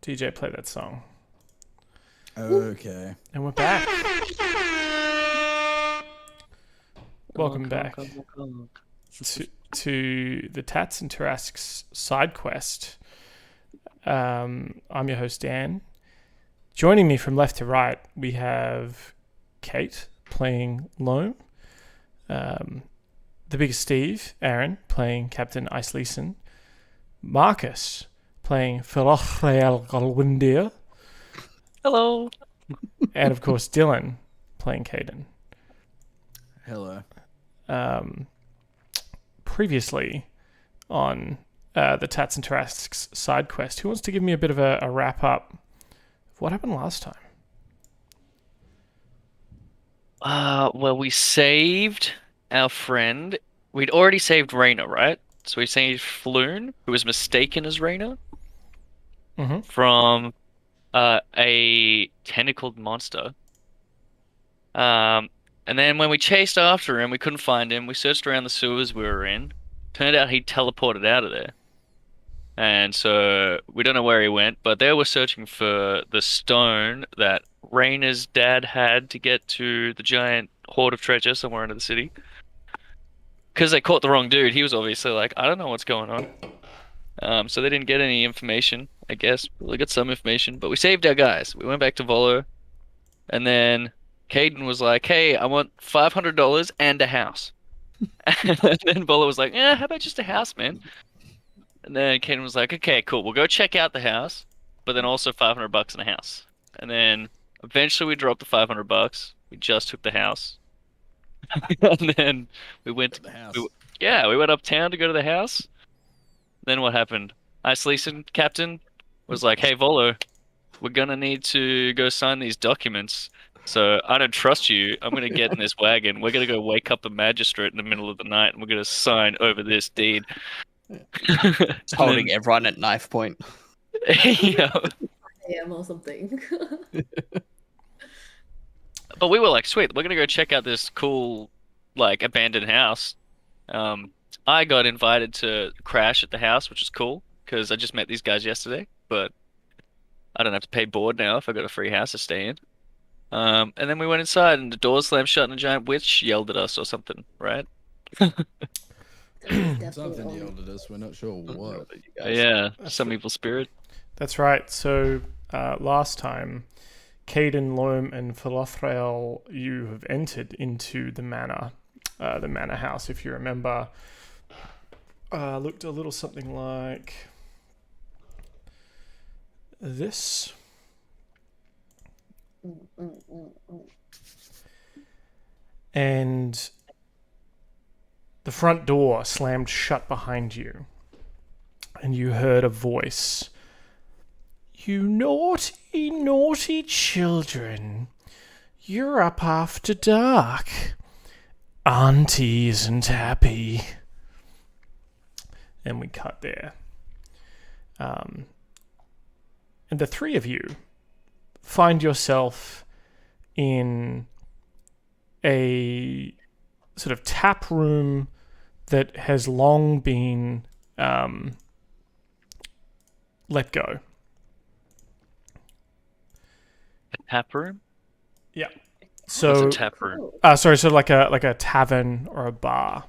DJ, play that song. Okay. And we're back. Welcome Come on, back come on, come to the Tatts and Tarrasques Sidequest. I'm your host, Dan. Joining me from left to right, we have Kate playing Loam, the biggest Steve, Aaron, playing Captain Iceleeson, Marcus playing Philothrael Galwindir, Hello. and of course Dylan playing Caden. Hello. Previously on the Tatts and Tarrasques side quest, who wants to give me a bit of a wrap up of what happened last time? Well, we saved our friend. We'd already saved Raina, right? So we saved Floon, who was mistaken as Raina, Mm-hmm. from a tentacled monster. And then when we chased after him, we couldn't find him. We searched around the sewers we were in. Turned out he teleported out of there. And so we don't know where he went, but they were searching for the stone that Raina's dad had to get to the giant hoard of treasure somewhere under the city. Because they caught the wrong dude. He was obviously like, I don't know what's going on. So they didn't get any information, I guess. We got some information, but we saved our guys. We went back to Volo, and then Caden was like, hey, I want $500 and a house. And then Volo was like, yeah, how about just a house, man? And then Caden was like, okay, cool. We'll go check out the house, but then also $500 in a house. And then eventually we dropped the $500. We just took the house. And then we went, The house. we went uptown to go to the house. Then what happened? Iceleeson, captain, was like, hey, Volo, we're gonna need to go sign these documents. So I don't trust you. I'm gonna get in this wagon. We're gonna go wake up the magistrate in the middle of the night, and we're gonna sign over this deed. Just holding everyone at knife point. Yeah. AM or something. But we were like, sweet, we're gonna go check out this cool, like, abandoned house. I got invited to crash at the house, which is cool, because I just met these guys yesterday, but I don't have to pay board now if I got a free house to stay in. And then we went inside, and the door slammed shut, and a giant witch yelled at us or something, right? Something yelled at us. We're not sure what. Yeah, some evil spirit. That's right. So last time, Caden, Loam, and Philothrael, you have entered into the manor house. If you remember, looked a little something like this. And the front door slammed shut behind you, and you heard a voice. You naughty, naughty children. You're up after dark. Auntie isn't happy. And we cut there. And the three of you find yourself in a sort of tap room that has long been let go. A tap room? Yeah. What's So, a tap room? so like a tavern or a bar.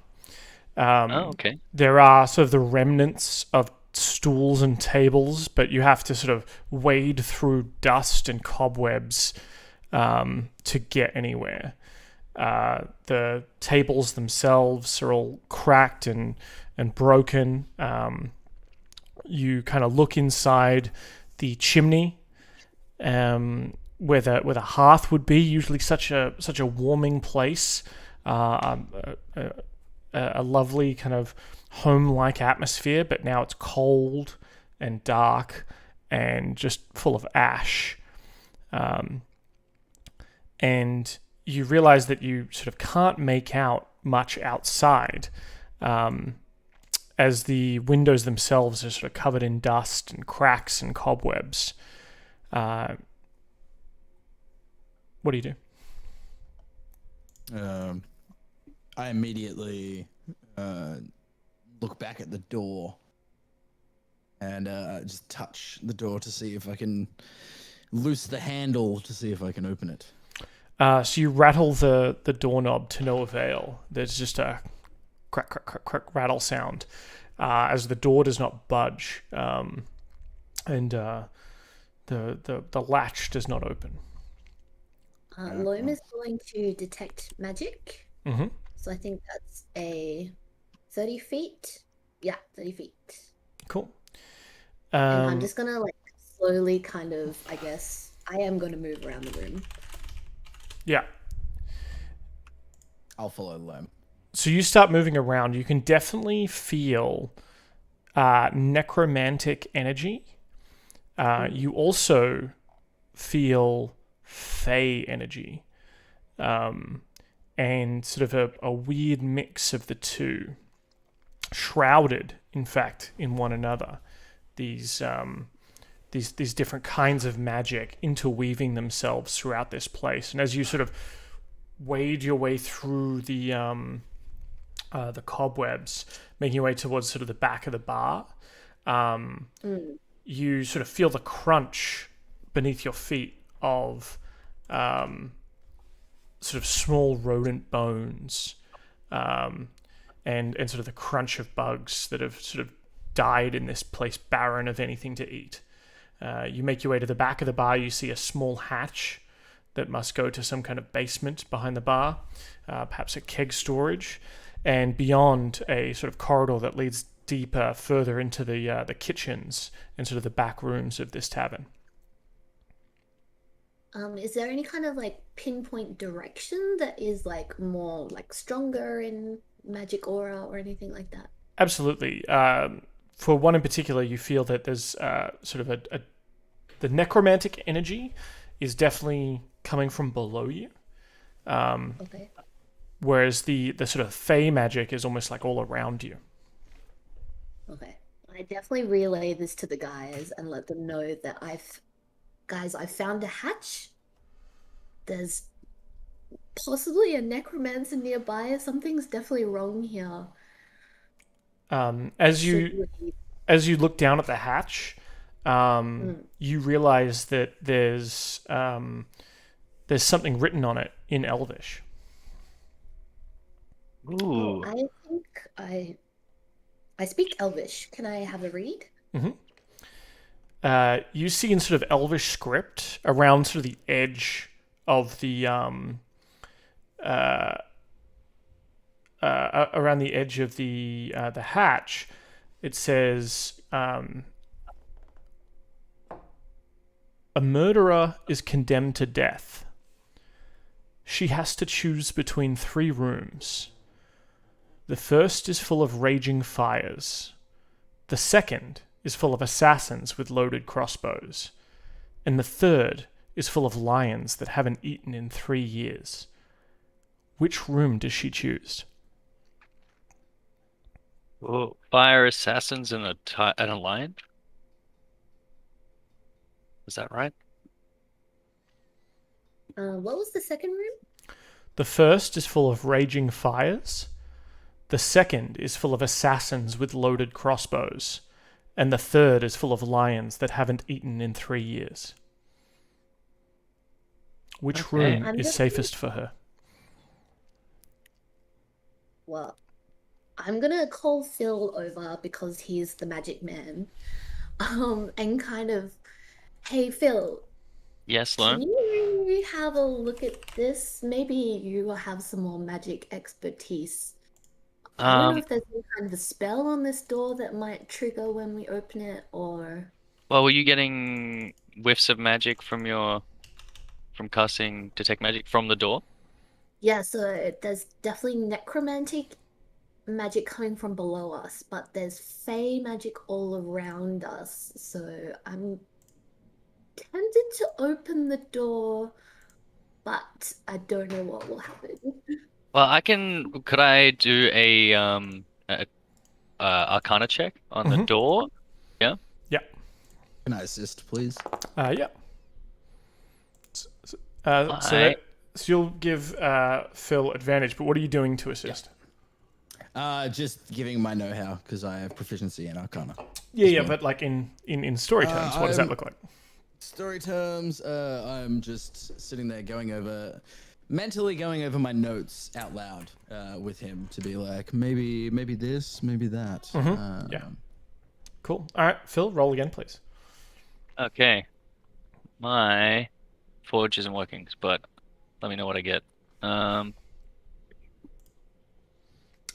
Oh, okay. There are sort of the remnants of stools and tables, but you have to sort of wade through dust and cobwebs to get anywhere. The tables themselves are all cracked and broken. You kind of look inside the chimney, where the hearth would be, usually such a warming place, a lovely kind of home-like atmosphere, but now it's cold and dark and just full of ash. And you realize that you sort of can't make out much outside, as the windows themselves are sort of covered in dust and cracks and cobwebs. What do you do? I immediately look back at the door and just touch the door to see if I can loose the handle to see if I can open it. So you rattle the doorknob to no avail. There's just a crack, crack, crack, crack rattle sound as the door does not budge, and the latch does not open. Loam is going to detect magic. Mm-hmm. So I think that's a 30 feet. Yeah, 30 feet. Cool. And I'm just gonna like slowly kind of, I guess, I am gonna move around the room. Yeah. I'll follow Loam. So you start moving around. You can definitely feel necromantic energy. You also feel fey energy, and sort of a weird mix of the two, shrouded, in fact, in one another. These different kinds of magic interweaving themselves throughout this place. And as you sort of wade your way through the cobwebs, making your way towards sort of the back of the bar, you sort of feel the crunch beneath your feet of sort of small rodent bones, and sort of the crunch of bugs that have sort of died in this place barren of anything to eat. You make your way to the back of the bar. You see a small hatch that must go to some kind of basement behind the bar, perhaps a keg storage, and beyond a sort of corridor that leads deeper, further into the kitchens and sort of the back rooms of this tavern. Is there any kind of like pinpoint direction that is like more like stronger in magic aura or anything like that? Absolutely. For one in particular, you feel that there's sort of the necromantic energy is definitely coming from below you. Okay. Whereas the sort of fey magic is almost like all around you. Okay. I definitely relay this to the guys and let them know that I found a hatch. There's possibly a necromancer nearby. Something's definitely wrong here. As you look down at the hatch, you realize that there's something written on it in Elvish. Ooh. I think I speak Elvish. Can I have a read? Mm-hmm. You see in sort of Elvish script around sort of the edge of the around the edge of the hatch, it says, a murderer is condemned to death. She has to choose between 3 rooms. The first is full of raging fires. The second is full of assassins with loaded crossbows. And the third is full of lions that haven't eaten in 3 years. Which room does she choose? Whoa. Fire assassins and a lion? Is that right? What was the second room? The first is full of raging fires. The second is full of assassins with loaded crossbows. And the third is full of lions that haven't eaten in 3 years. Which room is safest for her? Well, I'm gonna call Phil over because he's the magic man. And kind of, hey Phil, Yes, can Loam? you have a look at this? Maybe you will have some more magic expertise. I don't know if there's any kind of a spell on this door that might trigger when we open it, or... Well, were you getting whiffs of magic from casting Detect Magic from the door? Yeah, so there's definitely necromantic magic coming from below us, but there's fey magic all around us. So I'm tempted to open the door, but I don't know what will happen. Well, could I do a Arcana check on the door? Yeah. Yeah. Can I assist, please? Yeah. So you'll give Phil advantage, but what are you doing to assist? Just giving my know-how because I have proficiency in Arcana. Yeah, but like in story terms, what does that I'm- look like? Story terms, I'm just sitting there mentally going over my notes out loud with him to be like, maybe this, maybe that. Yeah. Cool. All right, Phil, roll again, please. Okay. My forge isn't working, but let me know what I get.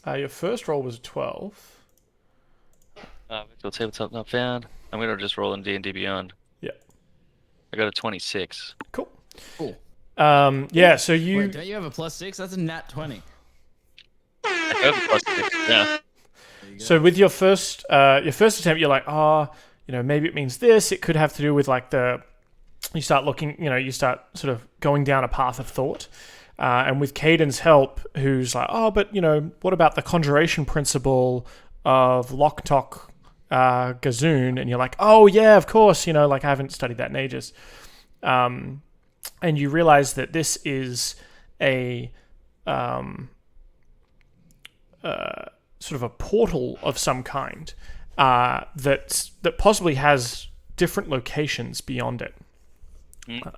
Your first roll was a 12. Virtual tabletop not found. I'm gonna just roll in D&D Beyond. Yeah. I got a 26. Cool. Cool. Yeah, so you... Wait, don't you have a +6? That's a nat 20. I have a +6. Yeah. So with your first attempt, you're like, maybe it means this. It could have to do with like you start looking, you start sort of going down a path of thought. And with Caden's help, who's like, but what about the conjuration principle of Locktok Gazoon? And you're like, oh yeah, of course, I haven't studied that in ages. And you realize that this is a sort of a portal of some kind that possibly has different locations beyond it,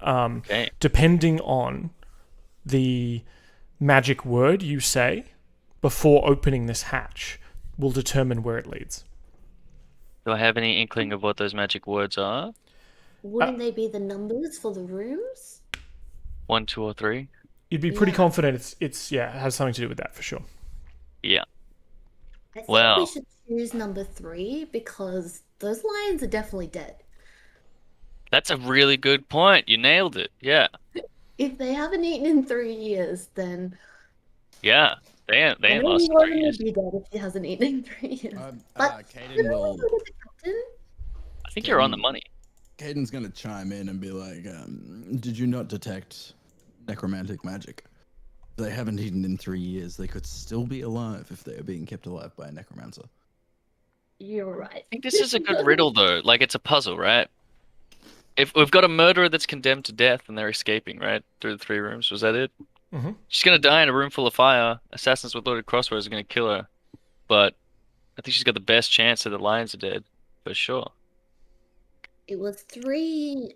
Okay. depending on the magic word you say before opening this hatch will determine where it leads. Do I have any inkling of what those magic words are? Wouldn't they be the numbers for the rooms? 1, 2, or 3? You'd be pretty Yeah. confident it has something to do with that for sure. Yeah. I think Well- we should choose number 3 because those lions are definitely dead. That's a really good point. You nailed it. Yeah. If they haven't eaten in 3 years, then Yeah. They ain't I know lost Rowan 3 will years. be dead if he hasn't eaten in 3 years. But Caden will. look at the captain. I think you're on the money. Caden's gonna chime in and be like, "Did you not detect necromantic magic? They haven't eaten in 3 years. They could still be alive if they are being kept alive by a necromancer." You're right. I think this is a good riddle, though. Like, it's a puzzle, right? If we've got a murderer that's condemned to death and they're escaping, right? Through the 3 rooms, was that it? Mm-hmm. She's gonna die in a room full of fire. Assassins with loaded crossbows are gonna kill her. But I think she's got the best chance that the lions are dead. For sure. It was 3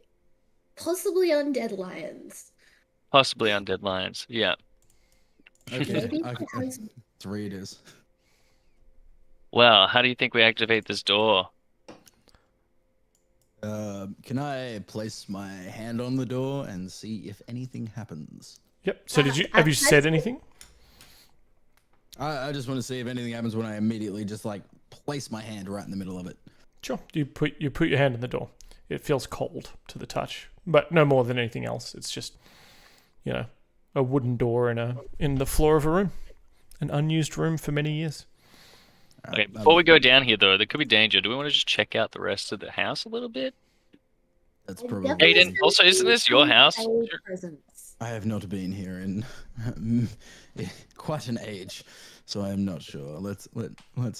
possibly undead lions. Possibly undead lions. Yeah. Okay, Maybe I- it has- 3 it is. Well, how do you think we activate this door? Can I place my hand on the door and see if anything happens? Yep. So have you said anything? I just want to see if anything happens when I immediately just like place my hand right in the middle of it. Sure. You put your hand in the door. It feels cold to the touch, but no more than anything else. It's just, a wooden door in the floor of a room, an unused room for many years. Okay, before we go down here, though, there could be danger. Do we want to just check out the rest of the house a little bit? That's I probably. definitely Aiden, sense also, isn't this your house? undead presence. I have not been here in quite an age, so I am not sure. Let's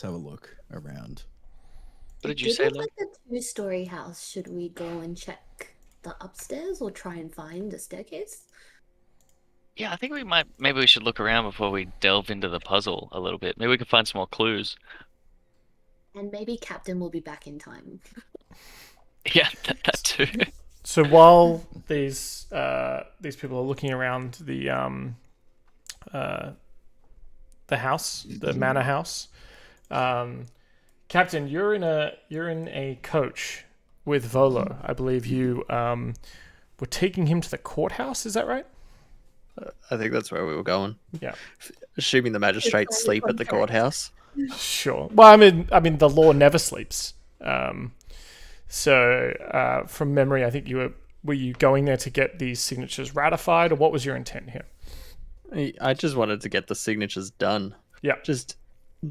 have a look around. What did It you say, look Lou? like a 2-story house. Should we go and check the upstairs or try and find the staircase? Yeah, I think maybe we should look around before we delve into the puzzle a little bit. Maybe we can find some more clues. And maybe Captain will be back in time. Yeah, that too. So while these people are looking around the house, the manor house, Captain, you're in a coach with Volo. I believe you were taking him to the courthouse. Is that right? I think that's where we were going. Yeah. Assuming the magistrates It's sleep at the contract. courthouse. Sure. Well, I mean, the law never sleeps. So from memory, I think were you going there to get these signatures ratified, or what was your intent here? I just wanted to get the signatures done. Yeah. Just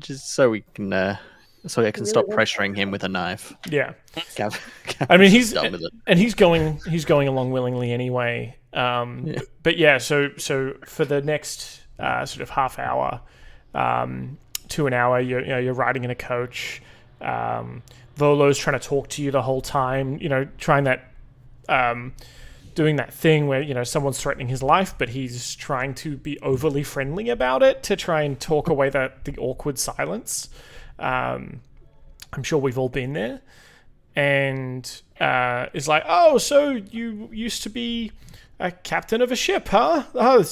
so we can so I can stop pressuring him with a knife. Yeah. Gav, I mean, Gav's done with it. and he's going along willingly anyway. But yeah, so for the next sort of half hour to an hour, you're riding in a coach. Volo's trying to talk to you the whole time. Trying that, doing that thing where someone's threatening his life, but he's trying to be overly friendly about it to try and talk away the awkward silence. I'm sure we've all been there. And is like, oh, so you used to be a captain of a ship, huh? Oh,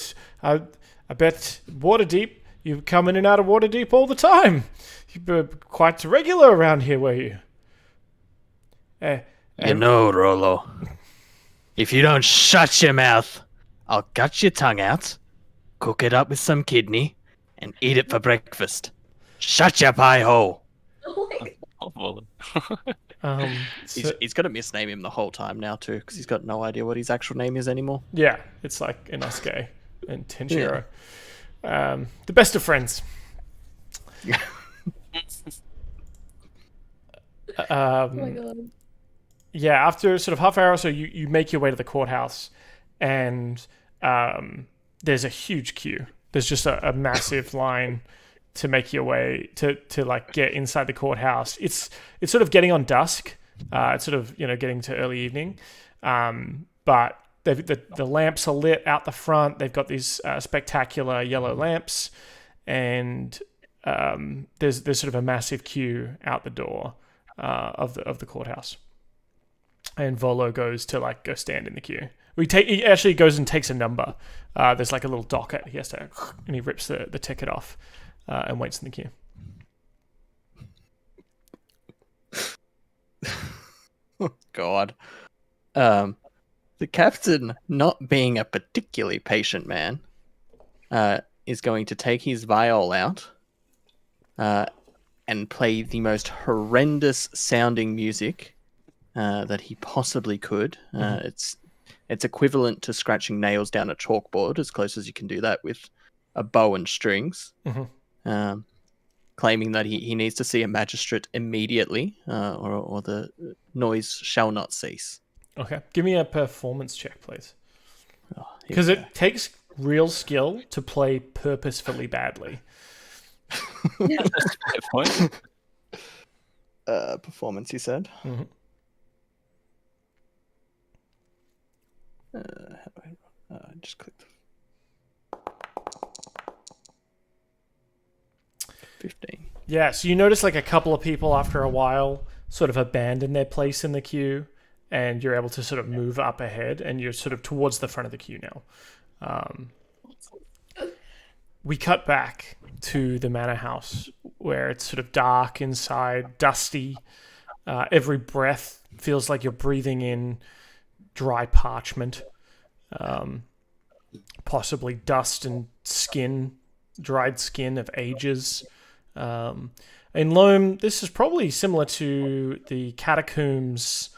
I bet Waterdeep, you come in and out of Waterdeep all the time. You were quite regular around here, were you? You know, Rolo, if you don't shut your mouth, I'll gut your tongue out, cook it up with some kidney, and eat it for breakfast. Shut your pie hole. Oh my He's got to misname him the whole time now too, because he's got no idea what his actual name is anymore. Yeah, it's like Inosuke and Tenshiro. The best of friends. Oh my god. Yeah, after sort of half an hour or so, you make your way to the courthouse, and there's a huge queue. There's just a massive line to make your way to like get inside the courthouse. It's sort of getting on dusk. It's sort of getting to early evening, but the lamps are lit out the front. They've got these spectacular yellow lamps, and there's sort of a massive queue out the door of the courthouse. And Volo goes to go stand in the queue. He actually goes and takes a number. There's like a little docket. He has to, and he rips the ticket off and waits in the queue. Oh God. The captain, not being a particularly patient man, is going to take his viol out and play the most horrendous sounding music that he possibly could. It's equivalent to scratching nails down a chalkboard, as close as you can do that with a bow and strings. Claiming that he needs to see a magistrate immediately, or the noise shall not cease. Okay, give me a performance check, please. Because it takes real skill to play purposefully badly. That's a fair point. Performance, you said. How do I just clicked 15. Yeah, so you notice a couple of people after a while sort of abandon their place in the queue, and you're able to sort of move up ahead, and you're sort of towards the front of the queue now. We cut back to the manor house, where it's sort of dark inside, dusty. Every breath feels like you're breathing in dry parchment, possibly dust and skin, dried skin of ages. In Loam, this is probably similar to the catacombs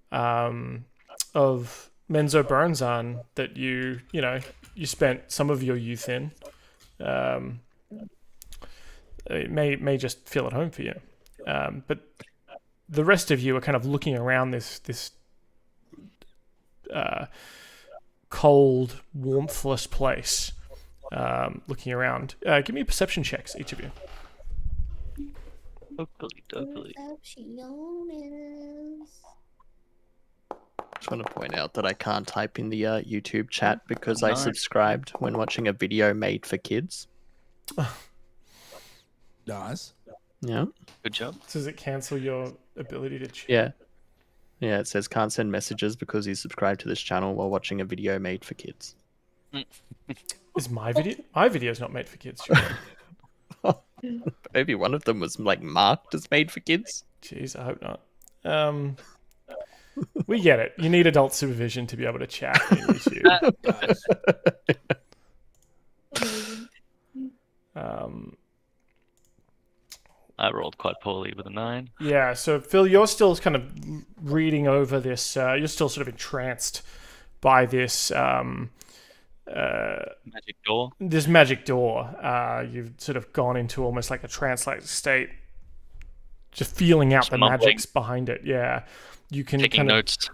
of Menzo Bernzan that you spent some of your youth in. It may just feel at home for you, but the rest of you are kind of looking around this cold, warmthless place, looking around. Give me perception checks, each of you. Just want to point out that I can't type in the YouTube chat because I subscribed when watching a video made for kids. Nice. Yeah. Good job. Does it cancel your ability to chat? Yeah. Yeah, it says can't send messages because you subscribed to this channel while watching a video made for kids. Is my video? My video's not made for kids. Sure. Maybe one of them was marked as made for kids. Jeez, I hope not. We get it. You need adult supervision to be able to chat in YouTube. I rolled quite poorly with a 9. Yeah, so Phil, you're still kind of reading over this. You're still sort of entranced by this Magic door. This magic door. You've sort of gone into almost like a trance-like state, just feeling out Just the mumbling. magics behind it. Yeah, you can Taking kind of notes.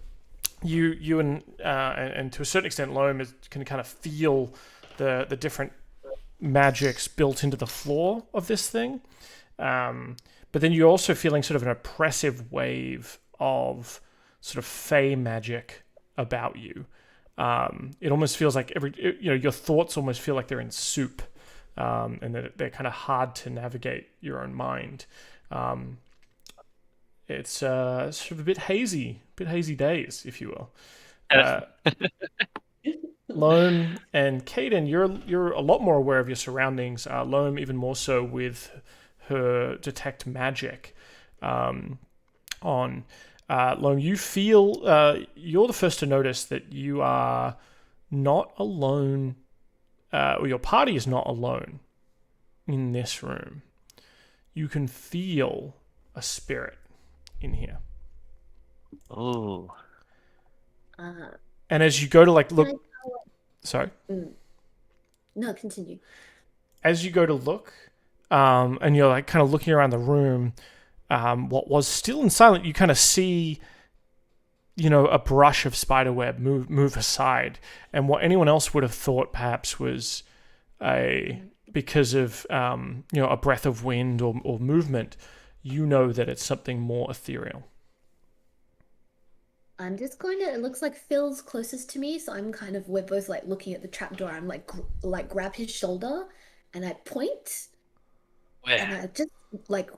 you and to a certain extent, Loam can kind of feel the different magics built into the floor of this thing. But then you're also feeling sort of an oppressive wave of sort of fey magic about you. It almost feels like your thoughts almost feel like they're in soup, and that they're kind of hard to navigate your own mind. It's sort of a bit hazy days, if you will. Loam and Caden, you're a lot more aware of your surroundings. Loam even more so with her detect magic on. Loam, you feel you're the first to notice that you are not alone, or your party is not alone in this room. You can feel a spirit in here. Oh. And as you go to look, sorry. No, continue. As you go to look, and you're like kind of looking around the room, what was still in silent, you kind of see, a brush of spiderweb move aside, and what anyone else would have thought perhaps was because of a breath of wind or movement, that it's something more ethereal. I'm just going to. It looks like Phil's closest to me, so we're both like looking at the trapdoor. I'm like grab his shoulder, and I point, and I just like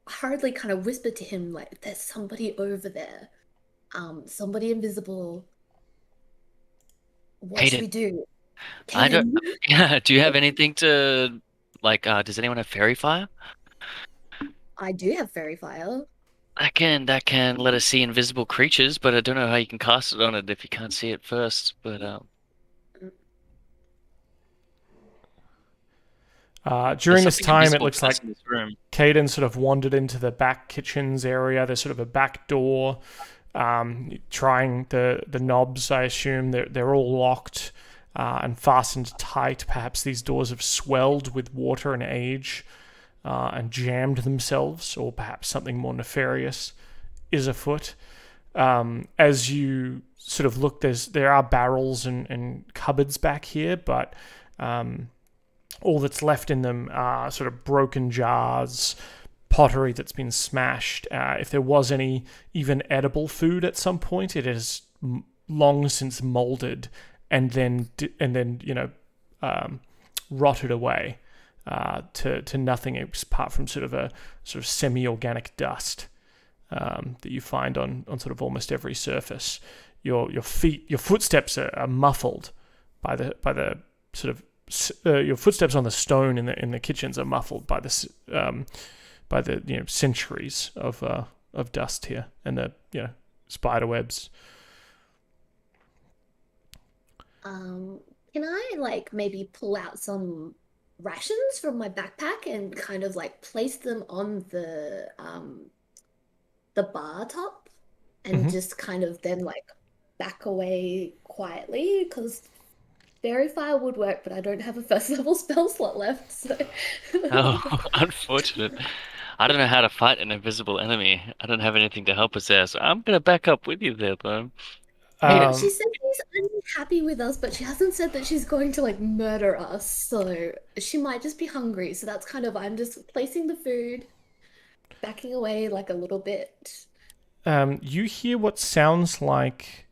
hurriedly kind of whisper to him like, "There's somebody over there, somebody invisible. What should we do?" I don't. Yeah. Do you have anything to does anyone have fairy fire? I do have fairy fire. That can let us see invisible creatures, but I don't know how you can cast it on it if you can't see it first. But during this time, it looks like room. Caden sort of wandered into the back kitchens area. There's sort of a back door. Trying the knobs, I assume they're all locked and fastened tight. Perhaps these doors have swelled with water and age. And jammed themselves, or perhaps something more nefarious is afoot. As you sort of look, there are barrels and cupboards back here, but all that's left in them are sort of broken jars, pottery that's been smashed. If there was any even edible food at some point, it has long since molded and then rotted away. To nothing apart from sort of semi-organic dust that you find on sort of almost every surface. Your footsteps are muffled by the sort of your footsteps on the stone in the kitchens are muffled by the centuries of dust here and the spider webs. Can I maybe pull out some rations from my backpack and kind of place them on the bar top and just kind of then back away quietly, because fairy fire would work, but I don't have a first level spell slot left, so Oh, unfortunate. I don't know how to fight an invisible enemy. I don't have anything to help us there, so I'm gonna back up with you there, though. She said she's unhappy with us, but she hasn't said that she's going to murder us, so she might just be hungry. So that's kind of, I'm just placing the food, backing away a little bit. You hear what sounds like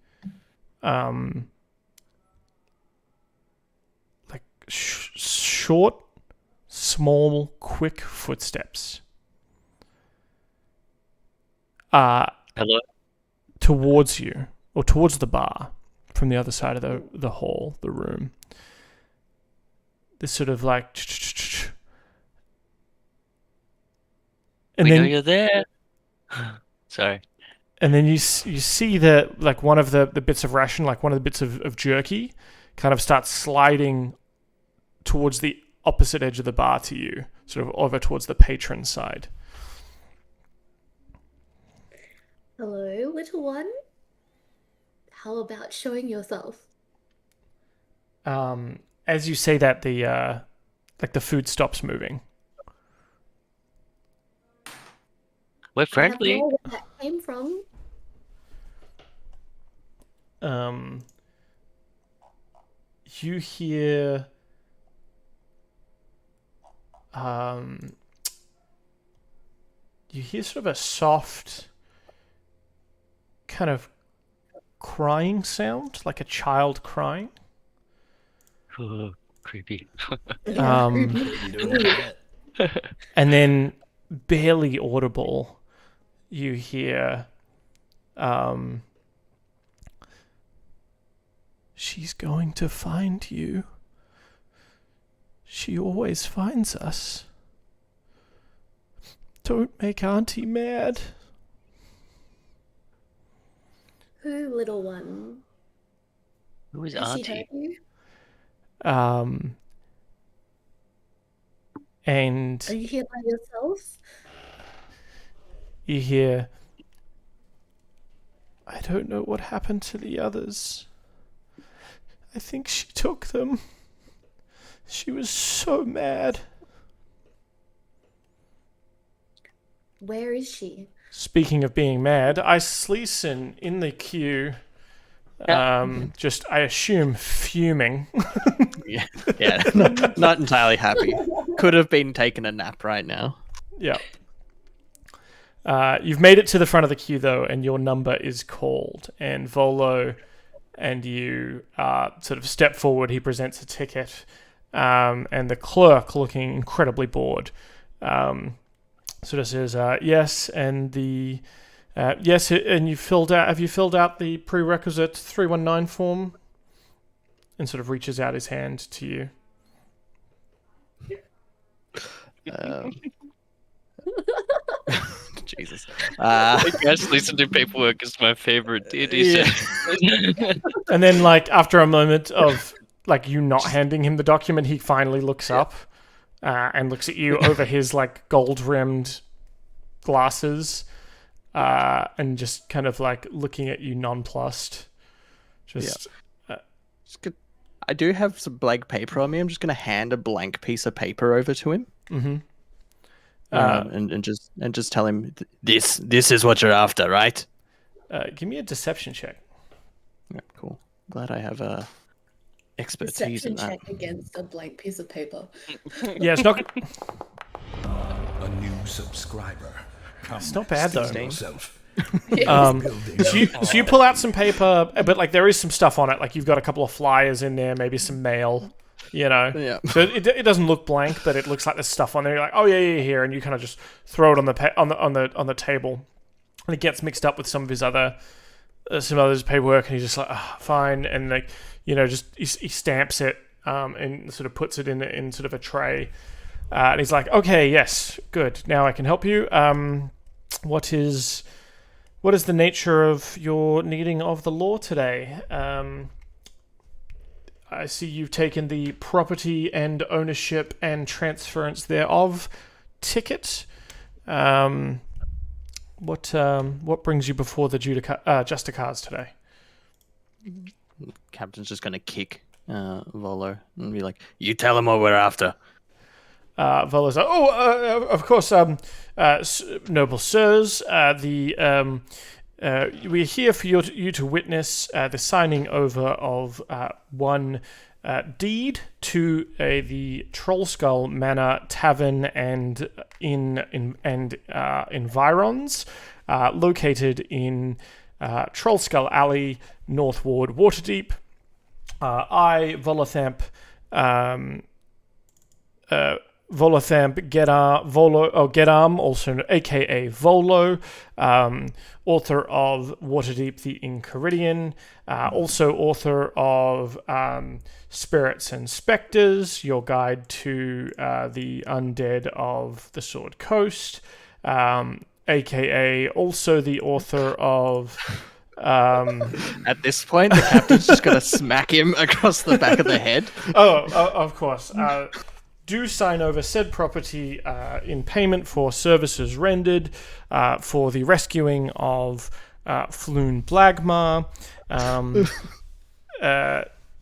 short, small, quick footsteps. Hello? Towards you. Or towards the bar, from the other side of the hall, the room. This sort of and we then know you're there. Sorry. And then you see that one of the bits of ration, one of the bits of jerky, kind of starts sliding towards the opposite edge of the bar to you, sort of over towards the patron side. Hello, little one. How about showing yourself? As you say that, the food stops moving. We're friendly. I have no idea where that came from. You hear sort of a soft kind of crying sound, like a child crying. Oh, creepy. And then barely audible, you hear, she's going to find you. She always finds us. Don't make Auntie mad. Who, little one? Who is Has she hurt Auntie? you? And Are you here by yourself? you hear, I don't know what happened to the others. I think she took them. She was so mad. Where is she? Speaking of being mad, Sleason in the queue, just, I assume, fuming. Yeah, not entirely happy. Could have been taking a nap right now. Yeah. You've made it to the front of the queue, though, and your number is called. And Volo and you sort of step forward. He presents a ticket, and the clerk, looking incredibly bored, sort of says, yes, and the... yes, and have you filled out the prerequisite 319 form? And sort of reaches out his hand to you. Jesus. I guess listen to paperwork is my favorite D&D set. And then, like, after a moment of, like, you not handing him the document, he finally looks up and looks at you over his, like, gold-rimmed glasses and just kind of, like, looking at you nonplussed. Just... I do have some blank paper on me. I'm just going to hand a blank piece of paper over to him. Mm-hmm. And just tell him this is what you're after, right? Give me a deception check. Yeah, cool. Glad I have expertise Deception in that. check against a blank piece of paper. Yeah, it's not. A new subscriber. Come, It's not bad, though. yourself. So you pull out some paper, but like there is some stuff on it. Like you've got a couple of flyers in there, maybe some mail. You know, Yeah. so it doesn't look blank, but it looks like there's stuff on there. You're like, oh yeah, here, and you kind of just throw it on the table, and it gets mixed up with some of his other paperwork, and he's just like, fine, and like just he stamps it and sort of puts it in sort of a tray, and he's like, okay, yes, good, now I can help you. What is the nature of your needing of the law today? I see you've taken the property and ownership and transference thereof ticket. What brings you before the Justicars today? Captain's just going to kick Volo and be like, you tell him what we're after. Volo's like, of course, noble sirs, we're here for you to witness the signing over of one deed to the Trollskull Manor Tavern and environs, located in Trollskull Alley, North Ward, Waterdeep. I, Volothamp Geddarm, also aka Volo, author of Waterdeep the Enchiridion, also author of Spirits and Spectres, your guide to the undead of the Sword Coast, aka also the author of... At this point, the captain's just going to smack him across the back of the head. Of course. Do sign over said property in payment for services rendered for the rescuing of Floon Blagmar,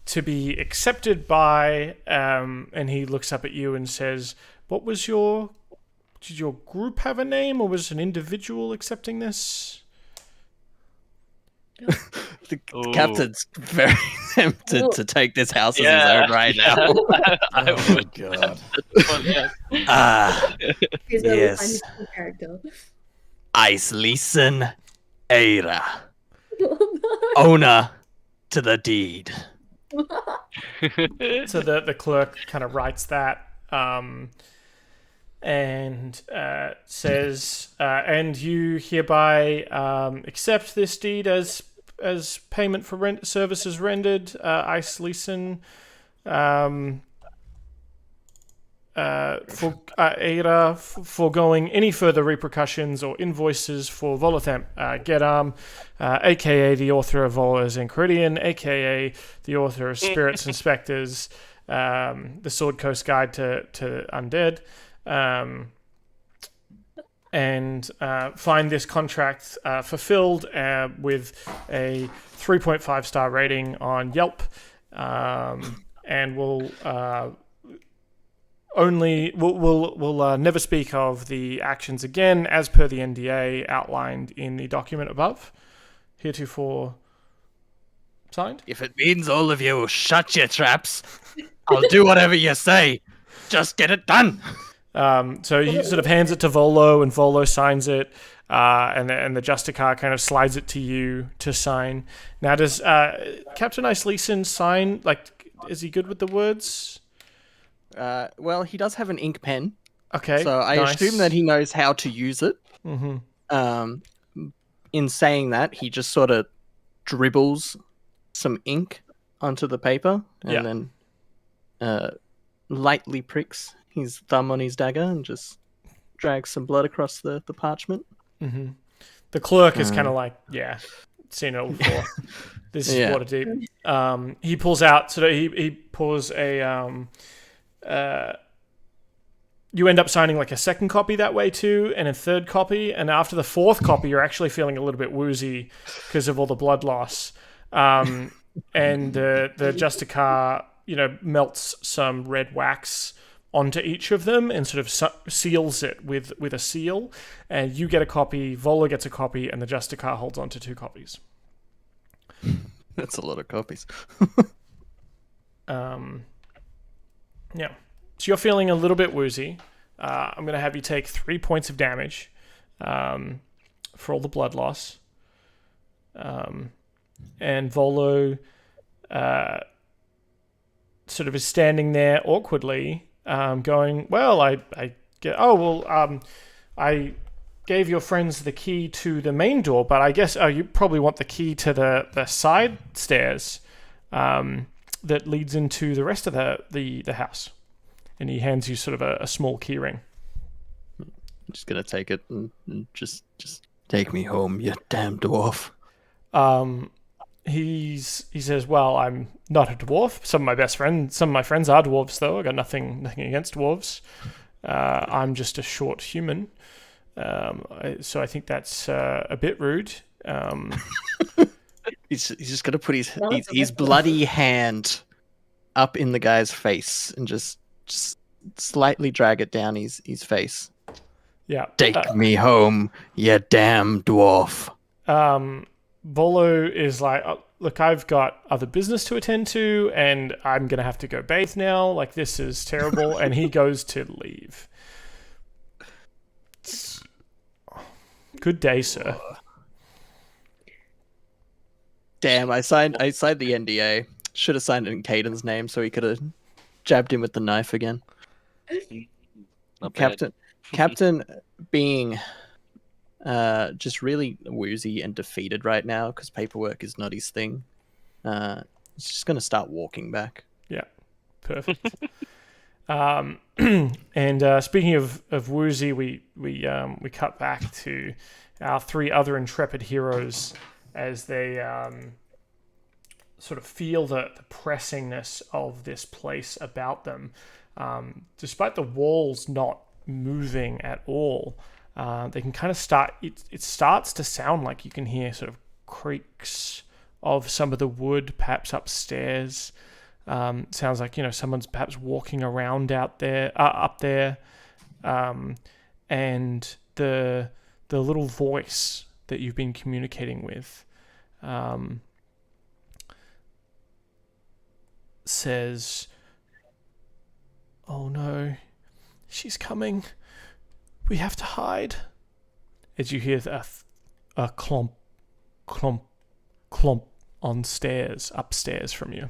to be accepted by, and he looks up at you and says, did your group have a name, or was an individual accepting this? The captain's very tempted to take this house as his own right now. I would. God. He's a Yes. funny character. Islisen Eira, owner to the deed. So the clerk kind of writes that, and says, "And you hereby accept this deed as payment for services rendered, Ice Leeson, for Ada, foregoing any further repercussions or invoices for Volothamp Geddarm, aka the author of Vola's Enchiridion, aka the author of Spirits and Spectres, the Sword Coast Guide to Undead." And find this contract fulfilled with a 3.5 star rating on Yelp, and we'll never speak of the actions again, as per the NDA outlined in the document above, heretofore signed. If it means all of you shut your traps, I'll do whatever you say. Just get it done. So he sort of hands it to Volo, and Volo signs it, and the Justicar kind of slides it to you to sign. Now, does Captain Ice Leeson sign? Like, is he good with the words? Well, he does have an ink pen. Okay. So I nice. assume that he knows how to use it. Mm-hmm. In saying that, he just sort of dribbles some ink onto the paper and then lightly pricks his thumb on his dagger and just drags some blood across the parchment. Mm-hmm. The clerk is kind of like, seen it all before. This is Waterdeep. He pulls out, so that he pulls a... you end up signing like a second copy that way too, and a third copy, and after the fourth copy, you're actually feeling a little bit woozy because of all the blood loss. And the Justicar, melts some red wax onto each of them and sort of seals it with a seal, and you get a copy, Vola gets a copy, and the Justicar holds on to 2 copies. That's a lot of copies. Yeah. So you're feeling a little bit woozy. I'm going to have you take 3 points of damage for all the blood loss. And Volo sort of is standing there awkwardly, going, "Well, I gave your friends the key to the main door, but I guess you probably want the key to the side stairs that leads into the rest of the house." And he hands you sort of a small key ring. I'm just gonna take it and just take me home, you damn dwarf. He says, "Well, I'm not a dwarf. Some of my friends are dwarves, though. I got nothing against dwarves. I'm just a short human. So I think that's a bit rude." He's just gonna put his bloody hand up in the guy's face and just slightly drag it down his face. Yeah. Take me home, you damn dwarf. Volo is like, "Look, I've got other business to attend to, and I'm going to have to go bathe now. Like, this is terrible." And he goes to leave. Good day, sir. Damn, I signed the NDA. Should have signed it in Caden's name so he could have jabbed him with the knife again. Not bad. Captain being just really woozy and defeated right now because paperwork is not his thing. He's just going to start walking back. Yeah, perfect. And speaking of woozy, we cut back to our 3 other intrepid heroes as they sort of feel the pressingness of this place about them. Despite the walls not moving at all, they can kind of start. It starts to sound like you can hear sort of creaks of some of the wood, perhaps upstairs. Sounds like someone's perhaps walking around up there, and the little voice that you've been communicating with says, "Oh no, she's coming. We have to hide." As you hear a clomp, clomp, clomp upstairs from you.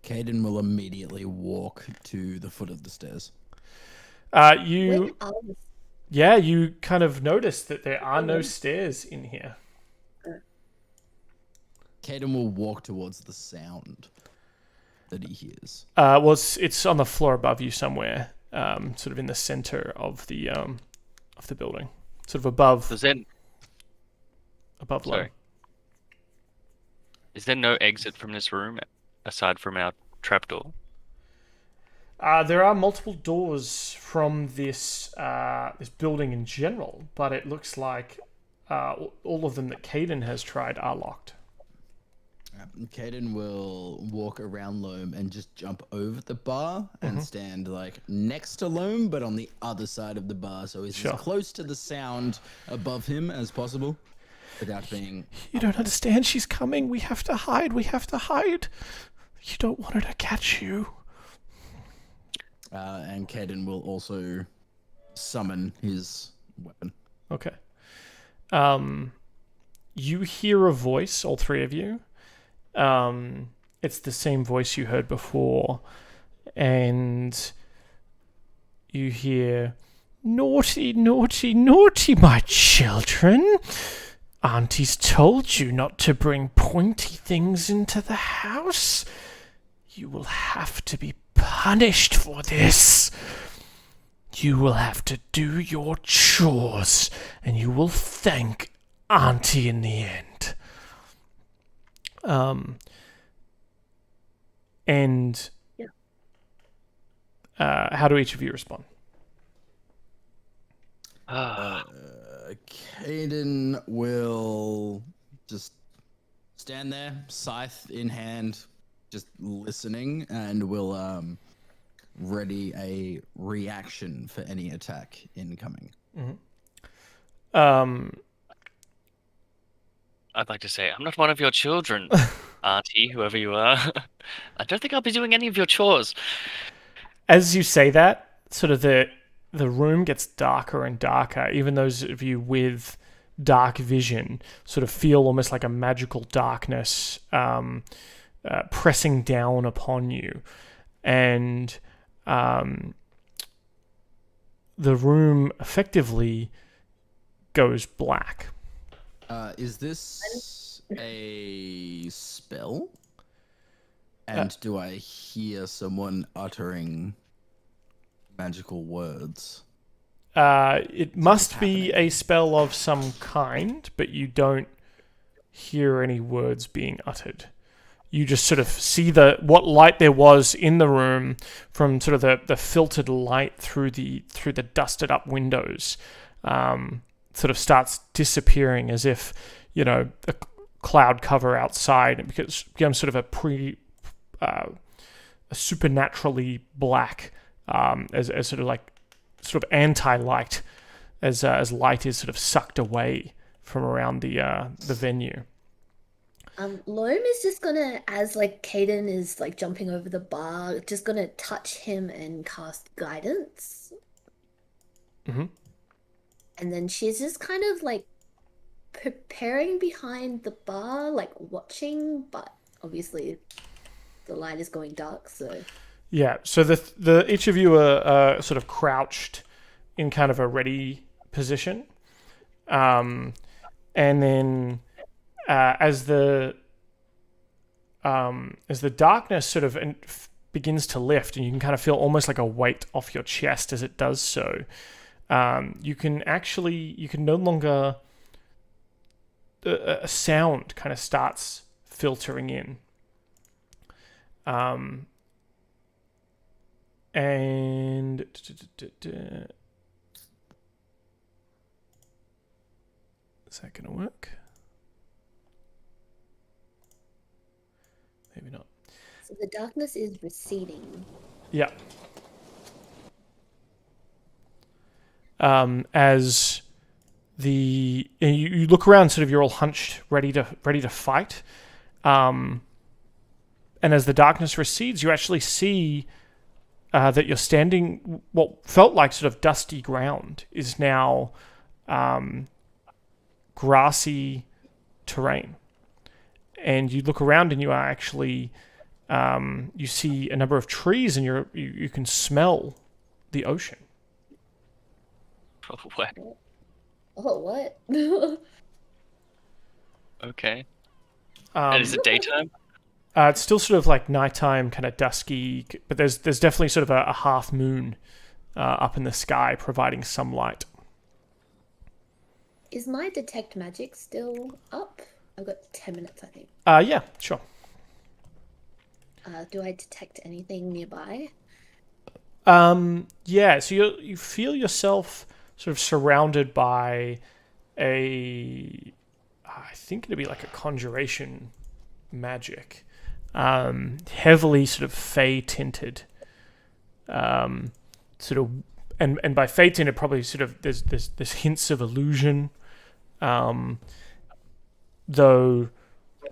Caden will immediately walk to the foot of the stairs. You Where are the Yeah, you kind of notice that there are no stairs in here. Caden will walk towards the sound that he hears. Well, it's on the floor above you somewhere, sort of in the center of the building, sort of above Does that above low. Sorry. Is there no exit from this room aside from our trapdoor? There are multiple doors from this this building in general, but it looks like all of them that Caden has tried are locked. Caden will walk around Loam and just jump over the bar and stand like next to Loam, but on the other side of the bar, so he's Sure. as close to the sound above him as possible, without being. You don't understand. She's coming. We have to hide. We have to hide. You don't want her to catch you. And Caden will also summon his weapon. Okay. You hear a voice, all three of you. It's the same voice you heard before, and you hear, "Naughty, naughty, naughty, my children. Auntie's told you not to bring pointy things into the house. You will have to be punished for this. You will have to do your chores, and you will thank Auntie in the end." And Yeah. How do each of you respond? Caden will just stand there, scythe in hand, just listening, and will ready a reaction for any attack incoming. I'd like to say, I'm not one of your children, Auntie, whoever you are. I don't think I'll be doing any of your chores. As you say that, sort of the room gets darker and darker. Even those of you with dark vision sort of feel almost like a magical darkness pressing down upon you. And the room effectively goes black. Is this a spell? And do I hear someone uttering magical words? It must be a spell of some kind, but you don't hear any words being uttered. You just sort of see what light there was in the room from sort of the filtered light through the dusted up windows. Sort of starts disappearing as if, a cloud cover outside. It becomes sort of a supernaturally black, as sort of anti-light, as light is sort of sucked away from around the venue. Loam is just gonna, as like Caden is like jumping over the bar, just gonna touch him and cast guidance. Mm-hmm. And then she's just kind of like preparing behind the bar, like watching, but obviously the light is going dark, so. Yeah, so the each of you are sort of crouched in kind of a ready position, and then as the darkness sort of begins to lift, and you can kind of feel almost like a weight off your chest as it does so. You can no longer, a sound kind of starts filtering in. And is that going to work? Maybe not. So the darkness is receding. Yeah. As you look around, sort of you're all hunched, ready to fight. And as the darkness recedes, you actually see that you're standing. What felt like sort of dusty ground is now grassy terrain. And you look around, and you are actually you see a number of trees, and you can smell the ocean Oh, what? Oh, what? Okay. And is it daytime? It's still sort of like nighttime, kind of dusky, but there's definitely sort of a half moon up in the sky, providing some light. Is my detect magic still up? I've got 10 minutes, I think. Yeah, sure. Do I detect anything nearby? Yeah, so you feel yourself sort of surrounded by I think it'd be like a conjuration magic, heavily sort of fey tinted, sort of, and by fey tinted probably sort of there's hints of illusion, though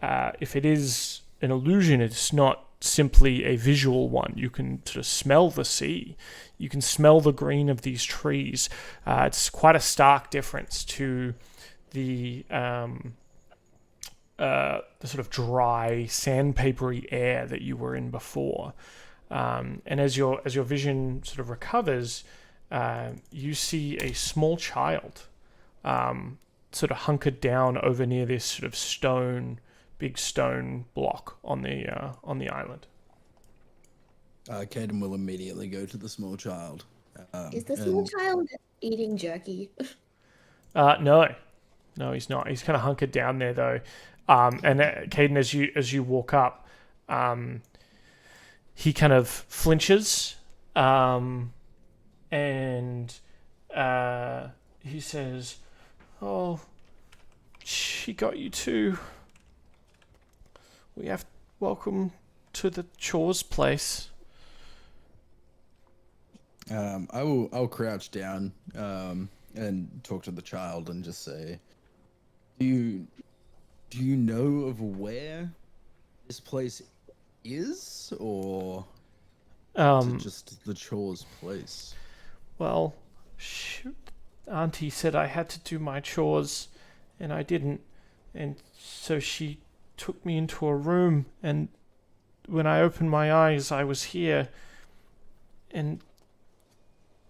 if it is an illusion, it's not simply a visual one. You can sort of smell the sea. You can smell the green of these trees. It's quite a stark difference to the sort of dry, sandpapery air that you were in before. And as your vision sort of recovers, you see a small child sort of hunkered down over near this sort of big stone block on the island. Caden will immediately go to the small child. Is the small child eating jerky? No, he's not. He's kind of hunkered down there though. And Caden, as you walk up, he kind of flinches, and he says, "Oh, she got you too. Welcome to the chores place." I'll crouch down and talk to the child and just say, do you know of where this place is, or is it just the chores place? Well, shoot, Auntie said I had to do my chores, and I didn't, and so she took me into a room, and when I opened my eyes, I was here, and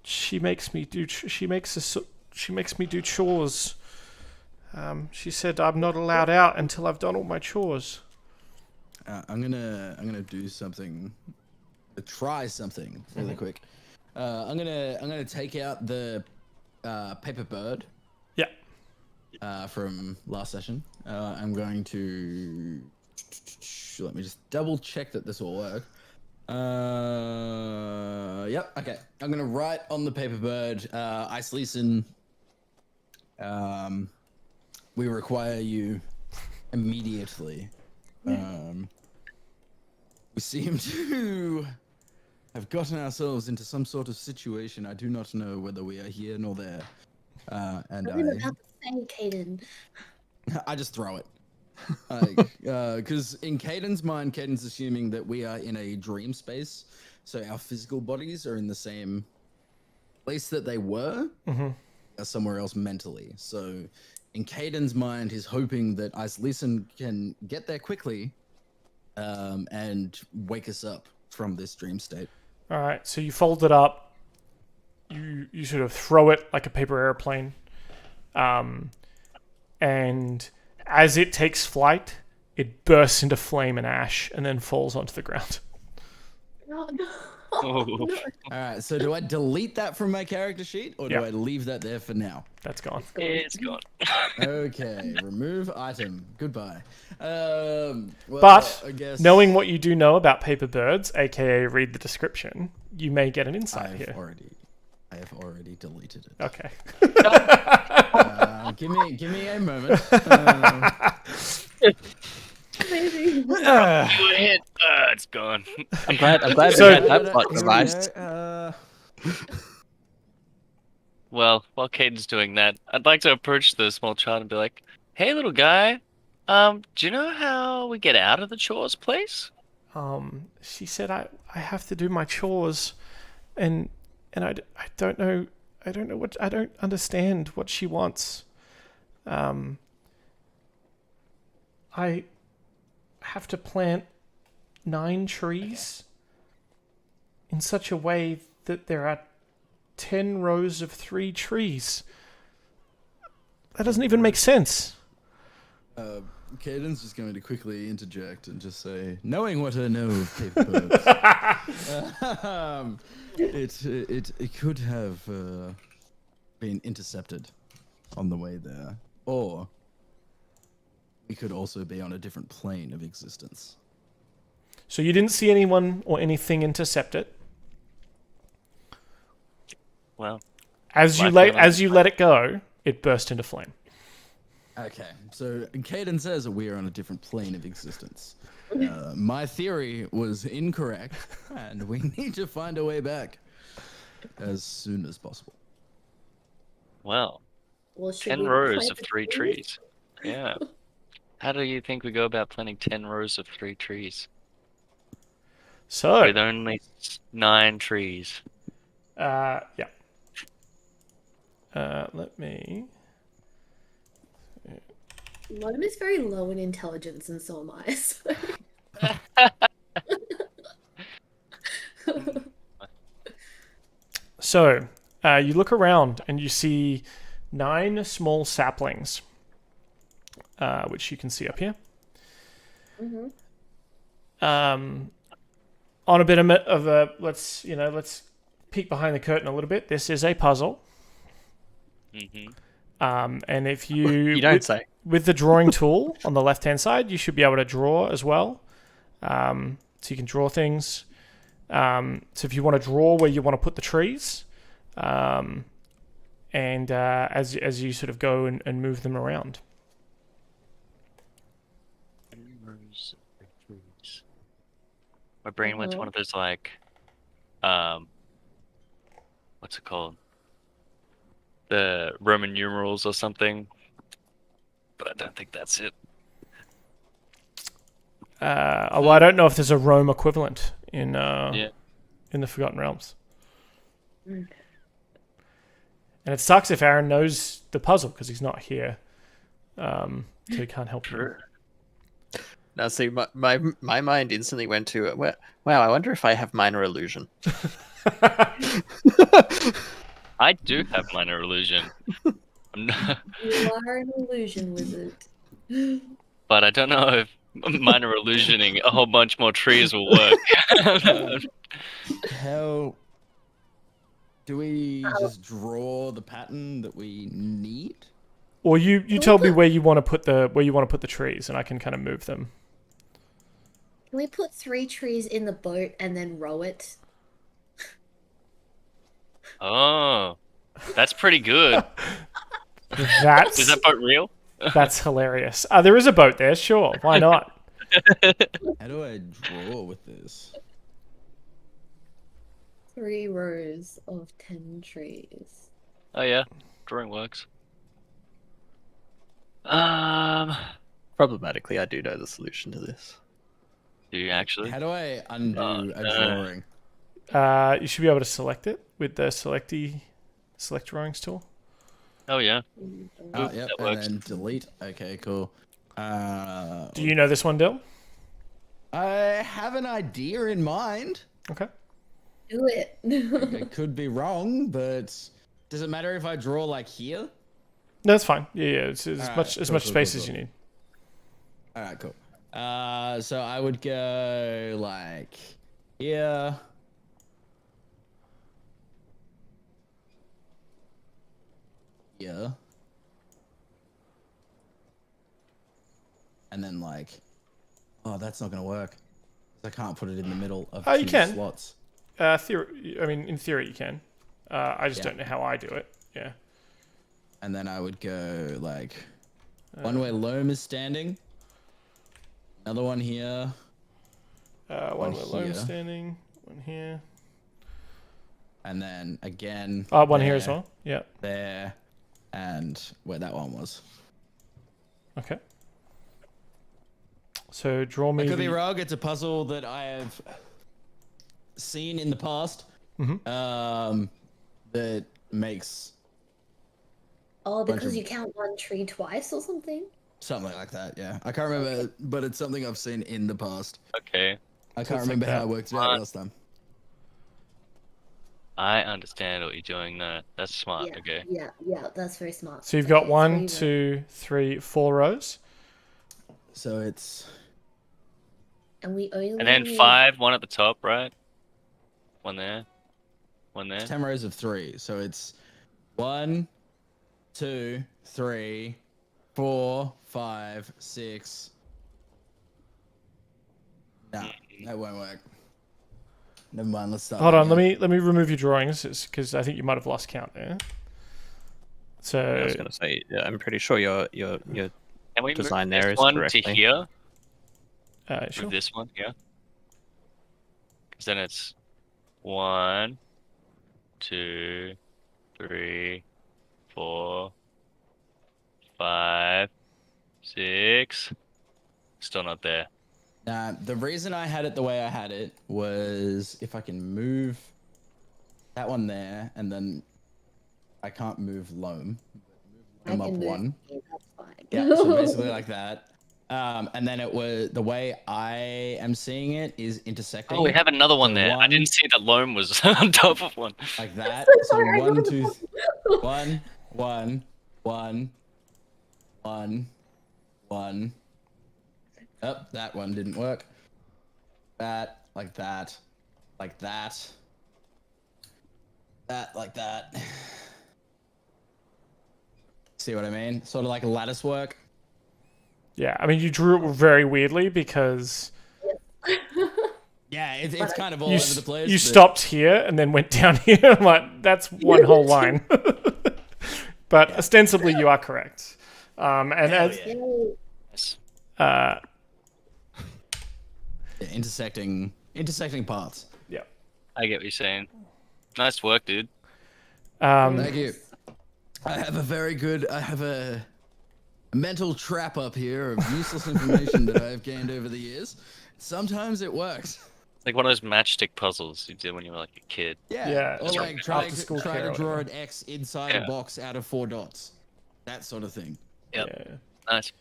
she makes me do chores. She said I'm not allowed out until I've done all my chores. I'm gonna do something, try something really quick. I'm gonna take out the paper bird. Yeah. From last session. I'm going to let me just double check that this will work. Yep. Okay. I'm gonna write on the paper bird. Iceleeson. We require you immediately. We seem to have gotten ourselves into some sort of situation. I do not know whether we are here nor there. And I was about to say, Caden. I just throw it. Because in Caden's mind, Caden's assuming that we are in a dream space, so our physical bodies are in the same place that they were, somewhere else mentally. So in Caden's mind, he's hoping that Iceleeson can get there quickly and wake us up from this dream state. All right. So you fold it up. You sort of throw it like a paper airplane, and as it takes flight, it bursts into flame and ash and then falls onto the ground. No, no. Oh. No. All right, so do I delete that from my character sheet, or do Yeah. I leave that there for now? That's gone. It's gone. Okay, remove item. Goodbye. Well, But I guess knowing what you do know about paper birds, aka read the description, you may get an insight I here. have already deleted it. Okay. Give me a moment. Amazing. Good hit. It's gone. I'm glad we So- had that plot device. Well, while Caden's doing that, I'd like to approach the small child and be like, "Hey, little guy, do you know how we get out of the chores place?" She said I have to do my chores, and I don't know I don't understand what she wants. I have to plant 9 trees in such a way that there are 10 rows of 3 trees. That doesn't even make sense. Caden's just going to quickly interject and just say, knowing what I know of paper birds, it could have been intercepted on the way there, or we could also be on a different plane of existence. So you didn't see anyone or anything intercept it. Well, As you let it go, it burst into flame. Okay, so Caden says that we are on a different plane of existence. My theory was incorrect, and we need to find a way back as soon as possible. well, Well, should 10 we rows plant of the 3 trees. Yeah. How do you think we go about planting 10 rows of 3 trees? So, With only 9 trees. yeah. Let me... Loam is very low in intelligence, and so am I. So, you look around and you see 9 small saplings, which you can see up here. On a bit of a let's peek behind the curtain a little bit. This is a puzzle. And if you don't say. With the drawing tool on the left hand side, you should be able to draw as well. So you can draw things. So if you want to draw where you want to put the trees, and as you sort of go and move them around. My brain went to one of those like, what's it called? The Roman numerals or something. But I don't think that's it. Well, I don't know if there's a Rome equivalent in the Forgotten Realms. And it sucks if Aaron knows the puzzle because he's not here, so he can't help you. Now, see, my mind instantly went to, wow, I wonder if I have minor illusion. I do have minor illusion. You are an illusion wizard. But I don't know if minor illusioning a whole bunch more trees will work. How do we just draw the pattern that we need? Or you tell me where you want to put the trees, and I can kind of move them. Can we put 3 trees in the boat and then row it? Oh, that's pretty good. Is that boat real? That's hilarious. There is a boat there, sure. Why not? How do I draw with this? 3 rows of 10 trees. Oh yeah, drawing works. Problematically, I do know the solution to this. Do you actually? How do I undo a drawing? You should be able to select it with the select drawings tool. Oh yeah. Oh, yep, and then delete. Okay, cool. Do you know this one, Dill? I have an idea in mind. Okay. Do it. It could be wrong, but does it matter if I draw like here? No, that's fine. Yeah. It's as Alright, much cool, space as cool. you need. All right, cool. So I would go like here. Yeah. And then like, oh, that's not gonna work. I can't put it in the middle of you 2 can. slots. In theory you can. I just don't know how I do it. Yeah. And then I would go like one where Loam is standing. Another one here. One where Loam's here. standing. One here. And then again. One here there, as well. Yeah. There. And where that one was. Okay. So draw me. I could be wrong. It's a puzzle that I have seen in the past. That makes Oh, because you count 1 tree twice or something? something like that. Yeah, I can't remember, but it's something I've seen in the past. Okay. I can't it's like remember how that. I worked it out last time. I understand what you're doing. No, that's smart. Yeah, Okay. yeah, that's very smart. So you've got Okay, 1, 3 2, 3, 4 rows. So it's and we only And then need 5, one at the top, right? One there. One there. 10 rows of 3. So it's 1, 2, 3, 4, 5, 6. No, that won't work. Never mind. Let's start. Hold on, again. let me remove your drawings because I think you might have lost count there. So I was going to say, yeah, I'm pretty sure your Can we design move there this is one correctly. to here? sure. Move this one here. Because then it's 1, 2, 3, 4, 5, 6. Still not there. Nah, the reason I had it the way I had it was if I can move that one there, and then I can't move loam. I Loam up can move. 1. Yeah, that's fine. Yeah, so basically like that. And then it was the way I am seeing it is intersecting. Oh, we have another one So there. I 1, didn't see that loam was on top of one. like that. So So sorry, I 1, got 2, the- 1, 1, 1, 1, 1. Oh, that one didn't work. That, like that, like that. That, like that. See what I mean? Sort of like lattice work. Yeah, I mean you drew it very weirdly because Yeah, it's kind of all you over the place. you but- stopped here and then went down here. I'm like, that's one whole line. But ostensibly you are correct. And as yeah. Yay. Yes. Yeah, intersecting paths. yeah. I get what you're saying. Nice work, dude. Thank you. I have a mental trap up here of useless information that I've gained over the years. Sometimes it works. Like one of those matchstick puzzles you did when you were like a kid. Yeah, Or it's like like try after-school to care or draw whatever. an X inside Yeah. a box out of 4 dots. That sort of thing. Yep. Yeah. Nice.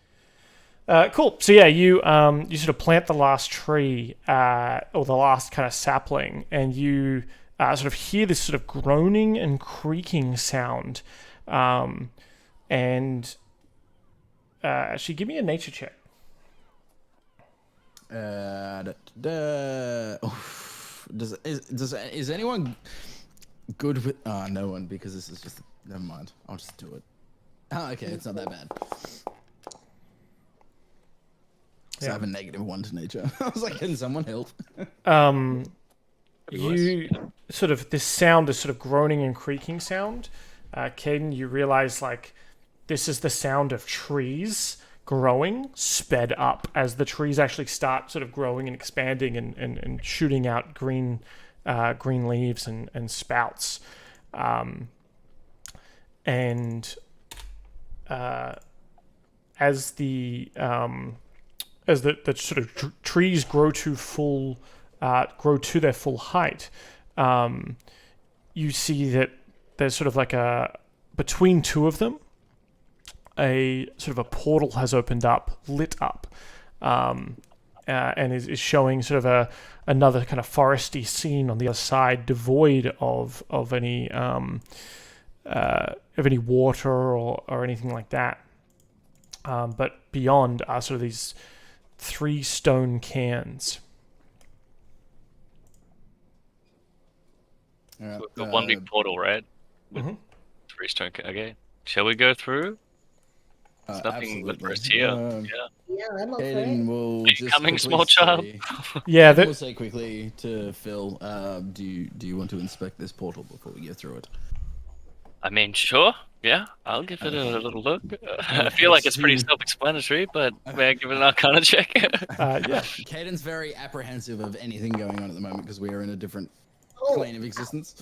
Cool. So yeah, you sort of plant the last tree or the last kind of sapling, and you sort of hear this sort of groaning and creaking sound. And actually, give me a nature check. Is anyone good with? No one, because this is just. Never mind. I'll just do it. Oh, okay. It's not that bad. So I have a -1 to nature. I was like, can someone help? You sort of this sound, this sort of groaning and creaking sound. Caden, you realize like this is the sound of trees growing sped up as the trees actually start sort of growing and expanding and shooting out green leaves and spouts. As the sort of trees grow to their full height, you see that there's sort of like between two of them, a sort of a portal has opened up, lit up, and is showing sort of another kind of foresty scene on the other side, devoid of any water or anything like that. But beyond are sort of these 3 stone cans. Alright, We've got one big portal, right? With Mhm. 3 stone. Okay. Shall we go through? There's nothing but for us here. Yeah. Yeah, I'm up for Aiden it. will Are you just coming, quickly small child? say- Yeah, We'll that, say quickly to Phil, do you want to inspect this portal before we go through it? I mean, sure. Yeah, I'll give it a little look. I feel like it's pretty self-explanatory, but may I give it an Arcana check? yeah. Caden's very apprehensive of anything going on at the moment because we are in a different Oh, plane of existence.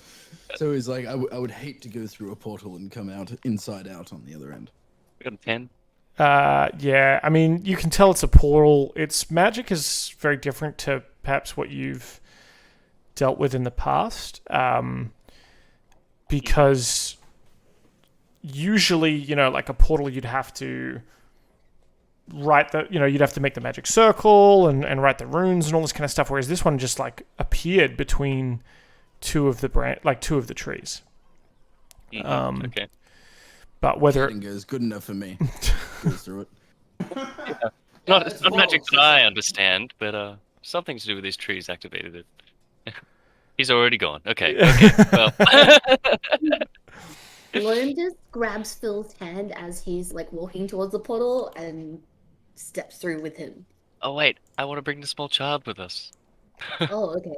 So he's like, I would hate to go through a portal and come out inside out on the other end. We got a 10. Yeah, I mean, you can tell it's a portal. Its magic is very different to perhaps what you've dealt with in the past. Because usually, like a portal, you'd have to you'd have to make the magic circle and write the runes and all this kind of stuff. Whereas this one just like appeared between two of the trees. Okay. But whether Caden goes good enough for me. Goes through it. It's not magic that I understand, but something to do with these trees activated it. He's already gone. Okay. Well. Loam just grabs Phil's hand as he's like walking towards the portal and steps through with him. Oh wait, I want to bring the small child with us. Oh, okay.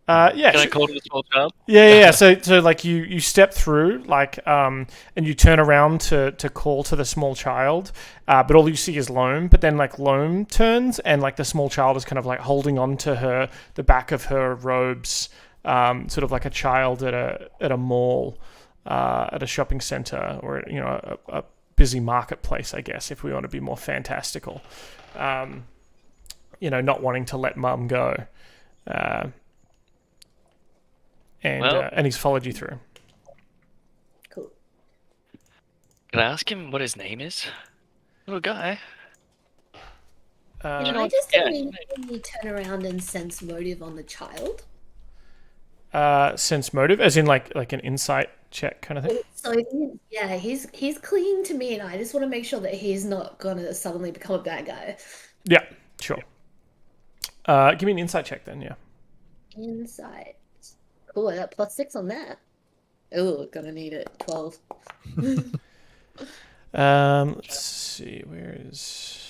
yeah. Can I call to the small child? Yeah. So like you step through and you turn around to call to the small child, but all you see is Loam. But then like Loam turns and like the small child is kind of like holding on to the back of her robes, sort of like a child at a mall, at a shopping center, or a busy marketplace, I guess, if we want to be more fantastical. Not wanting to let mum go. And he's followed you through. Cool. Can I ask him what his name is? Little guy. Can I just immediately turn around and sense motive on the child? Sense motive, as in like an insight check kind of thing. So he's clinging to me, and I just want to make sure that he's not gonna suddenly become a bad guy. Yeah, sure. Give me an insight check then. Yeah. Insight. Cool. I got +6 on that. Oh, gonna need it. 12. Let's see. Where is?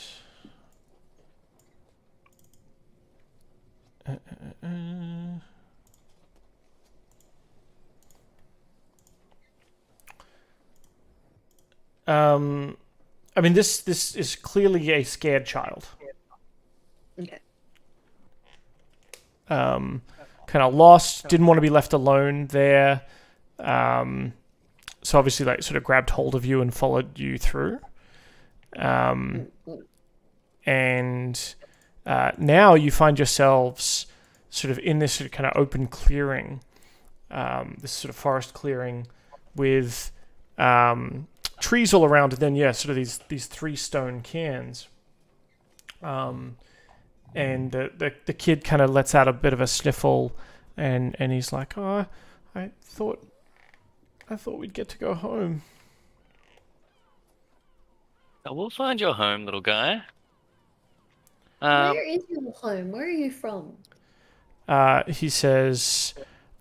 I mean, this is clearly a scared child. Okay. Kind of lost, didn't want to be left alone there. So obviously, like, sort of grabbed hold of you and followed you through. And now you find yourselves sort of in this sort of kind of open clearing, this sort of forest clearing with trees all around, and then sort of these 3 stone cairns. And the kid kind of lets out a bit of a sniffle, and he's like, "Oh, I thought we'd get to go home." We'll find your home, little guy. Where is your home? Where are you from? He says,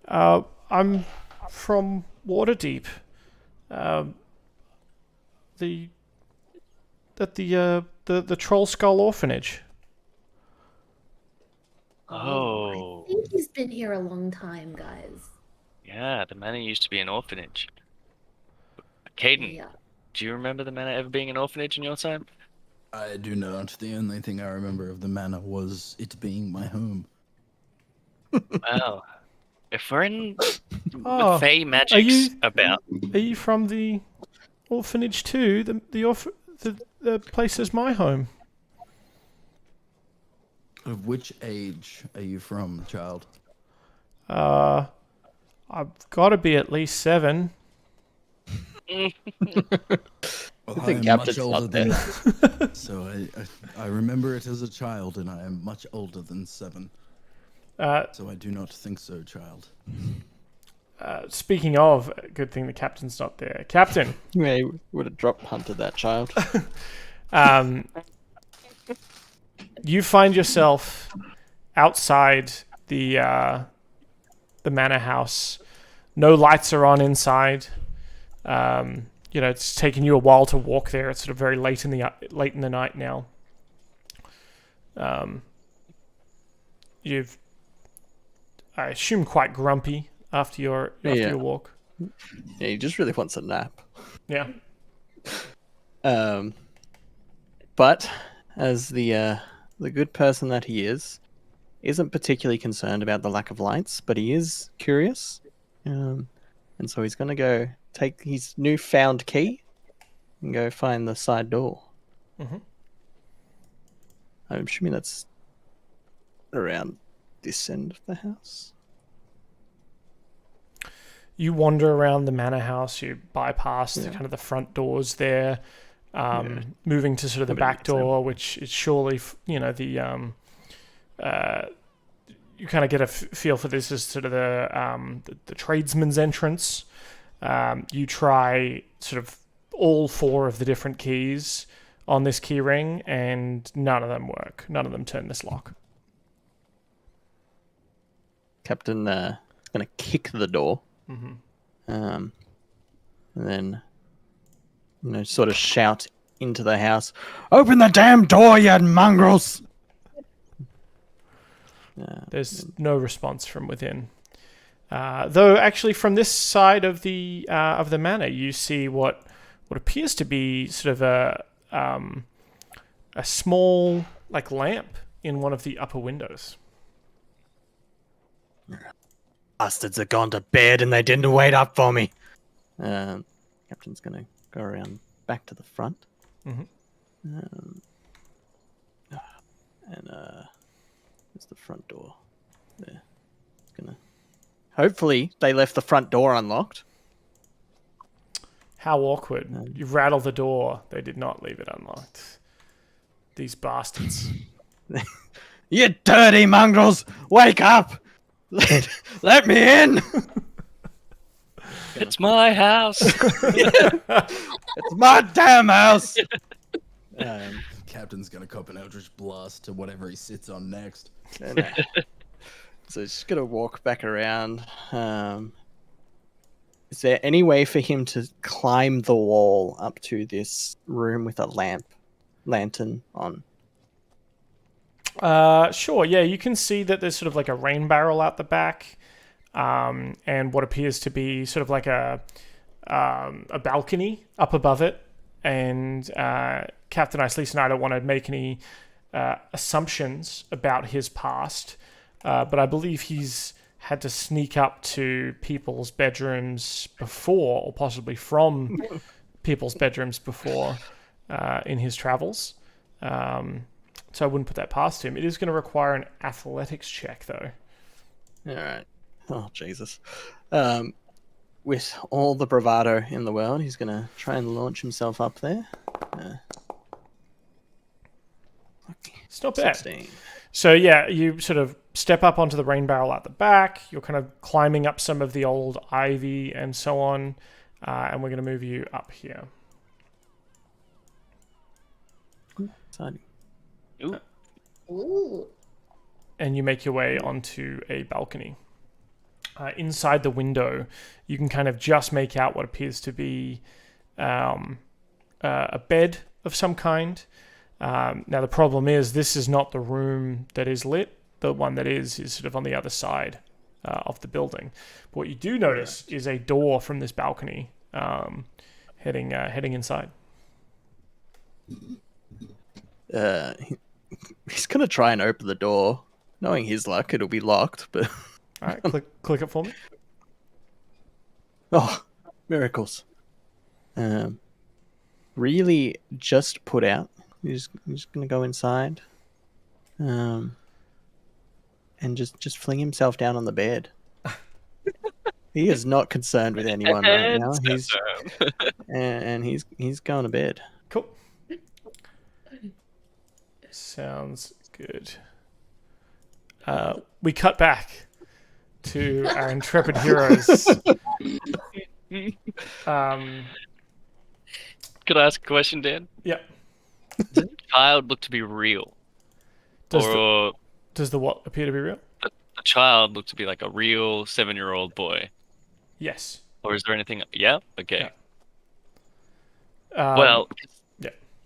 "I'm from Waterdeep. The Troll Skull Orphanage." Oh. I think he's been here a long time, guys. Yeah, the manor used to be an orphanage. Caden, Yeah. do you remember the manor ever being an orphanage in your time? I do not. The only thing I remember of the manor was it being my home. Wow. If we're in Oh, Fey Magic's about... Are you from the orphanage too? The place is my home. Of which age are you from, child? I've got to be at least 7. Well, I I think am Captain's much older not than there. that. So I remember it as a child, and I am much older than 7. So I do not think so, child. Speaking of, good thing the captain's not there. Captain, Yeah, he would have drop punted that child. you find yourself outside the manor house. No lights are on inside. It's taken you a while to walk there. It's sort of very late in the night now. You've, I assume, quite grumpy after your walk. Yeah, he just really wants a nap. Yeah. But as the good person that he isn't particularly concerned about the lack of lights, but he is curious. And so he's going to go take his newfound key and go find the side door. Mm-hmm. I'm assuming that's around this end of the house. You wander around the manor house. You bypass the kind of the front doors there, moving to sort of the back door, which is surely, you kind of get a feel for this as sort of the tradesman's entrance. You try sort of all 4 of the different keys on this key ring, and none of them work. None of them turn this lock. Captain is going to kick the door. Mm-hmm. And then, sort of shout into the house, "Open the damn door, you mongrels!" There's no response from within. Though, actually, from this side of the manor, you see what appears to be sort of a small lamp in one of the upper windows. Bastards are gone to bed and they didn't wait up for me. Captain's going to go around back to the front. Mm-hmm. There's the front door. There. Hopefully they left the front door unlocked. How awkward. You rattle the door. They did not leave it unlocked. These bastards. You dirty mongrels! Wake up! Let me in! It's my house. It's my damn house! Captain's gonna cop an Eldritch Blast to whatever he sits on next. So he's just gonna walk back around. Is there any way for him to climb the wall up to this room with a lantern on? Sure, yeah, you can see that there's sort of a rain barrel out the back, and what appears to be sort of a balcony up above it. And Captain Icelis and I don't want to make any assumptions about his past, but I believe he's had to sneak up to people's bedrooms before, or possibly from people's bedrooms before, in his travels. So I wouldn't put that past him. It is going to require an athletics check, though. All right. Oh, Jesus. With all the bravado in the world, he's going to try and launch himself up there. It's not bad. 16. So yeah, you sort of step up onto the rain barrel at the back. You're kind of climbing up some of the old ivy and so on. And we're going to move you up here. Exciting. Ooh. Ooh. And you make your way onto a balcony. Inside the window, you can kind of just make out what appears to be a bed of some kind. Now, the problem is this is not the room that is lit. The one that is sort of on the other side of the building. But what you do notice is a door from this balcony heading inside. He's going to try and open the door. Knowing his luck, it'll be locked, but... All right, click it for me. Oh, miracles. Really just put out. He's going to go inside. And just fling himself down on the bed. He is not concerned with anyone right now. He's going to bed. Cool. Sounds good. We cut back to our intrepid heroes. Could I ask a question, Dan? Yeah. Does the child look to be real? Does Or the what appear to be real? the child look to be like a real 7-year-old boy? Yes. Or is there anything? Yeah? Okay. Yeah. Well,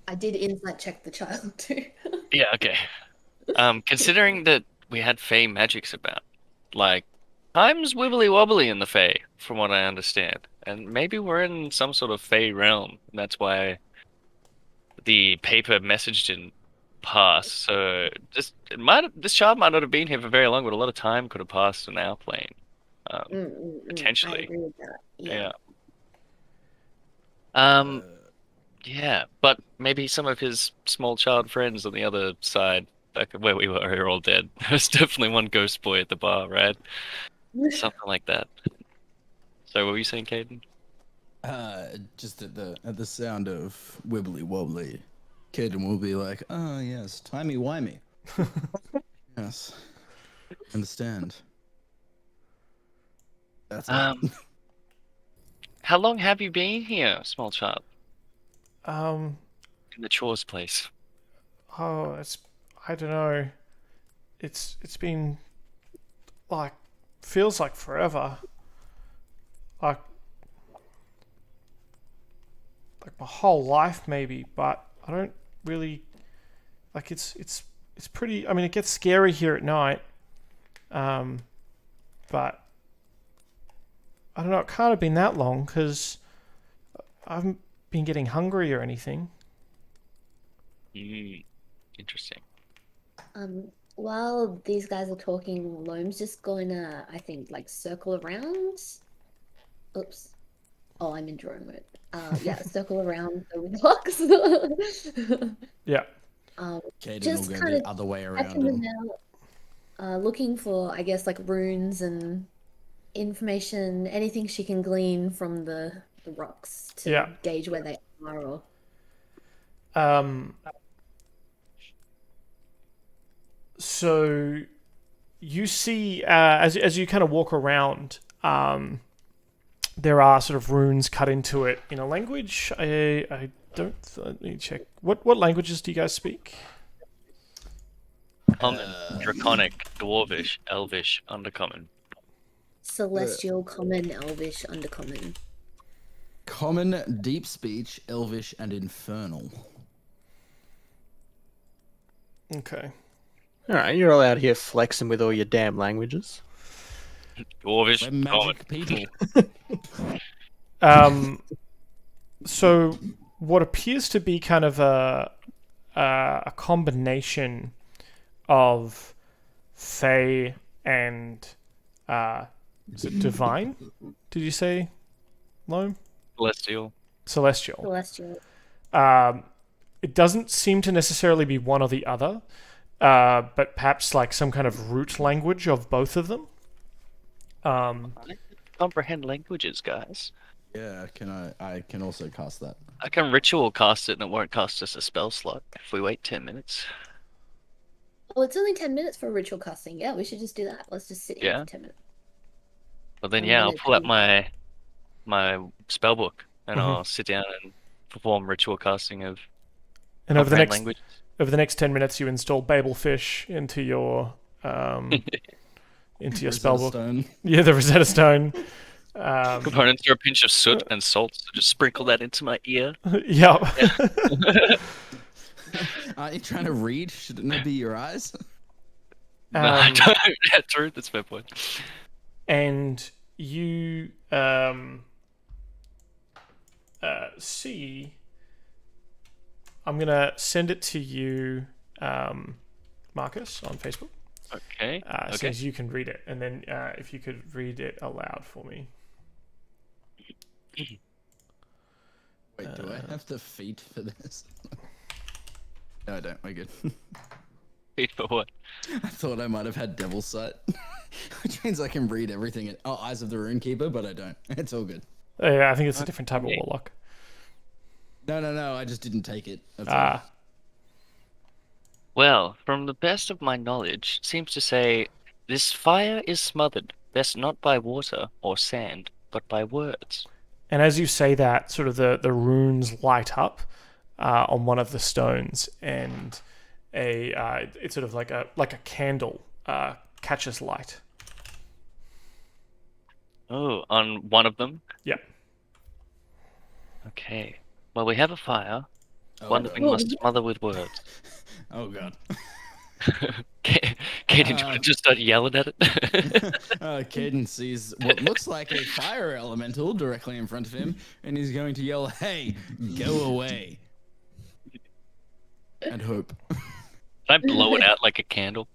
I did insight check the child too. yeah, okay. Considering that we had Fey magics about, time's wibbly wobbly in the Fey, from what I understand. And maybe we're in some sort of Fey realm. And that's why the paper message didn't pass. So this child might not have been here for very long, but a lot of time could have passed on our plane. Potentially. I agree with that. Yeah. Yeah, but maybe some of his small child friends on the other side, back where we were, are all dead. There's definitely one ghost boy at the bar, right? Something like that. So, what were you saying, Caden? Just at the sound of wibbly wobbly, Caden will be like, "Oh yes, timey wimey." Yes. Understand. That's it. How long have you been here, small child? Um, In the chores place. oh, I don't know. It's been like feels like forever. Like my whole life maybe, but I don't really like it's pretty. I mean, it gets scary here at night. But I don't know. It can't have been that long because I haven't been getting hungry or anything. Interesting. While these guys are talking, Loam's just going to, I think, like circle around. Oops. Oh, I'm in drone mode. Yeah, circle around the rocks. Yeah. Caden just will go kind the of other way around checking them him. out, looking for, I guess, like runes and information, anything she can glean from the rocks to gauge where they are. Or... So you see, as you kind of walk around, there are sort of runes cut into it in a language. I don't. Let me check. What languages do you guys speak? Common, Draconic, Dwarvish, Elvish, Undercommon. Celestial, Common, Elvish, Undercommon. Common, Deep Speech, Elvish, and Infernal. Okay. All right, you're all out here flexing with all your damn languages. Dwarvish, We're magic Common. people. So what appears to be kind of a combination of Fey and is it divine? Did you say, Loam? Celestial. Celestial. It doesn't seem to necessarily be one or the other, but perhaps like some kind of root language of both of them. I comprehend languages, guys. Yeah, I can also cast that. I can ritual cast it and it won't cost us a spell slot if we wait 10 minutes. Oh, it's only 10 minutes for ritual casting. Yeah, we should just do that. Let's just sit here for 10 minutes. Well then, I'll pull out my spell book and I'll sit down and perform ritual casting of over the language. Over the next 10 minutes, you install Babelfish into your spell book. Stone. Yeah, the Rosetta Stone. Components are a pinch of soot and salt, so just sprinkle that into my ear. Yeah. Aren't you trying to read? Should it not be your eyes? No, I don't. Yeah, true. That's a fair point. And you see... I'm going to send it to you, Marcus, on Facebook. Okay. So as you can read it. And then if you could read it aloud for me. Wait, do I have the feet for this? No, I don't. We're good. Feet for what? I thought I might have had Devil's Sight, which means I can read everything. Eyes of the Runekeeper, but I don't. It's all good. Yeah, I think it's a different type of warlock. No. I just didn't take it. That's all. Well, from the best of my knowledge, seems to say, this fire is smothered, best not by water or sand, but by words. And as you say that, sort of the runes light up on one of the stones, and it's sort of like a candle catches light. Oh, on one of them? Yeah. Okay. Well, we have a fire. One God. thing must smother with words. Oh god. Kaden, do you want to just start yelling at it? Caden sees what looks like a fire elemental directly in front of him, and he's going to yell, "Hey, go away!" And hope. Can I blow it out like a candle?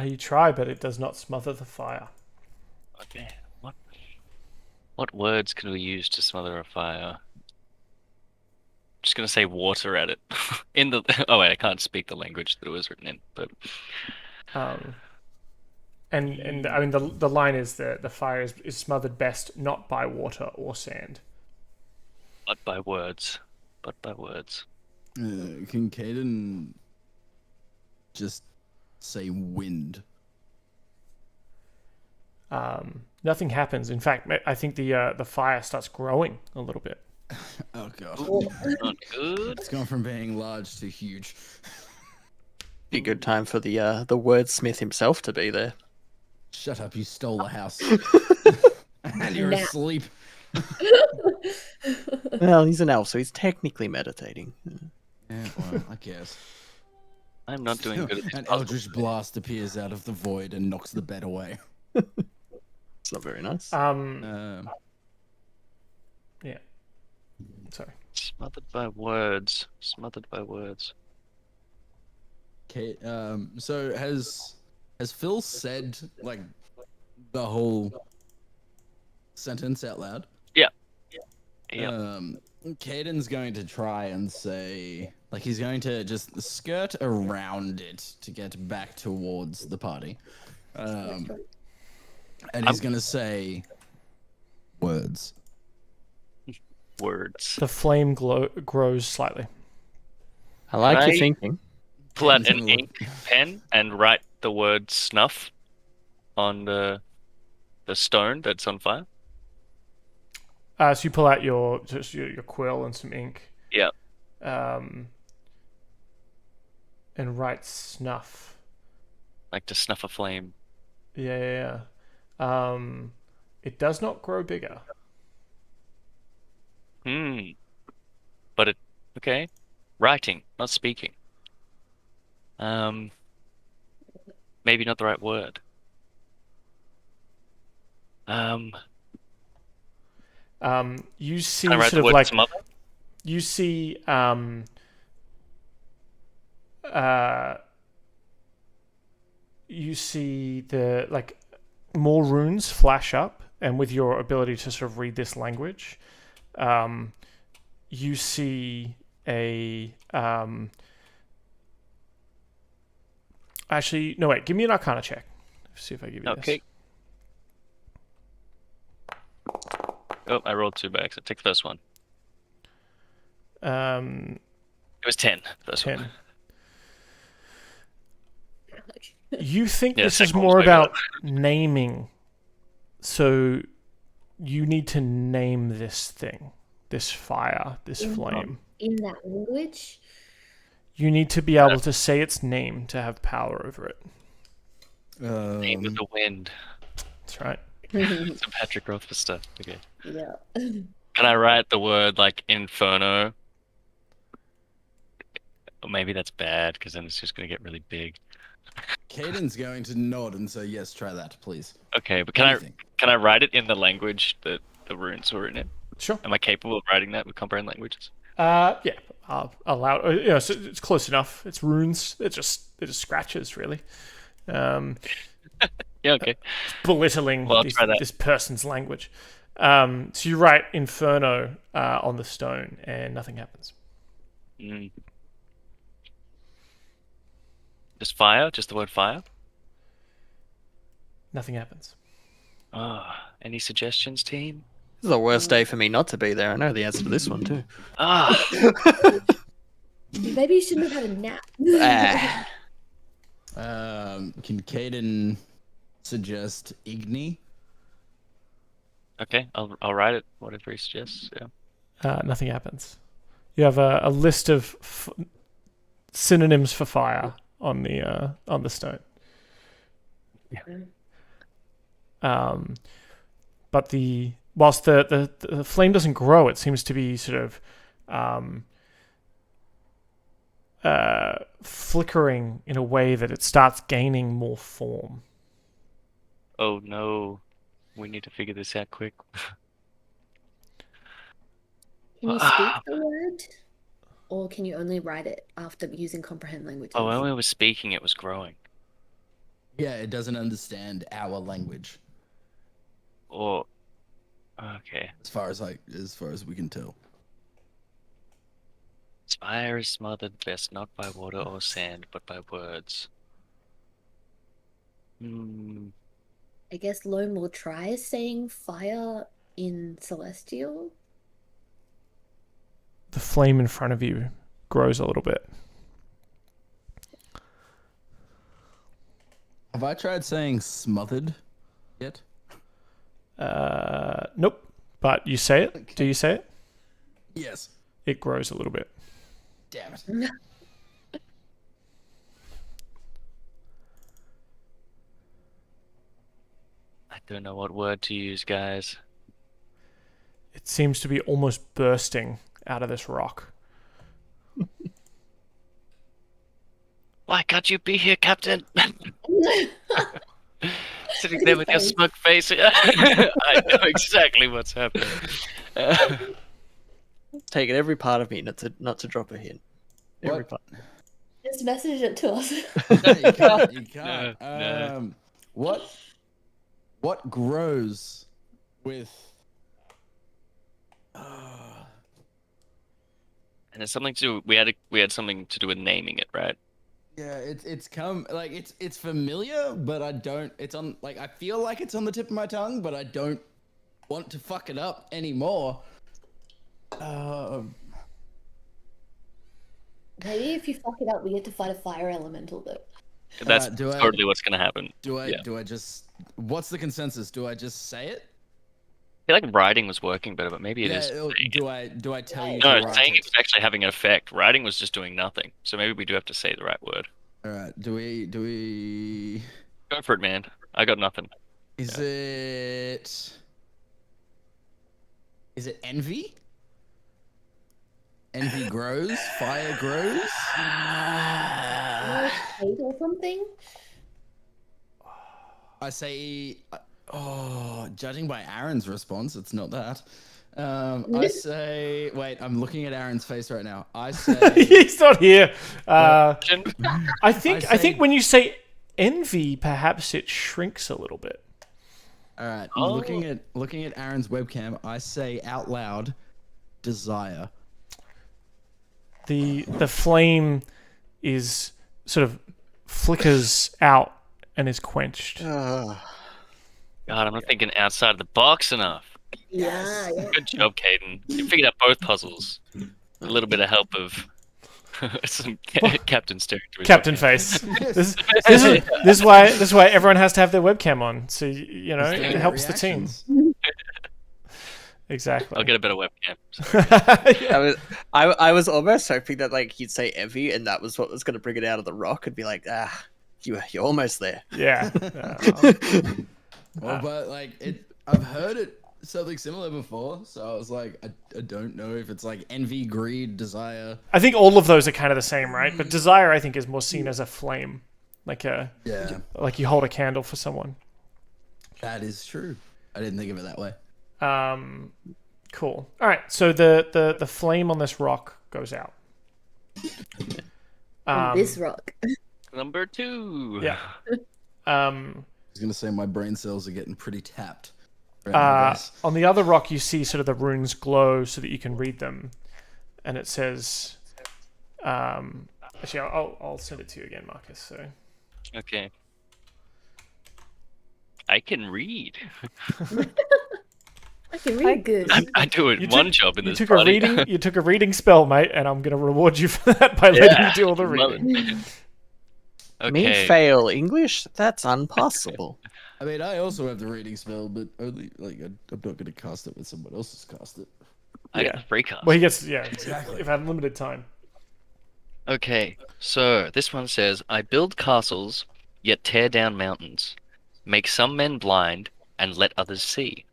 You try, but it does not smother the fire. Okay. What words can we use to smother a fire? Just gonna say water at it. Oh wait, I can't speak the language that it was written in, but and I mean the line is that the fire is smothered best not by water or sand, but by words. Can Caden just say wind. Nothing happens. In fact, I think the fire starts growing a little bit. Oh god. Not good. It's gone from being large to huge. Be a good time for the wordsmith himself to be there. Shut up, you stole the house. And you're Nah. asleep. Well, he's an elf, so he's technically meditating. Yeah, well, I guess. I'm not doing good at these An puzzles. Eldritch Blast appears out of the void and knocks the bed away. It's not very nice. Yeah. Sorry. Smothered by words. Smothered by words. Okay, so has Phil said like the whole sentence out loud? Yeah. Caden's going to try and say, like, he's going to just skirt around it to get back towards the party. And he's going to say words. Words. The flame grows slightly. I like Can your I- thinking. Pull out Caden's an gonna look- ink pen and write the word snuff on the stone that's on fire. So you pull out your quill and some ink. Yeah. And write snuff. Like to snuff a flame. Yeah. It does not grow bigger. But okay. Writing, not speaking. Maybe not the right word. You see Can I write sort the of word like smother? you see you see the like more runes flash up, and with your ability to sort of read this language, you see a actually no wait, give me an Arcana check. See if I give you Okay. Oh, I rolled 2 bags. I take the first one. this. It was 10. First 10. one. You think Yeah, this is second one's more way better. about naming. So you need to name this thing, this fire, this flame. In that language? You need to be able to say its name to have power over it. Name of the wind. That's right. Some Patrick Rothfuss stuff. Okay. Yeah. Can I write the word like inferno? Or maybe that's bad because then it's just going to get really big. Caden's going to nod and say, yes, try that, please. Okay, but Anything. can I write it in the language that the runes were in it? Sure. Am I capable of writing that with comprehend languages? Yeah. I'll allow. Yeah, so it's close enough. It's runes. They're just scratches, really. Yeah, okay. Belittling Well, I'll try that. this person's language. So you write Inferno on the stone, and nothing happens. Mm. Just fire? Just the word fire? Nothing happens. Ah, any suggestions, team? This is the worst day for me not to be there. I know the answer to this one too. Ah, Maybe you shouldn't have had a nap. Can Caden suggest Igni? okay. I'll write it. Whatever he suggests. Yeah. Nothing happens. You have a list of synonyms for fire on the stone. But whilst the flame doesn't grow, it seems to be sort of flickering in a way that it starts gaining more form. Oh no, we need to figure this out quick. Can you speak the word? Or can you only write it after using comprehend language? Oh, when we were speaking, it was growing. Yeah, it doesn't understand our language, Or okay. as far as we can tell. Fire is smothered best not by water or sand, but by words. I guess Lone will try saying fire in Celestial. The flame in front of you grows a little bit. Have I tried saying smothered yet? Nope. But you say it. Do you say it? Yes. It grows a little bit. Damn it. I don't know what word to use, guys. It seems to be almost bursting out of this rock. Why can't you be here, Captain? Sitting there with your smug face. I know exactly what's happening. Taking every part of me not to drop a hint. Every What? part. Just message it to us. No, you can't. You can't. No. What grows with? And it's something to do. We had something to do with naming it, right? Yeah, it's familiar, but I don't. It's on like I feel like it's on the tip of my tongue, but I don't want to fuck it up anymore. Maybe if you fuck it up, we get to fight a fire elemental though. That's do I- totally what's gonna happen. Do I? Yeah. Do I just? What's the consensus? Do I just say it? I feel like writing was working better, but maybe it is. Do I tell you? No, to write saying it? it was actually having an effect. Writing was just doing nothing. So maybe we do have to say the right word. All right. Do we? Go for it, man. I got nothing. Is it envy? Envy grows, fire grows. Hate or something? I say, judging by Aaron's response, it's not that. I say, wait, I'm looking at Aaron's face right now. I say, He's not here. I I think say- when you say envy, perhaps it shrinks a little bit. all right, Oh. looking at Aaron's webcam, I say out loud, desire. The flame is sort of flickers out and is quenched. God, I'm not thinking outside of the box enough. Yeah. Good job, Caden. You figured out both puzzles. A little bit of help of some captain staring through his Captain webcam. face. This is why everyone has to have their webcam on. So you know it Instant helps the team. reactions. Exactly. I'll get a better webcam. Yeah. I was almost hoping that like he'd say envy, and that was what was going to bring it out of the rock, and be like, you're almost there. Yeah. Well, but like I've heard it something similar before, so I was like, I don't know if it's like envy, greed, desire. I think all of those are kind of the same, right? But desire, I think, is more seen as a flame, like you hold a candle for someone. That is true. I didn't think of it that way. Cool. All right. So the flame on this rock goes out. On this rock. Number 2. Yeah. I was gonna say my brain cells are getting pretty tapped. Right now, guys. On the other rock, you see sort of the runes glow so that you can read them, and it says, actually, I'll send it to you again, Marcus. So. Okay. I can read. I can read good. I do it one job in You this took party. you took a reading spell, mate, and I'm gonna reward you for that by letting you do all the love reading. it. Me Okay. fail English? That's impossible. I mean, I also have the reading spell, but only like I'm not gonna cast it when someone else has cast it. I Yeah. got a free cast. Well, he gets Exactly. If I have limited time. Okay, so this one says, I build castles, yet tear down mountains, make some men blind, and let others see.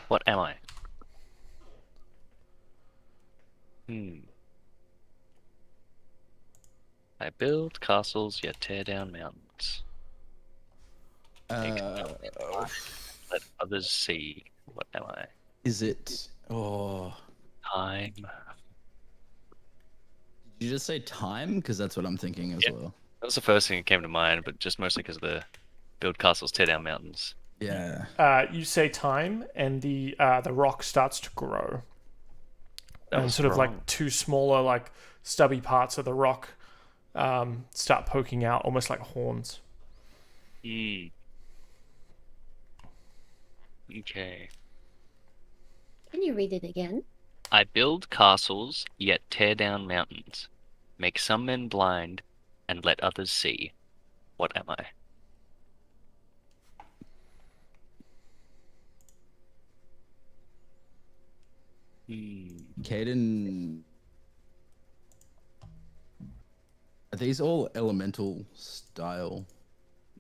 What am I? I build castles, yet tear down mountains. Let others see. What am I? Is it? Oh, Time. did you just say time? Because that's what I'm thinking as Yeah. well. That was the first thing that came to mind, but just mostly because of the build castles, tear down mountains. Yeah. You say time, and the rock starts to grow, That and was sort of wrong. like two smaller, like stubby parts of the rock start poking out, almost like horns. Okay. Can you read it again? I build castles, yet tear down mountains, make some men blind, and let others see. What am I? Caden, are these all elemental style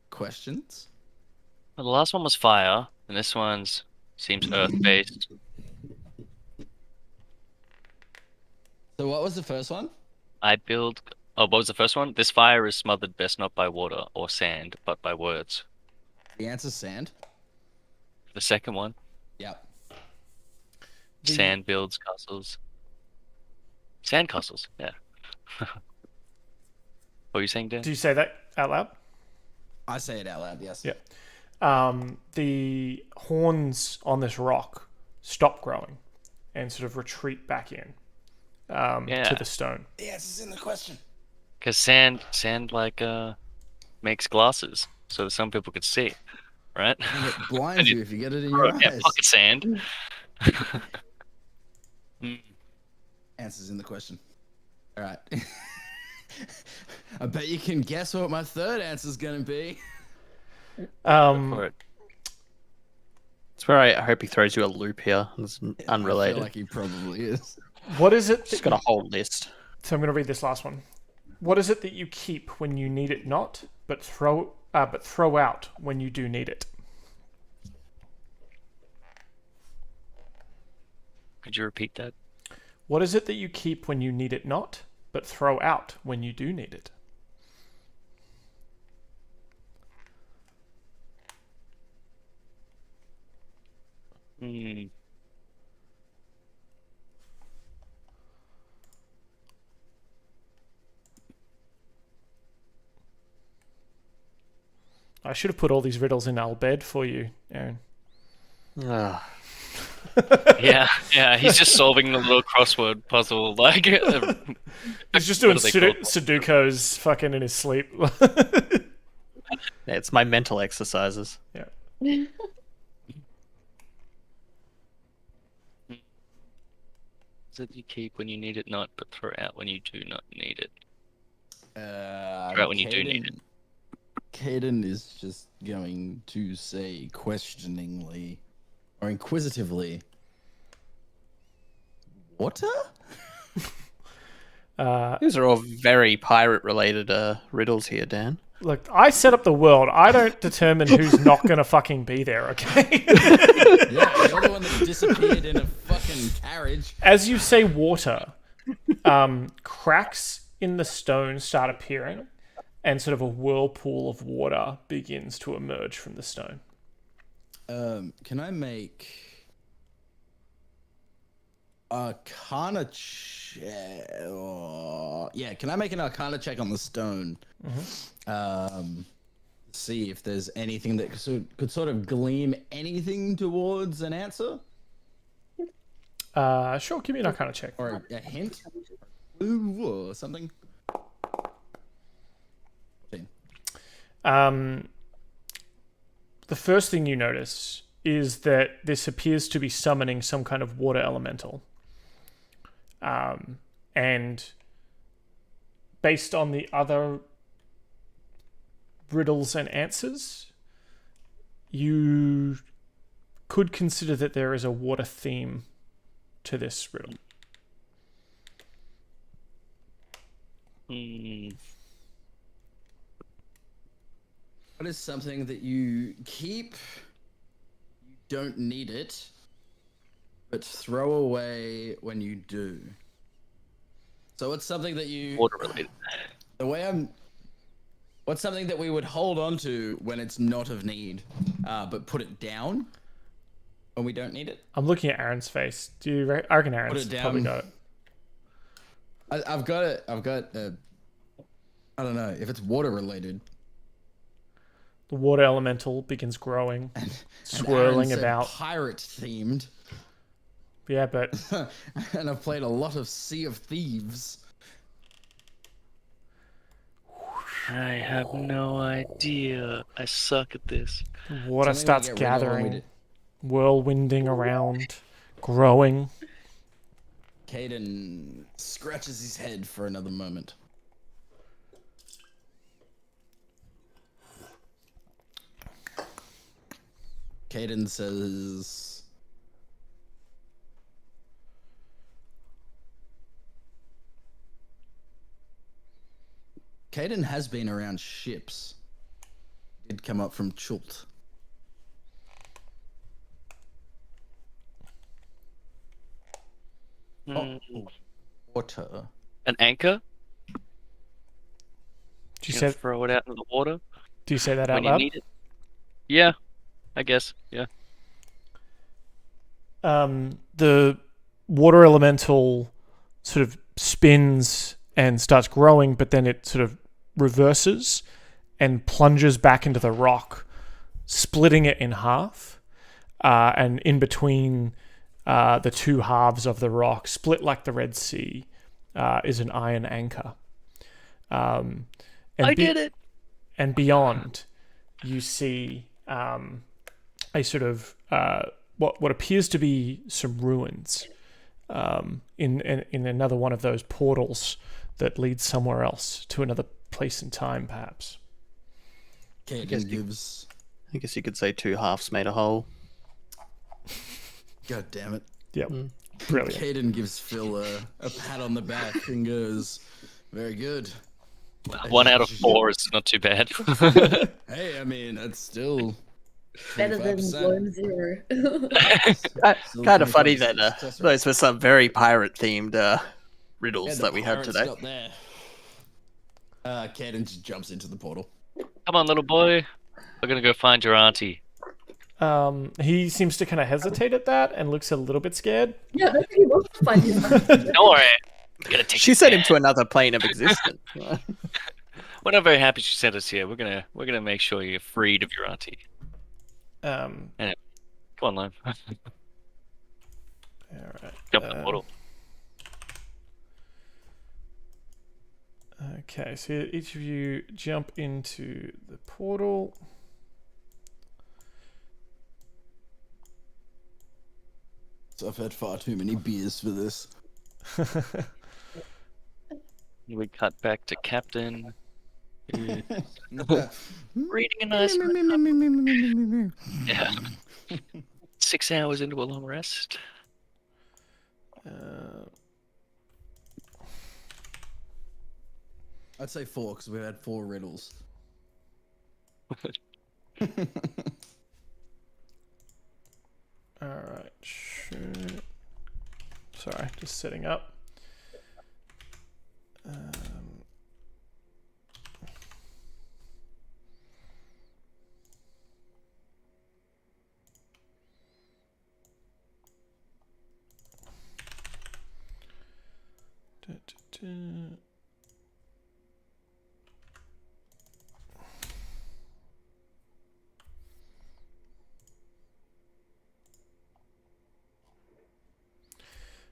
questions? Well, the last one was fire, and this one's seems earth-based. So what was the first one? I build. Oh, what was the first one? This fire is smothered best not by water or sand, but by words. The answer's sand. The second one, Yep. sand builds castles. Sand castles, yeah. What were you saying, Dan? Do you say that out loud? I say it out loud, yes. Yeah. The horns on this rock stop growing and sort of retreat back in to the stone. The answer's in the question. Because sand like makes glasses, so that some people could see, right? And it blinds you if you get it in your Yeah, eyes. pocket sand. Answers in the question. All right. I bet you can guess what my third answer's gonna be. For it. It's where I hope he throws you a loop here. It's I unrelated. feel like he probably is. What is it? Just got a whole list. So I'm going to read this last one. What is it that you keep when you need it not, but throw out when you do need it? Could you repeat that? What is it that you keep when you need it not, but throw out when you do need it? I should have put all these riddles in Al bed for you, Aaron. Ah. Yeah, he's just solving the little crossword puzzle, like He's just doing what are they called? Sudokus fucking in his sleep. Yeah, it's my mental exercises. Yeah. That you keep when you need it not, but throw out when you do not need it. Throw out when you do need it. Caden is just going to say questioningly or inquisitively, water? These are all very pirate-related riddles here, Dan. Look, I set up the world. I don't determine who's not going to fucking be there, okay? Yeah, you're the one that disappeared in a fucking carriage. As you say water, cracks in the stone start appearing, and sort of a whirlpool of water begins to emerge from the stone. Can I make Arcana check? Yeah, can I make an Arcana check on the stone? See if there's anything that could sort of gleam anything towards an answer? Sure, give me an Arcana check. Or a hint? Ooh, or something? The first thing you notice is that this appears to be summoning some kind of water elemental. And based on the other riddles and answers, you could consider that there is a water theme to this riddle. What is something that you keep, you don't need it, but throw away when you do? So what's something that you... Water related. What's something that we would hold on to when it's not of need, but put it down when we don't need it? I'm looking at Aaron's face. I reckon Aaron's it down. probably got it. I've got it. I don't know if it's water related. The water elemental begins growing, swirling about. Pirate themed. Yeah, but And I've played a lot of Sea of Thieves. I have no idea. I suck at this. water Something we starts get rid of when we gathering, whirlwinding around, growing. Caden scratches his head for another moment. Caden says, Caden has been around ships. Did come up from Chult. Mm, Water. An anchor? Do you You gonna say throw it out into the water that out when you loud? need it? Yeah, I guess. Yeah. The water elemental sort of spins and starts growing, but then it sort of reverses and plunges back into the rock, splitting it in half. And in between the two halves of the rock, split like the Red Sea, is an iron anchor. And I did it! And beyond, you see a sort of what appears to be some ruins in another one of those portals that leads somewhere else to another place in time, perhaps. Caden gives. I guess you could say two halves made a whole. God damn it. Yep. Brilliant. Caden gives Phil a pat on the back and goes, "Very good." 1 out of 4 is not too bad. Hey, I mean, that's still Better than 25%. lone 0. Still Kind of funny 25% that success rate. those were some very pirate-themed riddles Yeah, the that we had pirates today. got there. Caden just jumps into the portal. Come on, little boy. We're gonna go find your auntie. He seems to kind of hesitate at that and looks a little bit scared. Yeah, that's what he wants to find his Don't worry. I'm gonna take She you sent there. him to another plane of existence. We're not very happy she sent us here. We're gonna make sure you're freed of your auntie. Um, Come on, Lone. all right. Jump in the portal. Okay, so each of you jump into the portal. So I've had far too many beers for this. We cut back to Captain. Reading a nice. Yeah. 6 hours into a long rest. I'd say 4 because we've had 4 riddles. All right. Shoot. Sorry, just setting up.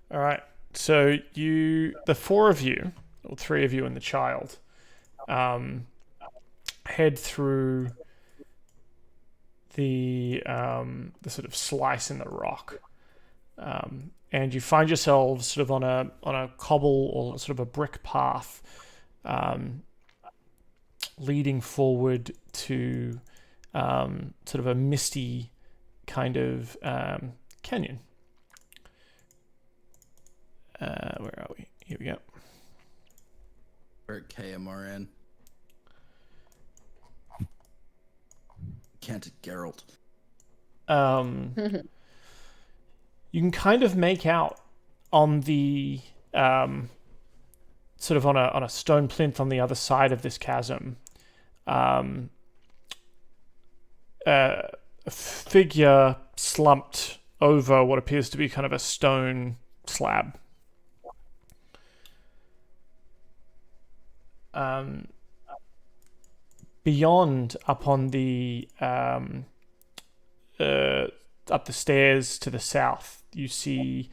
All right. So the 4 of you, or 3 of you and the child, head through the sort of slice in the rock, and you find yourselves sort of on a cobble or sort of a brick path, leading forward to sort of a misty kind of canyon. Where are we? Here we go. We're at KMRN. Can't Geralt. You can kind of make out on the sort of on a stone plinth on the other side of this chasm, a figure slumped over what appears to be kind of a stone slab. Beyond, up on the up the stairs to the south, you see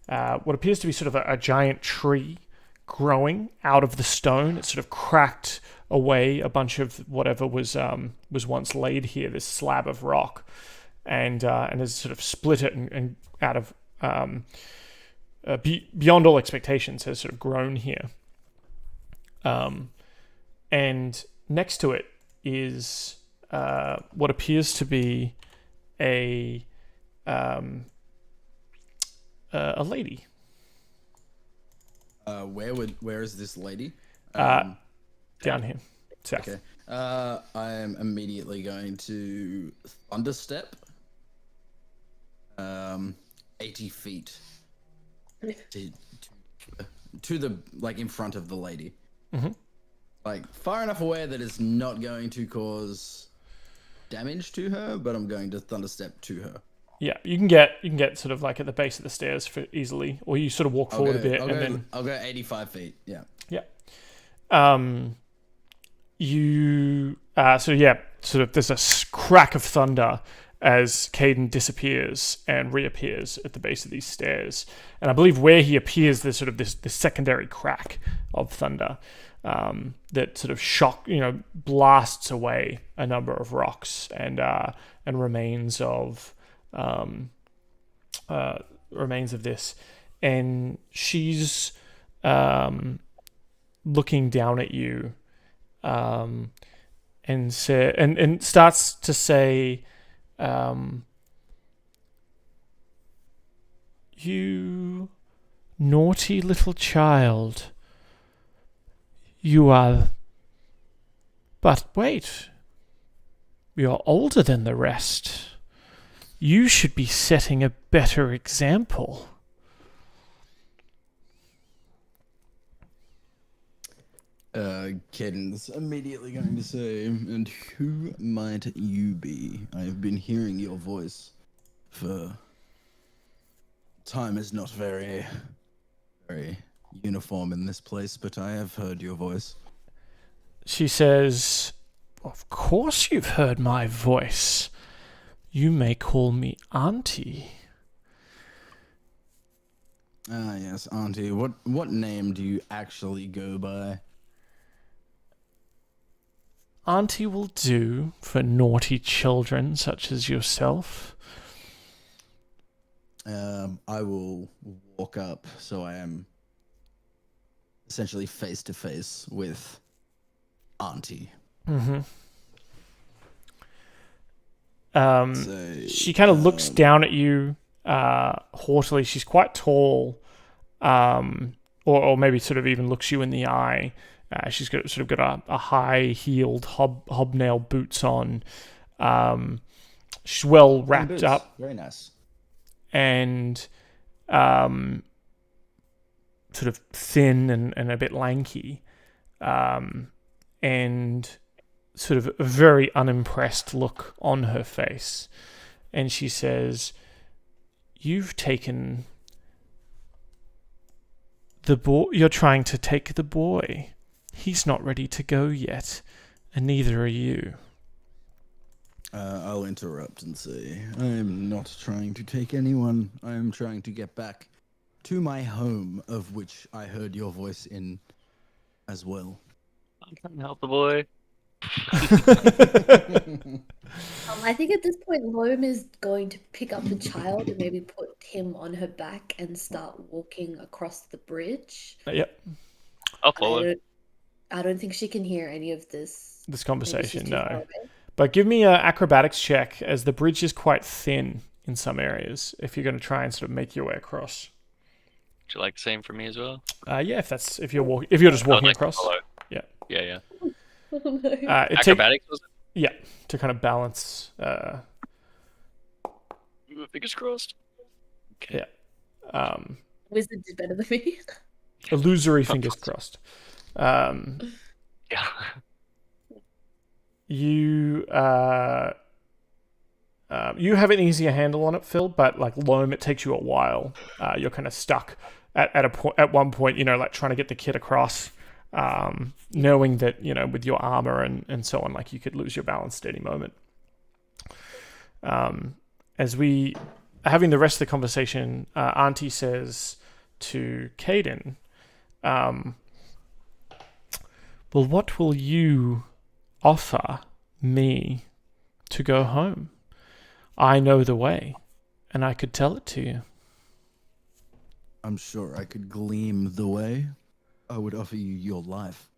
what appears to be sort of a giant tree growing out of the stone. It's sort of cracked away a bunch of whatever was once laid here, this slab of rock, and has sort of split it and out of beyond all expectations has sort of grown here. And next to it is what appears to be a lady. Where is this lady? down here. South. Okay. I am immediately going to thunderstep. 80 feet to the like in front of the lady. Mm-hmm. Like far enough away that it's not going to cause damage to her, but I'm going to thunderstep to her. Yeah, you can get sort of like at the base of the stairs for easily, or you sort of walk forward a bit then I'll go 85 feet. Yeah. Yeah. You sort of there's a crack of thunder as Caden disappears and reappears at the base of these stairs, and I believe where he appears there's sort of this secondary crack of thunder that sort of blasts away a number of rocks and remains of this, and she's looking down at you and starts to say, you naughty little child, you are, but wait, you're older than the rest. You should be setting a better example. Caden's immediately going to say, and who might you be? I've been hearing your voice for... Time is not very uniform in this place, but I have heard your voice. She says, of course you've heard my voice. You may call me Auntie. Ah, yes, Auntie. What name do you actually go by? Auntie will do for naughty children such as yourself. I will walk up so I am essentially face to face with Auntie. Mm-hmm. So, she kind of looks down at you haughtily. She's quite tall, or maybe sort of even looks you in the eye. She's got a high-heeled hobnail boots on. She's well wrapped up. Very nice. And sort of thin and a bit lanky. And sort of a very unimpressed look on her face. And she says, you've taken the boy. You're trying to take the boy. He's not ready to go yet, and neither are you. I'll interrupt and say, I am not trying to take anyone. I am trying to get back to my home, of which I heard your voice in as well. I'm trying to help the boy. I think at this point, Loam is going to pick up the child and maybe put him on her back and start walking across the bridge. Yep. I'll follow. I don't think she can hear any of this. This conversation, no. Okay. But give me an acrobatics check, as the bridge is quite thin in some areas, if you're going to try and sort of make your way across. Would you like the same for me as well? Yeah, if you're just walking across. Follow. Yeah. Yeah. Oh, no. Acrobatics, was it? Yeah, to kind of balance. Fingers crossed. Okay. Yeah. Wizard did better than me. Illusory fingers crossed. Yeah. You you have an easier handle on it, Phil, but like Loam, it takes you a while. You're kind of stuck at one point, like trying to get the kid across, knowing that, with your armor and so on, like you could lose your balance at any moment. As we are having the rest of the conversation, Auntie says to Caden, well, what will you offer me to go home? I know the way, and I could tell it to you. I'm sure I could gleam the way. I would offer you your life.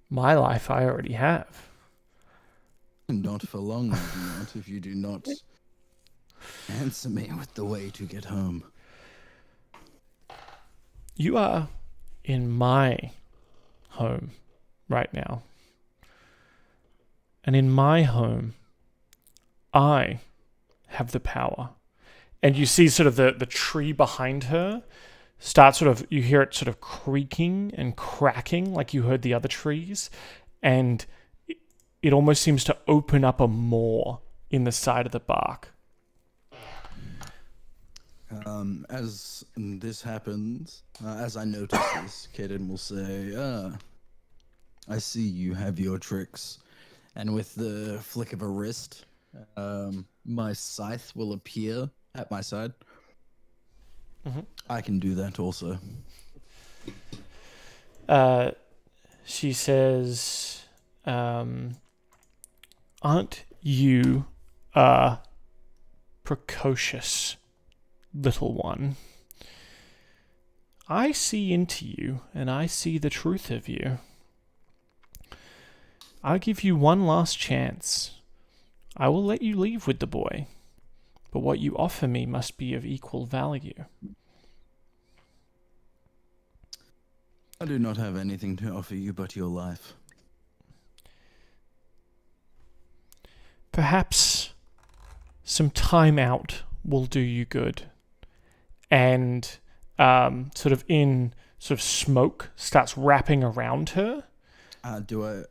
My life I already have. Not for long, I do not, if you do not answer me with the way to get home. You are in my home right now. And in my home, I have the power. And you see sort of the tree behind her start sort of, you hear it sort of creaking and cracking like you heard the other trees. And it almost seems to open up a maw in the side of the bark. As this happens, as I notice this, Kaden will say, I see you have your tricks. And with the flick of a wrist, my scythe will appear at my side. I can do that also. She says, aren't you precocious, little one? I see into you, and I see the truth of you. I'll give you one last chance. I will let you leave with the boy, but what you offer me must be of equal value. I do not have anything to offer you but your life. Perhaps some time out will do you good. And sort of smoke starts wrapping around her. Do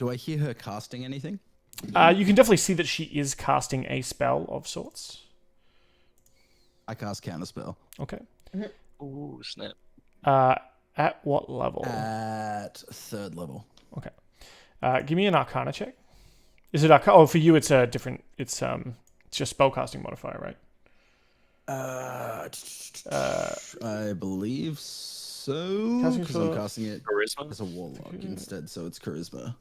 I hear her casting anything? You can definitely see that she is casting a spell of sorts. I cast counterspell. Okay. Ooh, snap. At what level? At 3rd level. Okay. Give me an Arcana check. Is it Arcana? Oh, for you, it's a different. It's just spellcasting modifier, right? I believe so. Casting Because I'm spell- casting it Charisma? as a warlock instead, so it's charisma.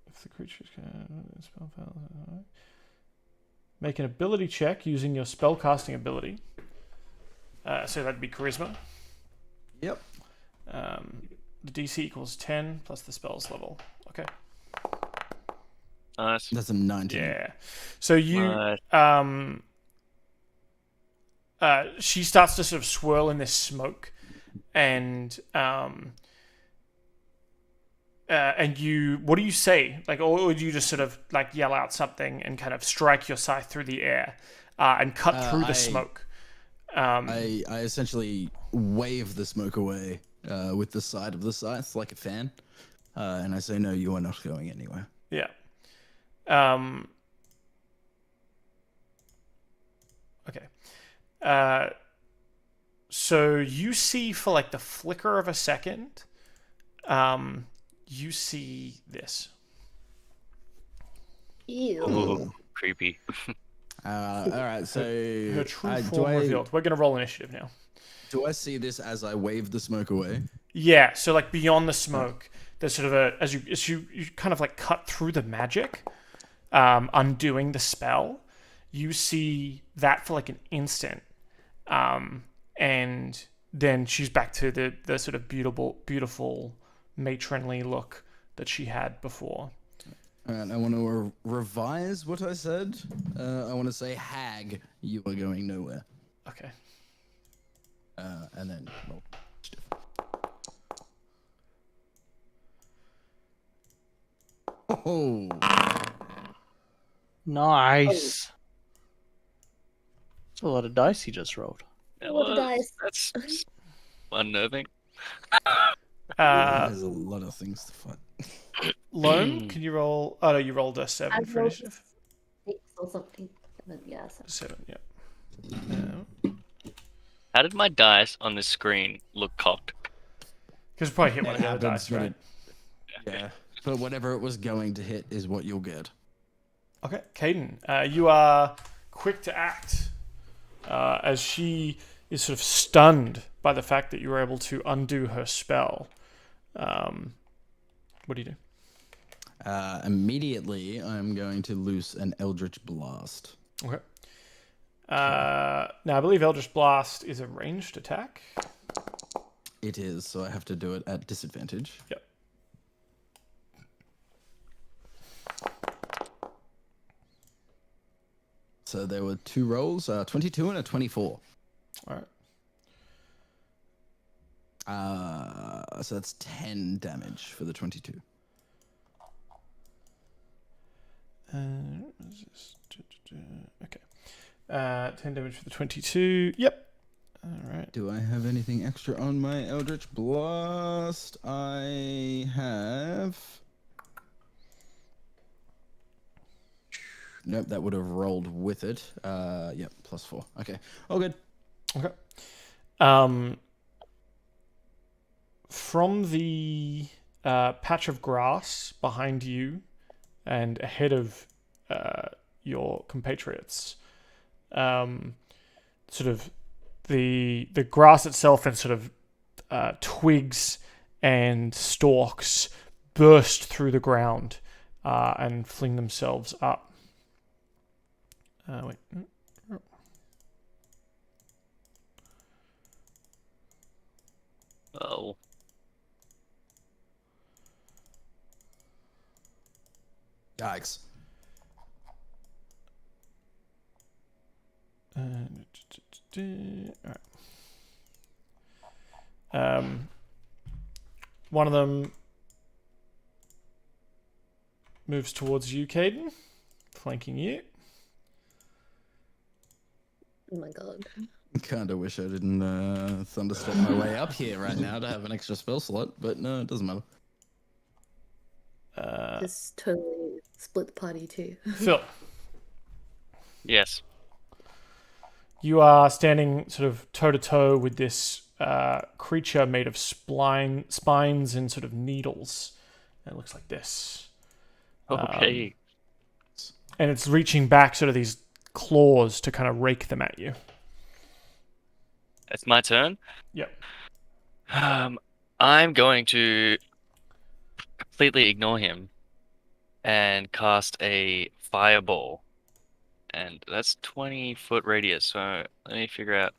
If the creature's spell fails, alright. Make an ability check using your spellcasting ability. So that'd be charisma. Yep. The DC equals 10 plus the spell's level. Okay. Nice. That's a 19. Yeah. So you, Nice. she starts to sort of swirl in this smoke, and you, what do you say? Like, or would you just sort of like yell out something and kind of strike your scythe through the air and cut through the smoke? I essentially wave the smoke away with the side of the scythe like a fan, and I say, "No, you are not going anywhere." Yeah. Okay. So you see for like the flicker of a second, you see this. Ew. Ooh, creepy. All right, so Her true do form revealed. We're gonna roll initiative now. Do I see this as I wave the smoke away? Yeah. So like beyond the smoke, there's sort of a as you kind of like cut through the magic, undoing the spell. You see that for like an instant, and then she's back to the sort of beautiful matronly look that she had before. All right, I want to revise what I said. I want to say, "Hag, you are going nowhere." Okay. And then roll. Oh, Nice. That's a lot of dice he just rolled. That What did that's unnerving. there's a lot of things to fight. Loam, can you roll? Oh no, you rolled a 7 I for rolled initiative. 6 or something. And then, yeah, so 7, yeah. How did my dice on this screen look cocked? Because you probably hit one of the other happens, dice, but right? Yeah, but whatever it was going to hit is what you'll get. Okay, Caden, you are quick to act as she is sort of stunned by the fact that you were able to undo her spell. What do you do? Immediately, I'm going to loose an Eldritch Blast. Okay. Now, I believe Eldritch Blast is a ranged attack. It is, so I have to do it at disadvantage. Yep. So there were 2 rolls, 22 and a 24. All right. So that's 10 damage for the 22. Okay. 10 damage for the 22. Yep. All right. Do I have anything extra on my Eldritch Blast? I have. Nope, that would have rolled with it. Yep, +4. Okay, all good. Okay. From the patch of grass behind you and ahead of your compatriots, sort of the grass itself and sort of twigs and stalks burst through the ground and fling themselves up. Wait. Oh. Yikes. Alright. One of them moves towards you, Caden, flanking you. Oh my god. Kinda wish I didn't thunderstorm my way up here right now to have an extra spell slot, but no, it doesn't matter. Just totally split the party too. Phil, Yes. you are standing sort of toe-to-toe with this creature made of spines and sort of needles. It looks like this. Okay. And it's reaching back sort of these claws to kind of rake them at you. It's my turn. Yep. I'm going to completely ignore him and cast a fireball. And that's 20-foot radius, so let me figure out.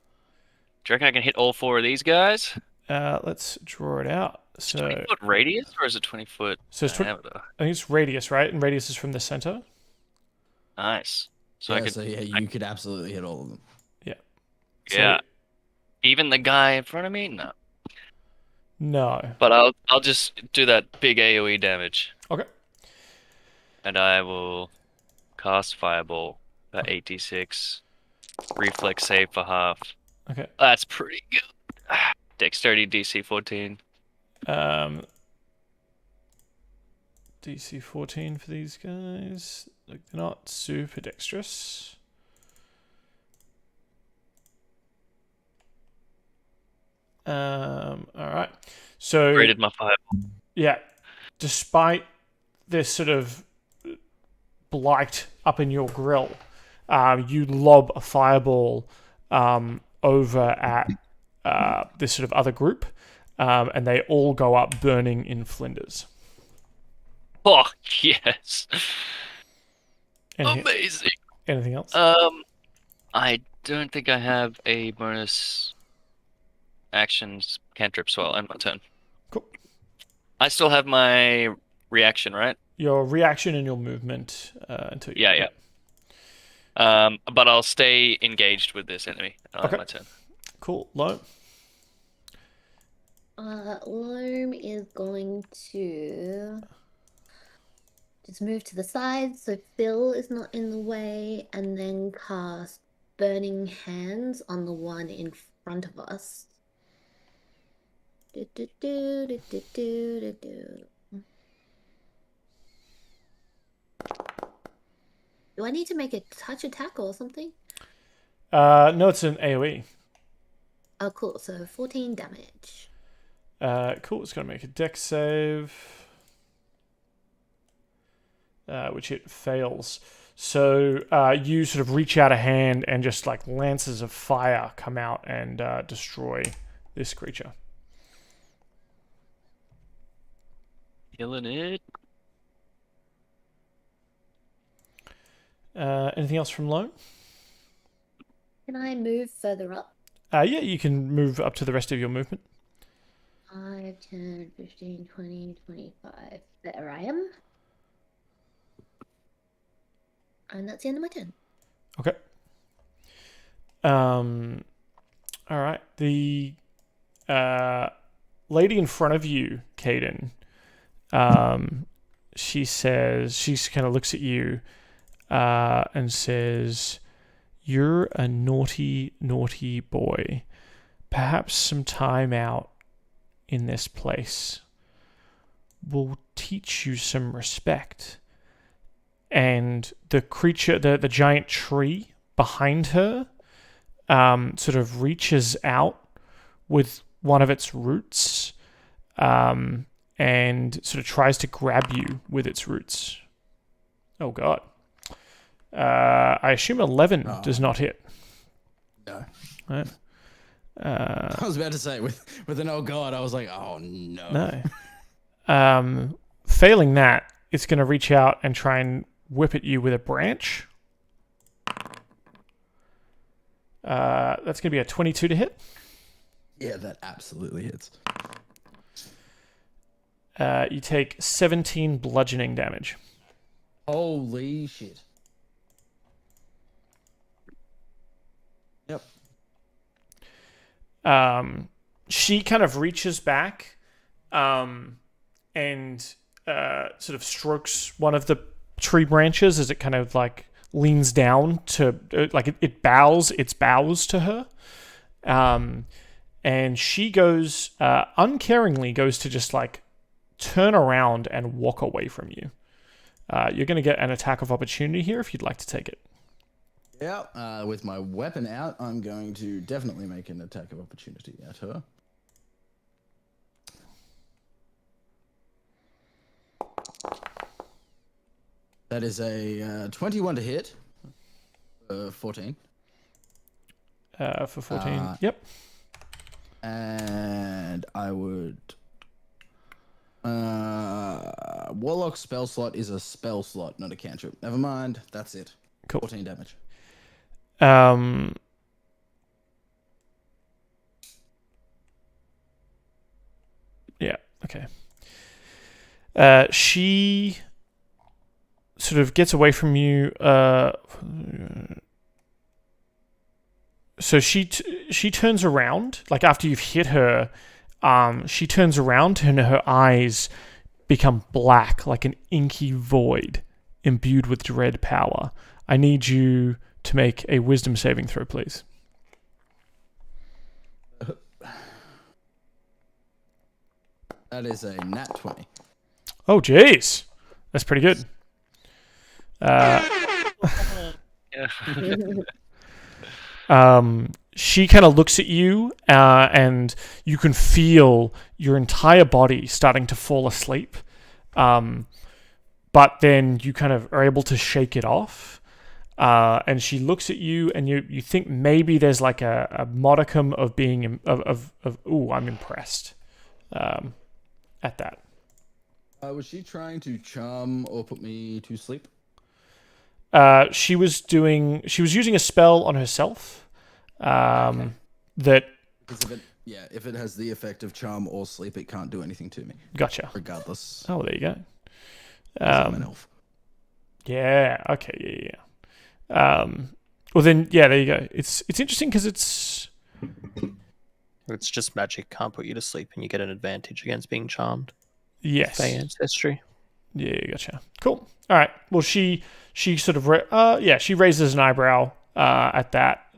Do you reckon I can hit all 4 of these guys? Let's draw it out. So, 20-foot radius, or is it 20-foot so it's diameter? I think it's radius, right? And radius is from the center. Nice. So Yeah, I could, so yeah, you could absolutely hit all of them. Yeah. yeah. Even the guy in front of me? No. No. But I'll just do that big AoE damage. Okay. And I will cast Fireball at 86. Reflex save for half. Okay. That's pretty good. Dexterity DC 14. DC 14 for these guys. Like, they're not super dexterous. Alright. So Rated my Fireball. yeah, despite this sort of blight up in your grill, you lob a fireball over at this sort of other group, and they all go up burning in flinders. Oh, yes. Anything, Amazing. anything else? I don't think I have a bonus actions cantrip swell on my turn. Cool. I still have my reaction, right? Your reaction and your movement until you... Yeah. But I'll stay engaged with this enemy on Okay. my turn. Cool. Low. Loam is going to just move to the side so Phil is not in the way, and then cast Burning Hands on the one in front of us. Do. Do I need to make a touch attack or something? No, it's an AoE. Oh, cool. So 14 damage. Cool. It's going to make a dex save, which it fails. So you sort of reach out a hand and just like lances of fire come out and destroy this creature. Killing it. Anything else from Lone? Can I move further up? Yeah, you can move up to the rest of your movement. 5, 10, 15, 20, 25. There I am. And that's the end of my turn. Okay. All right. The lady in front of you, Caden, she says, she kind of looks at you and says, "You're a naughty, naughty boy. Perhaps some time out in this place will teach you some respect." And the creature, the giant tree behind her, sort of reaches out with one of its roots, and sort of tries to grab you with its roots. Oh god. I assume 11 does not hit. No. Right. I was about to say with an oh god, I was like, oh no. No. Failing that, it's going to reach out and try and whip at you with a branch. That's going to be a 22 to hit. Yeah, that absolutely hits. You take 17 bludgeoning damage. Holy shit. Yep. She kind of reaches back and sort of strokes one of the tree branches as it kind of like leans down to like it bows its bows to her, and she goes uncaringly goes to just like turn around and walk away from you. You're going to get an attack of opportunity here if you'd like to take it. Yeah, with my weapon out, I'm going to definitely make an attack of opportunity at her. That is a 21 to hit. 14. For 14. Yep. And I would... Warlock spell slot is a spell slot, not a cantrip. Never mind. That's it. Cool. 14 damage. Yeah, okay. She sort of gets away from you. So she turns around, like after you've hit her, she turns around and her eyes become black, like an inky void, imbued with dread power. I need you to make a wisdom saving throw, please. That is a nat 20. Oh, jeez. That's pretty good. She kind of looks at you, and you can feel your entire body starting to fall asleep. But then you kind of are able to shake it off. And she looks at you, and you think maybe there's like a modicum of being ooh, I'm impressed. At that. Was she trying to charm or put me to sleep? She was using a spell on herself. Okay. That. If it has the effect of charm or sleep, it can't do anything to me. Gotcha. Regardless. Oh, there you go. I'm an elf. Yeah. Okay. Yeah. Well then, yeah. There you go. It's interesting because it's just magic can't put you to sleep, and you get an advantage against being charmed. Yes. Fey ancestry. Yeah, gotcha. Cool. All right. Well, she sort of she raises an eyebrow at that,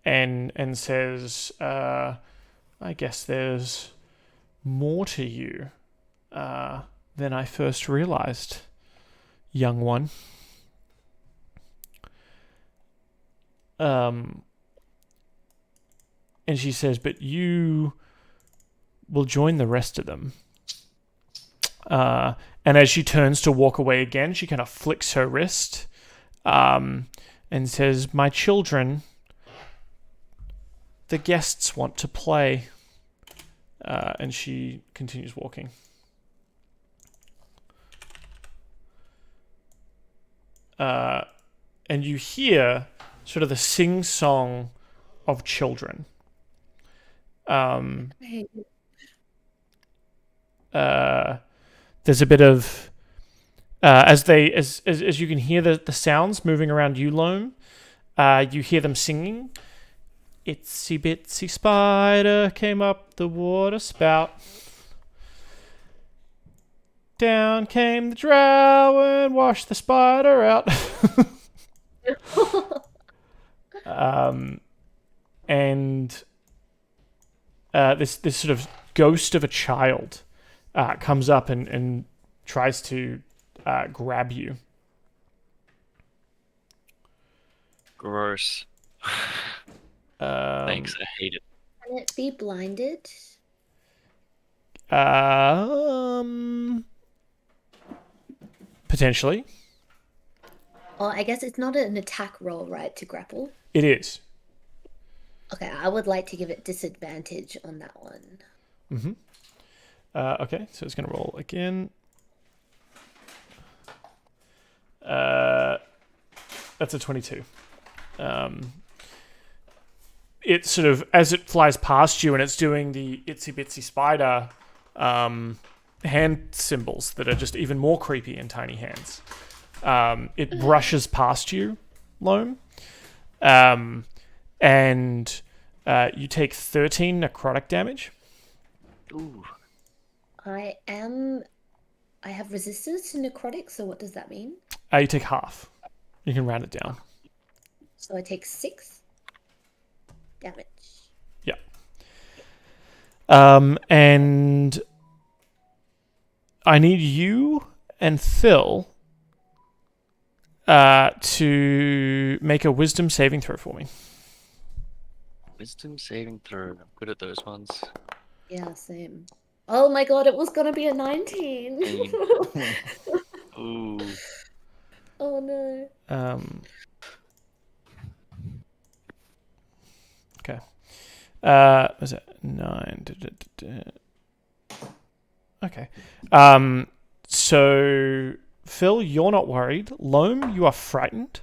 and says, "I guess there's more to you than I first realized, young one." And she says, "But you will join the rest of them." And as she turns to walk away again, she kind of flicks her wrist and says, "My children, the guests want to play." And she continues walking. And you hear sort of the sing-song of children. There's a bit of as you can hear the sounds moving around you, Loam. You hear them singing. Itsy bitsy spider came up the water spout. Down came the drow and washed the spider out. And this sort of ghost of a child comes up and tries to grab you. Gross. Thanks, I hate it. Can it be blinded? Potentially. Well, I guess it's not an attack roll, right, to grapple? It is. Okay, I would like to give it disadvantage on that one. Mm-hmm. Okay, so it's going to roll again. That's a 22. It sort of, as it flies past you and it's doing the itsy bitsy spider hand symbols that are just even more creepy in tiny hands. It brushes past you, Loam. And you take 13 necrotic damage. Ooh. I have resistance to necrotic, so what does that mean? You take half. You can round it down. So I take 6 damage. Yeah. And I need you and Phil to make a wisdom saving throw for me. Wisdom saving throw. I'm good at those ones. Yeah, same. Oh my god, it was gonna be a 19. Ooh. Oh no. Okay. Was it 9? Okay. So Phil, you're not worried. Loam, you are frightened.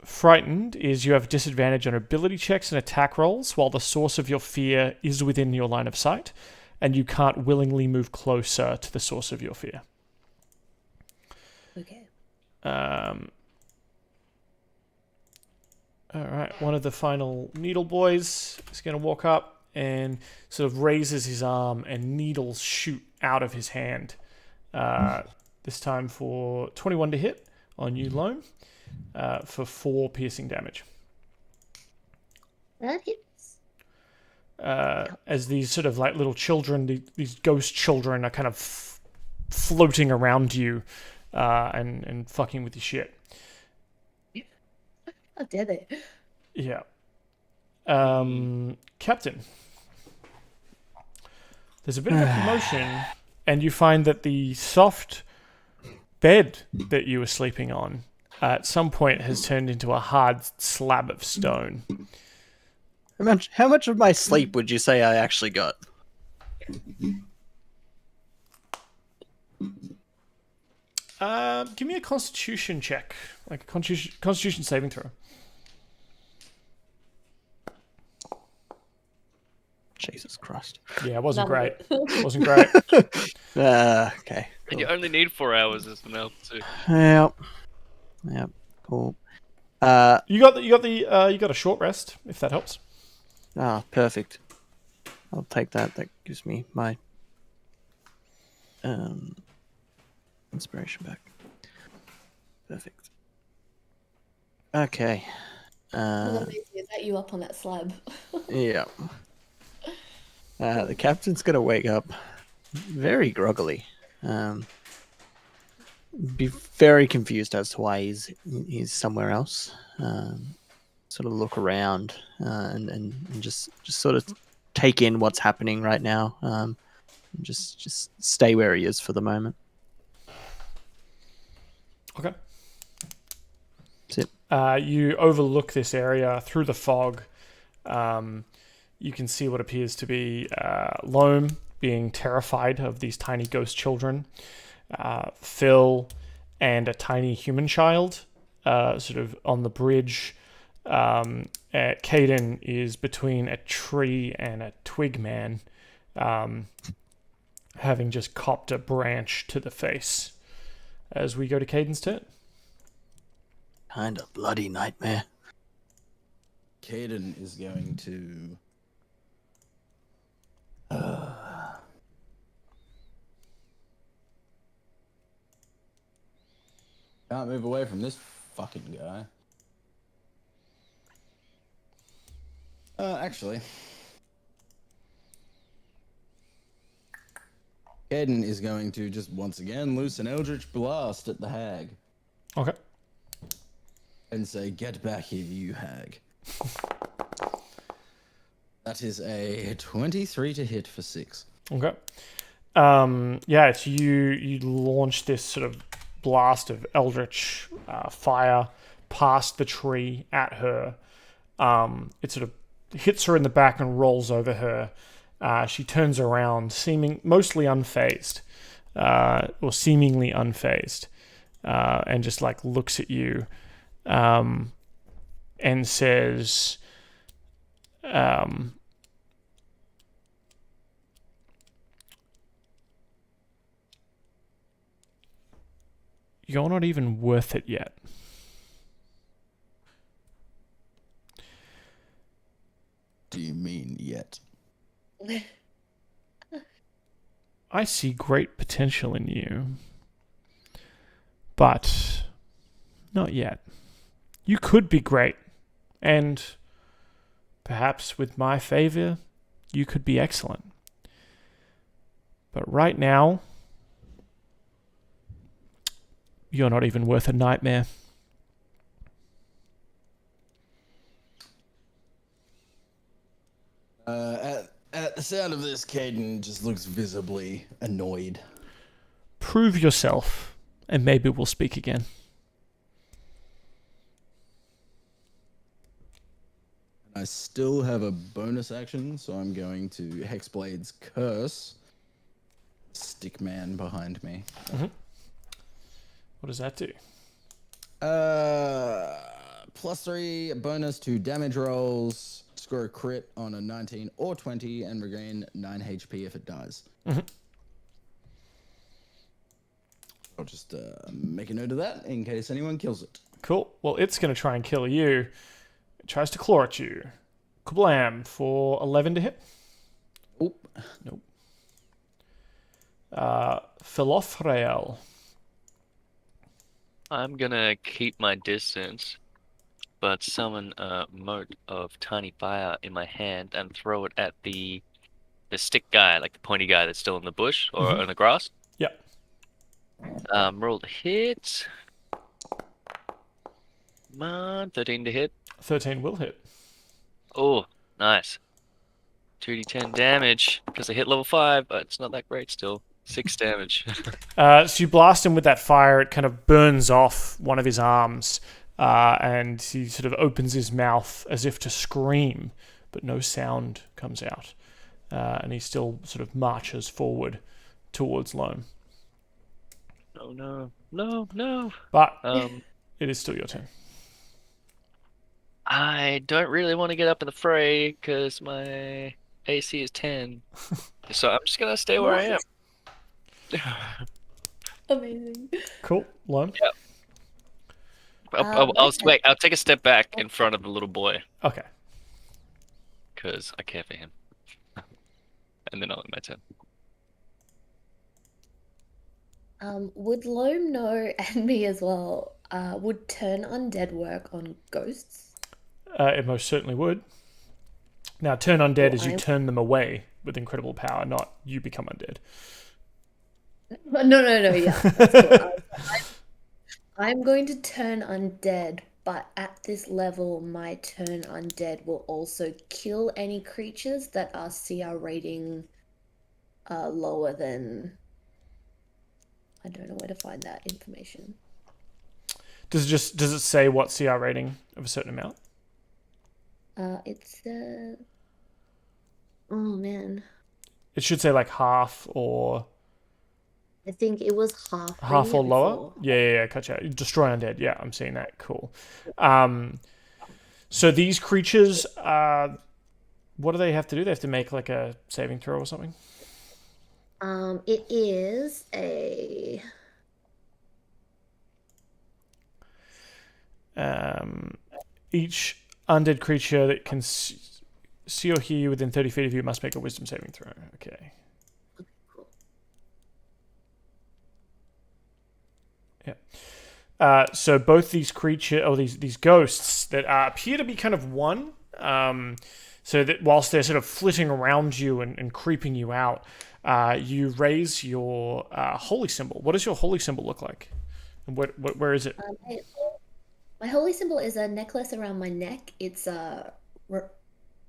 Frightened is you have disadvantage on ability checks and attack rolls while the source of your fear is within your line of sight, and you can't willingly move closer to the source of your fear. Okay. All right, one of the final needle boys is going to walk up and sort of raises his arm, and needles shoot out of his hand. This time for 21 to hit on you, Loam, for 4 piercing damage. That hits. As these sort of like little children, these ghost children, are kind of floating around you and fucking with your shit. How dare they? Yeah. Captain, there's a bit of a commotion, and you find that the soft bed that you were sleeping on at some point has turned into a hard slab of stone. How much of my sleep would you say I actually got? Give me a constitution check, like a constitution saving throw. Jesus Christ. Yeah, it wasn't None great. of it. It wasn't great. Okay. And you only need 4 hours as an help too. Yep. Cool. You got a short rest, if that helps. Perfect. I'll take that. That gives me my inspiration back. Perfect. Okay. Is that you up on that slab? Yeah. The captain's gonna wake up very groggily. Be very confused as to why he's somewhere else. Sort of look around and just sort of take in what's happening right now. And just stay where he is for the moment. Okay. That's it. You overlook this area through the fog. You can see what appears to be Loam being terrified of these tiny ghost children. Phil and a tiny human child sort of on the bridge. Caden is between a tree and a twig man, having just copped a branch to the face. As we go to Caden's turn. Kind of bloody nightmare. Caden is going to Can't move away from this fucking guy. Actually. Caden is going to just once again loose an Eldritch Blast at the hag. Okay. And say, get back here, you hag. That is a 23 to hit for 6. Okay. Yeah, it's you launch this sort of blast of eldritch fire past the tree at her. It sort of hits her in the back and rolls over her. She turns around, seeming mostly unfazed, or seemingly unfazed, and just like looks at you, and says, "You're not even worth it yet." Do you mean yet? I see great potential in you, but not yet. You could be great, and perhaps with my favor, you could be excellent. But right now, you're not even worth a nightmare. At the sound of this, Caden just looks visibly annoyed. Prove yourself, and maybe we'll speak again. I still have a bonus action, so I'm going to Hexblade's Curse. Stickman behind me. Mm-hmm. What does that do? +3 bonus to damage rolls. Score a crit on a 19 or 20 and regain 9 HP if it dies. Mm-hmm. I'll just make a note of that in case anyone kills it. Cool. Well, it's going to try and kill you. It tries to claw at you. Kablam for 11 to hit. Oop. Nope. Philofrael. I'm gonna keep my distance, but summon a mote of tiny fire in my hand and throw it at the stick guy, like the pointy guy that's still in the bush or in the grass. Yep. Roll to hit. Come on, 13 to hit. 13 will hit. Oh, nice. 2d10 damage because I hit level 5, but it's not that great still. 6 damage. So you blast him with that fire. It kind of burns off one of his arms, and he sort of opens his mouth as if to scream, but no sound comes out. And he still sort of marches forward towards Loam. No. But it is still your turn. I don't really want to get up in the fray because my AC is 10. So I'm just going to stay where I am. Amazing. Cool. Loam? Yep. I'll take a step back in front of the little boy Okay. because I care for him. And then I'll end my turn. Would Loam know, and me as well, would turn undead work on ghosts? It most certainly would. Now, turn undead is you I'm- turn them away with incredible power, not you become undead. No, yeah. That's cool. I'm going to turn undead, but at this level, my turn undead will also kill any creatures that are CR rating lower than... I don't know where to find that information. Does it say what CR rating of a certain amount? It's oh man, It should say like half or I think it was half or lower. before. Yeah, gotcha. Destroy undead. Yeah, I'm seeing that. Cool. So these creatures, what do they have to do? They have to make like a saving throw or something. It is a Each undead creature that see or hear you within 30 feet of you must make a wisdom saving throw. Okay. Cool. Yeah. So both these these ghosts that appear to be kind of one, so that whilst they're sort of flitting around you and creeping you out, you raise your holy symbol. What does your holy symbol look like? And where is it? My holy symbol is a necklace around my neck. It's a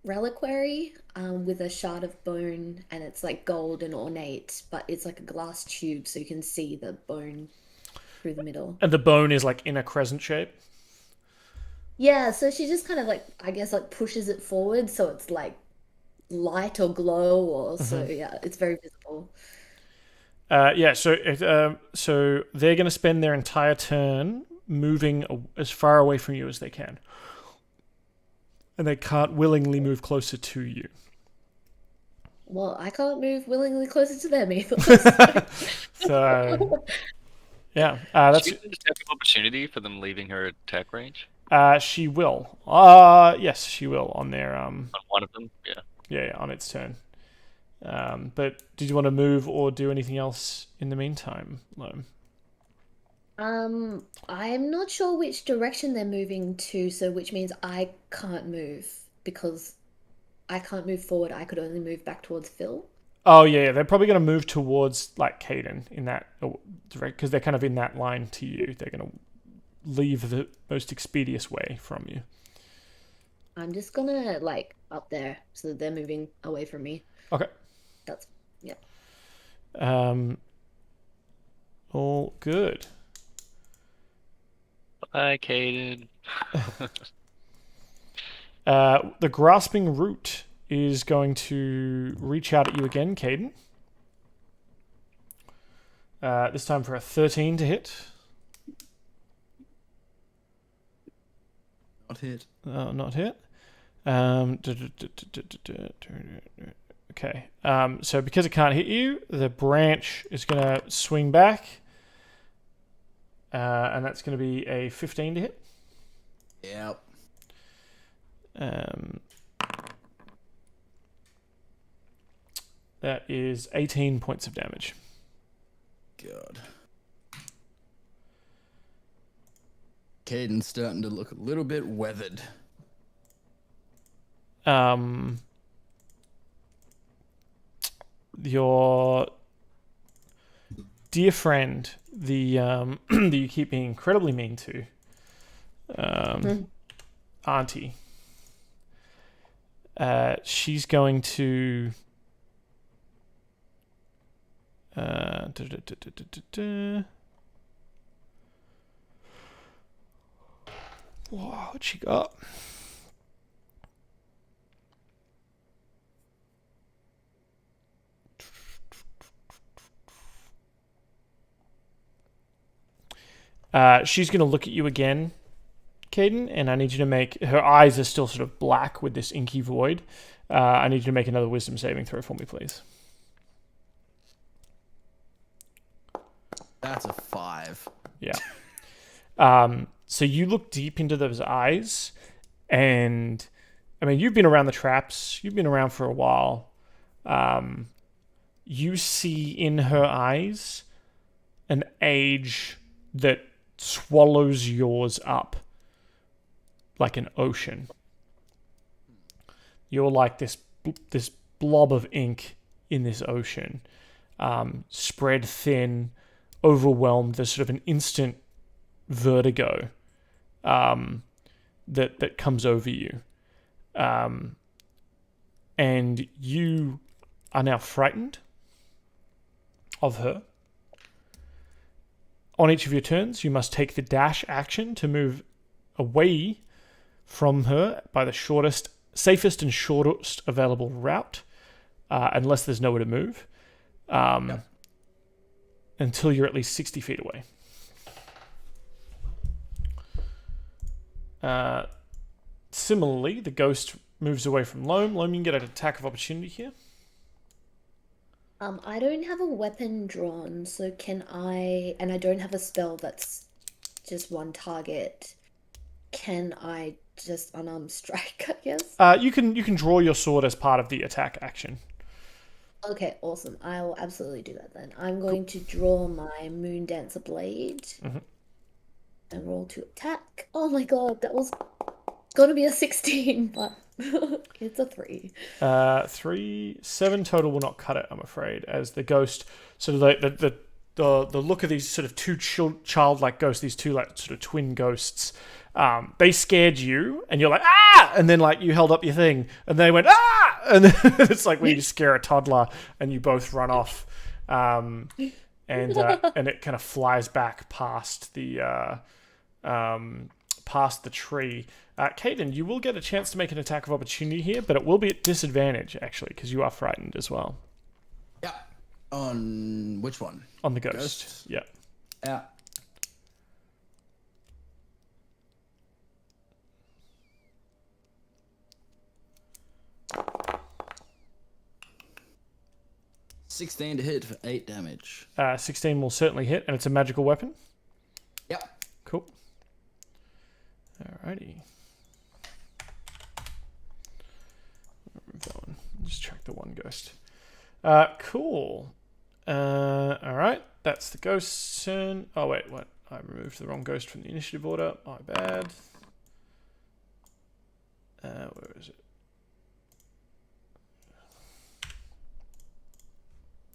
reliquary with a shard of bone, and it's like gold and ornate, but it's like a glass tube, so you can see the bone through the middle. And the bone is like in a crescent shape? Yeah, so she just kind of like, I guess, like pushes it forward, so it's like light or glow, or so yeah, it's very visible. So they're going to spend their entire turn moving as far away from you as they can. And they can't willingly move closer to you. Well, I can't move willingly closer to them either. So, yeah. That's Should you just have an opportunity for them leaving her attack range? She will. Yes, she will on their On one of them? Yeah. Yeah, on its turn. But did you want to move or do anything else in the meantime, Loam? I'm not sure which direction they're moving to, so which means I can't move because I can't move forward. I could only move back towards Phil. Oh yeah, they're probably going to move towards like Caden in that direct because they're kind of in that line to you. They're going to leave the most expeditious way from you. I'm just gonna like up there so that they're moving away from me. Okay. That's yeah. All good. Bye, Caden. The grasping root is going to reach out at you again, Caden. This time for a 13 to hit. Not hit. Not hit. Okay. So because it can't hit you, the branch is going to swing back. And that's going to be a 15 to hit. Yep. That is 18 points of damage. God. Caden's starting to look a little bit weathered. Your dear friend, the that you keep being incredibly mean to, Auntie. She's going to. What'd she got? She's going to look at you again, Caden, and I need you to make... Her eyes are still sort of black with this inky void. I need you to make another wisdom saving throw for me, please. That's a 5. Yeah. So you look deep into those eyes, and... I mean, you've been around the traps. You've been around for a while. You see in her eyes an age that swallows yours up like an ocean. You're like this blob of ink in this ocean, spread thin, overwhelmed. There's sort of an instant vertigo that comes over you, and you are now frightened of her. On each of your turns, you must take the dash action to move away from her by the safest and shortest available route, unless there's nowhere to move, until you're at least 60 feet away. Similarly, the ghost moves away from Loam. Loam, you can get an attack of opportunity here. I don't have a weapon drawn, so can I, and I don't have a spell that's just one target. Can I just unarmed strike, I guess. You can draw your sword as part of the attack action. Okay, awesome. I will absolutely do that then. I'm going to draw my Moon Dancer blade and roll to attack. Oh my god, that was gonna be a 16, but it's a 3. 7 total will not cut it, I'm afraid, as the ghost sort of the look of these sort of two childlike ghosts, these two like sort of twin ghosts, they scared you, and you're like, ah! And then like you held up your thing, and they went, ah! And then it's like when you scare a toddler, and you both run off, and it kind of flies back past the tree. Caden, you will get a chance to make an attack of opportunity here, but it will be at disadvantage actually because you are frightened as well. Yeah. On which one? On the ghost. Yeah. Yeah. $16 to hit for 8 damage. 16 will certainly hit, and it's a magical weapon. Yep. Cool. Alrighty. Remove that one. Just check the one ghost. Cool. Alright. That's the ghost's turn. Oh, wait, what? I removed the wrong ghost from the initiative order. My bad. Where is it?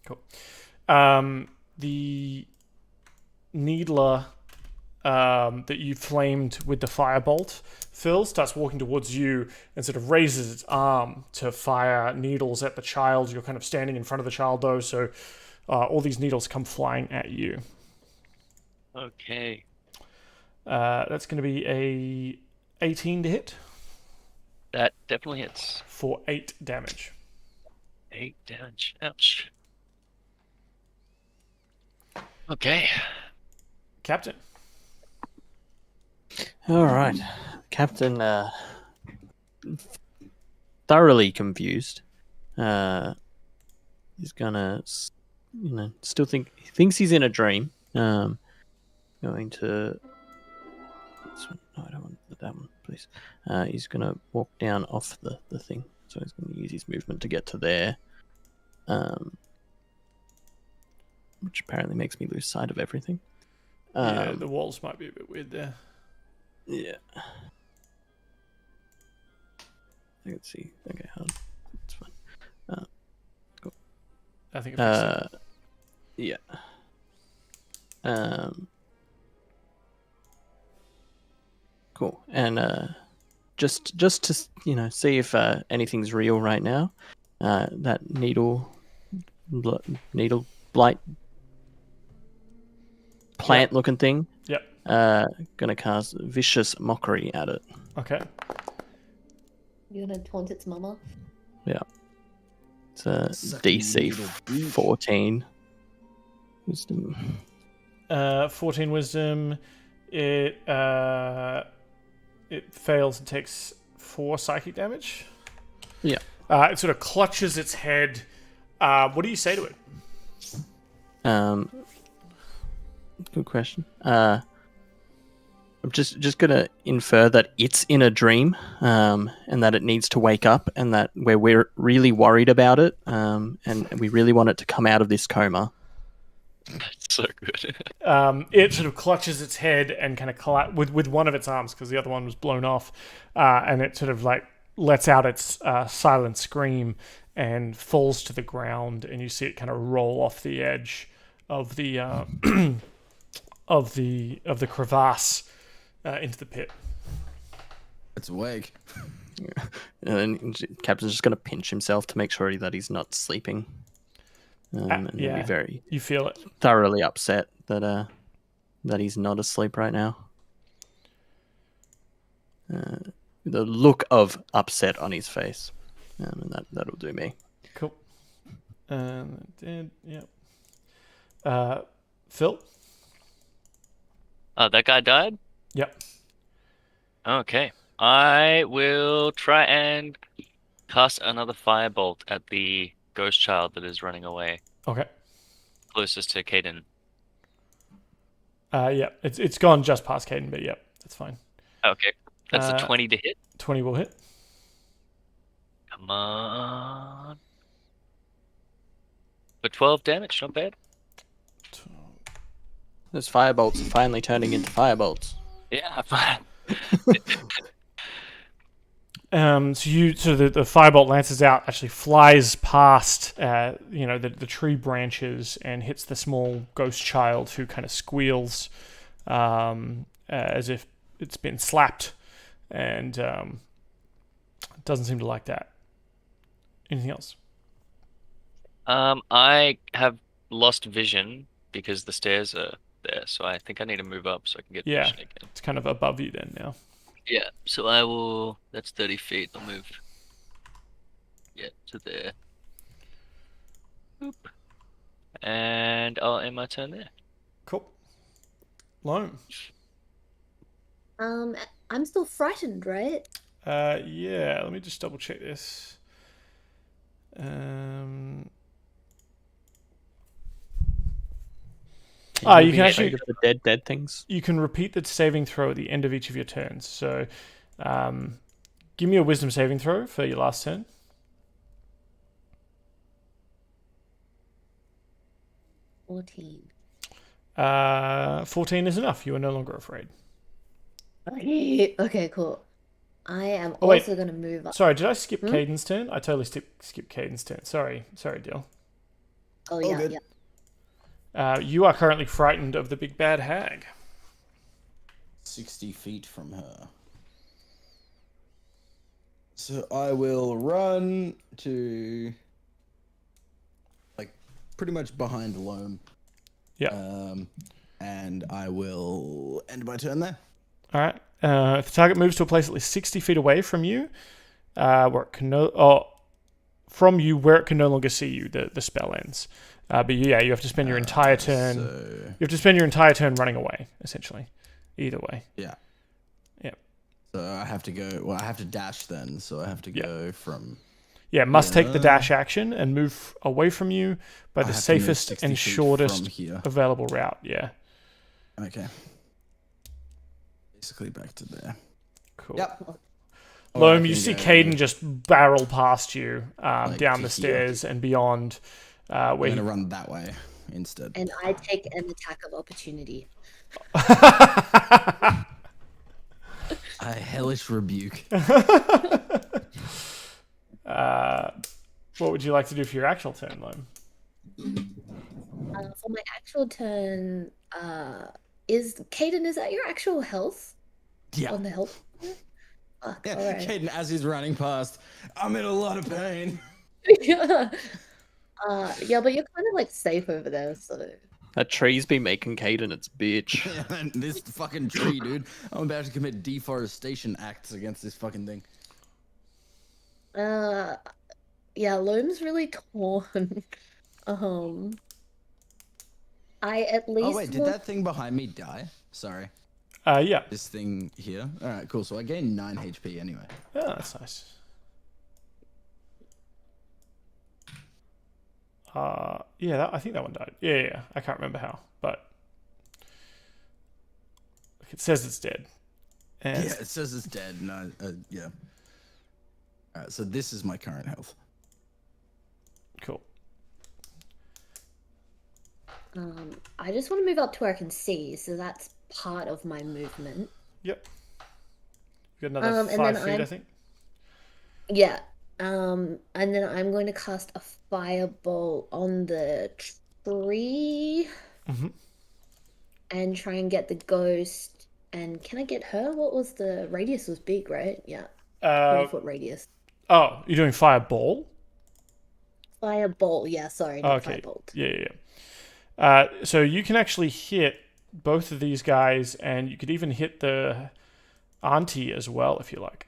Cool. The needler that you flamed with the firebolt, Phil, starts walking towards you and sort of raises its arm to fire needles at the child. You're kind of standing in front of the child, though, so all these needles come flying at you. Okay. That's going to be a 18 to hit That definitely hits. for 8 damage. 8 damage. Ouch. Okay. Captain. All right, Captain. Thoroughly confused. He's gonna, still he thinks he's in a dream. Going to. No, I don't want that one, please. He's gonna walk down off the thing, so he's gonna use his movement to get to there. Which apparently makes me lose sight of everything. Yeah, the walls might be a bit weird there. Yeah. Let's see. Okay, hold on. It's fine. Cool. I think it Yeah. Cool. And just to see if anything's real right now. That needle blight plant looking thing. Yep. Gonna cast vicious mockery at it. Okay. You're gonna taunt its mama? Yeah. It's a Sucking DC needle bitch. 14. Wisdom. 14 wisdom. It fails and takes 4 psychic damage. Yeah. It sort of clutches its head. What do you say to it? Good question. I'm just gonna infer that it's in a dream, and that it needs to wake up, and that we're really worried about it, and we really want it to come out of this coma. That's so good. It sort of clutches its head and kind of with one of its arms because the other one was blown off, and it sort of like lets out its silent scream and falls to the ground, and you see it kind of roll off the edge of the of the crevasse into the pit. It's awake. And then Captain's just gonna pinch himself to make sure that he's not sleeping. And he'll be very You feel it. thoroughly upset that he's not asleep right now. The look of upset on his face, and that'll do me. Cool. Yep. Phil? That guy died? Yep. Okay. I will try and cast another firebolt at the ghost child that is running away Okay. closest to Caden. Yeah, it's gone just past Caden, but yep, that's fine. Okay. That's a 20 to hit. 20 will hit. Come on. For 12 damage, not bad. Those firebolts are finally turning into firebolts. Yeah, fine. So the firebolt lances out, actually flies past, the tree branches and hits the small ghost child, who kind of squeals, as if it's been slapped, and doesn't seem to like that. Anything else? I have lost vision because the stairs are there, so I think I need to move up so I can get Yeah, vision again. it's kind of above you then now. Yeah, so I will. That's 30 feet. I'll move. Yeah, to there. Boop. And I'll end my turn there. Cool. Loam. I'm still frightened, right? Yeah, let me just double check this. You can actually the dead things. You can repeat the saving throw at the end of each of your turns. So, give me a wisdom saving throw for your last turn. 14. 14 is enough. You are no longer afraid. Okay, cool. I am wait. also going to move up. Sorry, did I skip Caden's turn? I totally skipped Caden's turn. Sorry, Dill. Oh, yeah, good. yeah. You are currently frightened of the big bad hag. 60 feet from her. So I will run to, like, pretty much behind Loam. Yeah. And I will end my turn there. All right. If the target moves to a place at least 60 feet away from you, where it can no longer see you, the spell ends. But yeah, you have to spend your entire turn. You have to spend your entire turn running away, essentially. Either way. Yeah. Yep. So I have to go. Well, I have to dash then. So I have to go from. Yeah, must take the dash action and move away from you by the safest and shortest available route. Yeah. Okay. Basically back to there. Cool. Yep. Loam, you see Caden just barrel past you down the here. stairs and beyond. I'm going to run that way instead. And I take an attack of opportunity. A hellish rebuke. What would you like to do for your actual turn, Loam? For my actual turn, is that your actual health? Yeah. On the health? Fuck, Yeah, alright. Caden, as he's running past, I'm in a lot of pain. Yeah. Yeah, but you're kind of like safe over there, so. That tree's been making Caden its bitch. Yeah, and this fucking tree, dude. I'm about to commit deforestation acts against this fucking thing. Yeah, Loam's really torn. I at least. Oh wait, did that thing behind me die? Sorry. Yeah. This thing here. All right, cool. So I gained 9 HP anyway. Oh, that's nice. Yeah, I think that one died. Yeah. I can't remember how, but it says it's dead. And Yeah, it says it's dead. No, yeah. All right, so this is my current health. Cool. I just want to move up to where I can see, so that's part of my movement. Yep. You got another 5 feet, I think. Yeah. And then I'm going to cast a firebolt on the tree. And try and get the ghost. And can I get her? What was the radius? Was big, right? Yeah. 20-foot radius. Oh, you're doing fireball? Firebolt, yeah, sorry. Not Okay. firebolt. Yeah. So you can actually hit both of these guys, and you could even hit the auntie as well if you like.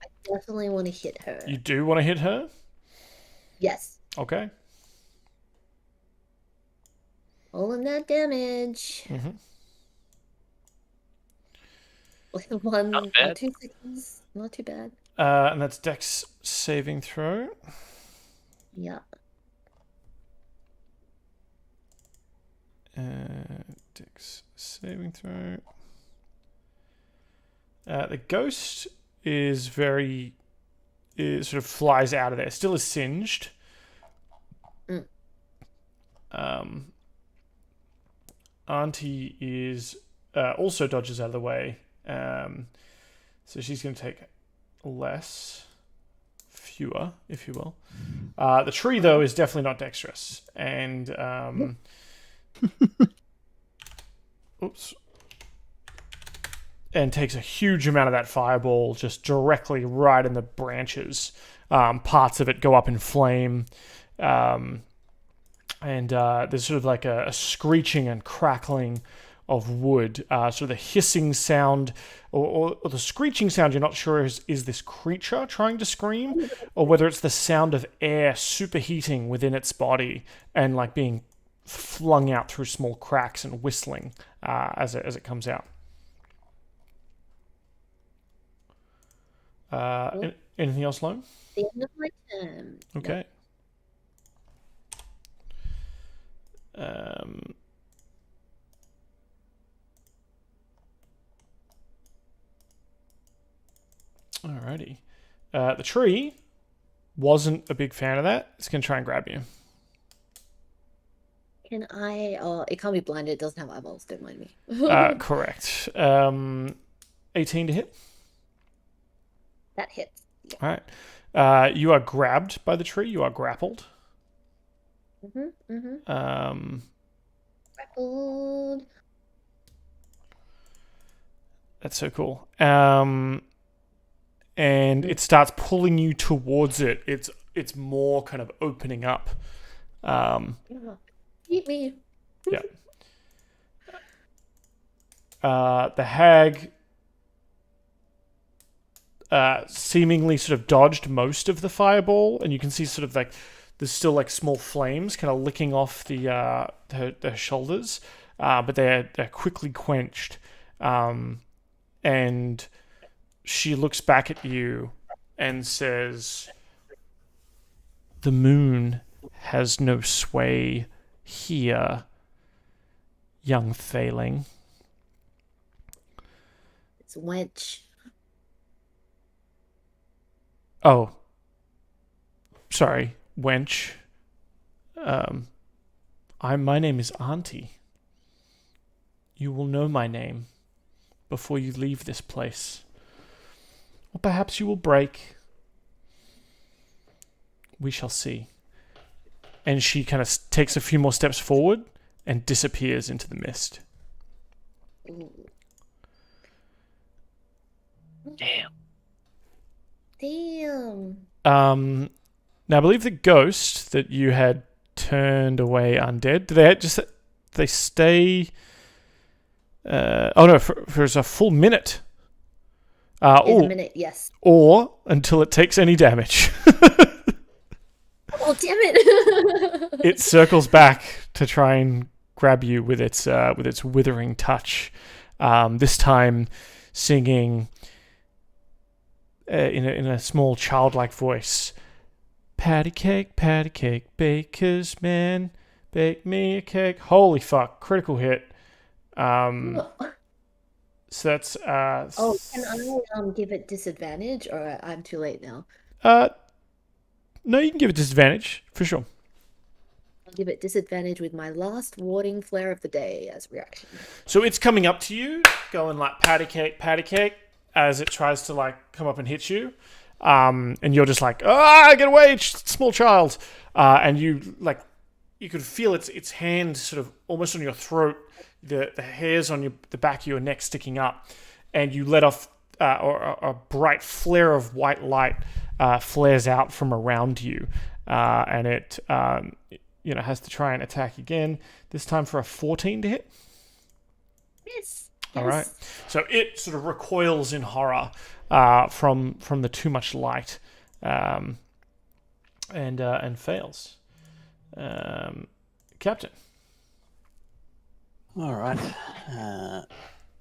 I definitely want to hit her. You do want to hit her? Yes. Okay. Rolling that damage. One, Not bad. 2 seconds. Not too bad. And that's Dex saving throw. Yeah. Dex saving throw. The ghost is sort of flies out of there. Still is singed. Auntie is also dodges out of the way. So she's going to take fewer, if you will. The tree, though, is definitely not dexterous. And, oops. And takes a huge amount of that fireball just directly right in the branches. Parts of it go up in flame. And there's sort of like a screeching and crackling of wood. Sort of the hissing sound or the screeching sound, you're not sure is this creature trying to scream, or whether it's the sound of air superheating within its body and like being flung out through small cracks and whistling as it comes out. Anything else, Lone? The end of my turn. Okay. Alrighty. The tree wasn't a big fan of that. It's going to try and grab you. Can I... Oh, it can't be blinded. It doesn't have eyeballs. Don't mind me. Correct. 18 to hit. That hits. Yeah. All right. You are grabbed by the tree. You are grappled. Grappled. That's so cool. And it starts pulling you towards it. It's more kind of opening up. Eat me. Yeah. The hag seemingly sort of dodged most of the fireball, and you can see sort of like there's still like small flames kind of licking off her shoulders, but they're quickly quenched. And she looks back at you and says, "The moon has no sway here, young Failing." It's a wench. Oh, sorry, wench. My name is Auntie. You will know my name before you leave this place. Or perhaps you will break. We shall see. And she kind of takes a few more steps forward and disappears into the mist. Damn. Damn. Now, I believe the ghost that you had turned away undead, do they stay... oh no, for a full minute. A minute, yes. Or until it takes any damage. Oh, damn it! It circles back to try and grab you with its withering touch. This time, singing in a small childlike voice, patty cake, baker's man, bake me a cake." Holy fuck! Critical hit. So that's Oh, can I give it disadvantage, or I'm too late now? No, you can give it disadvantage for sure. I'll give it disadvantage with my last warding flare of the day as reaction. So it's coming up to you, going like patty cake, as it tries to like come up and hit you, and you're just like, get away, small child, and you could feel its hand sort of almost on your throat, the hairs on the back of your neck sticking up, and you let off a bright flare of white light flares out from around you, and it has to try and attack again. This time for a 14 to hit. Yes. All right. So it sort of recoils in horror from the too much light, and fails. Captain. All right.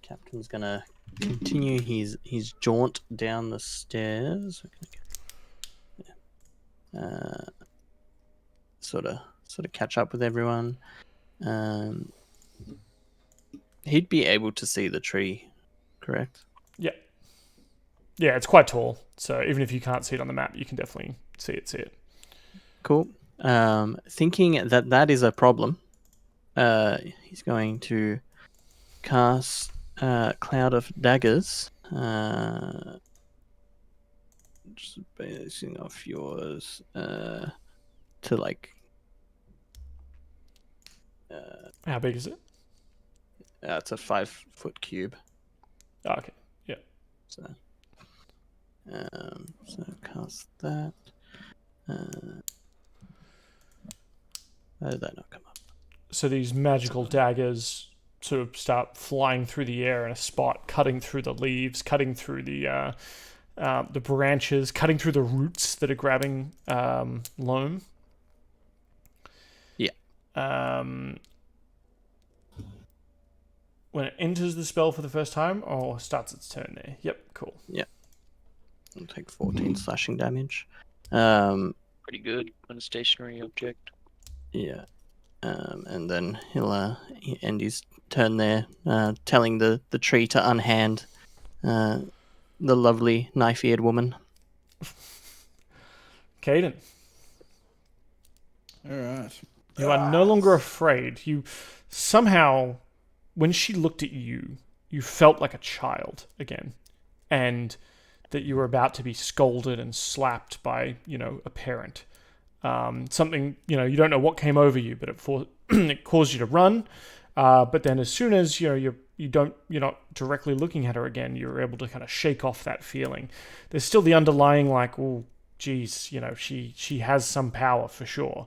Captain's gonna continue his jaunt down the stairs. Sort of catch up with everyone. He'd be able to see the tree, correct? Yeah. Yeah, it's quite tall. So even if you can't see it on the map, you can definitely see it. Cool. Thinking that is a problem, he's going to cast Cloud of Daggers. Just basing off yours to like. How big is it? It's a 5-foot cube. Oh, okay. Yeah. So cast that. How did that not come up? So these magical daggers sort of start flying through the air in a spot, cutting through the leaves, cutting through the branches, cutting through the roots that are grabbing loam. Yeah. When it enters the spell for the first time, or starts its turn there. Yep, cool. Yeah. I'll take 14 slashing damage. Pretty good on a stationary object. Yeah. And then he'll end his turn there, telling the tree to unhand the lovely knife-eared woman. Caden, All right. you are no longer afraid. You somehow, when she looked at you, you felt like a child again. And that you were about to be scolded and slapped by, a parent. Something, you don't know what came over you, but it caused you to run. But then as soon as, you're not directly looking at her again, you're able to kind of shake off that feeling. There's still the underlying like, oh, geez, she has some power for sure.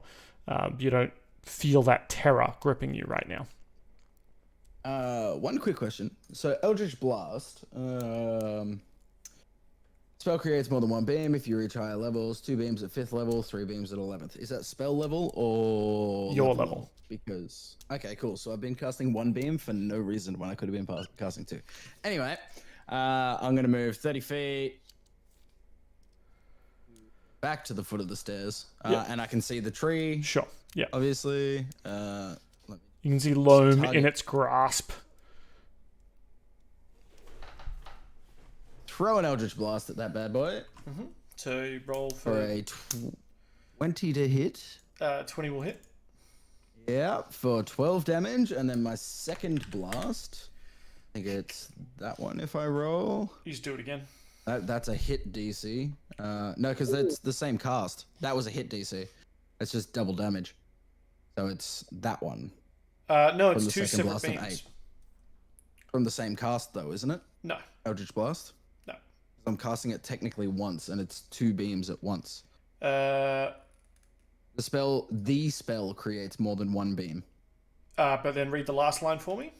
You don't feel that terror gripping you right now. One quick question. So Eldritch Blast, spell creates more than one beam if you reach higher levels, 2 beams at 5th level, 3 beams at 11th. Is that spell level or your level? Because, okay, cool. So I've been casting 1 beam for no reason when I could have been casting 2. Anyway, I'm going to move 30 feet back to the foot of the stairs. Yep. And I can see the tree. Sure. Yeah. Obviously. You can see loam in its grasp. Throw an Eldritch Blast at that bad boy. Mm-hmm. So you roll For a 20 to hit. 20 will hit. Yeah, for 12 damage. And then my second blast, I think it's that one if I roll. You just do it again. That's a hit DC. No, because that's the same cast. That was a hit DC. It's just double damage. So it's that one. No, it's From the 2 second separate blast of beams. 8. From the same cast, though, isn't it? No. Eldritch Blast? No. I'm casting it technically once, and it's 2 beams at once. The The spell creates more than 1 beam. But then read the last line for me.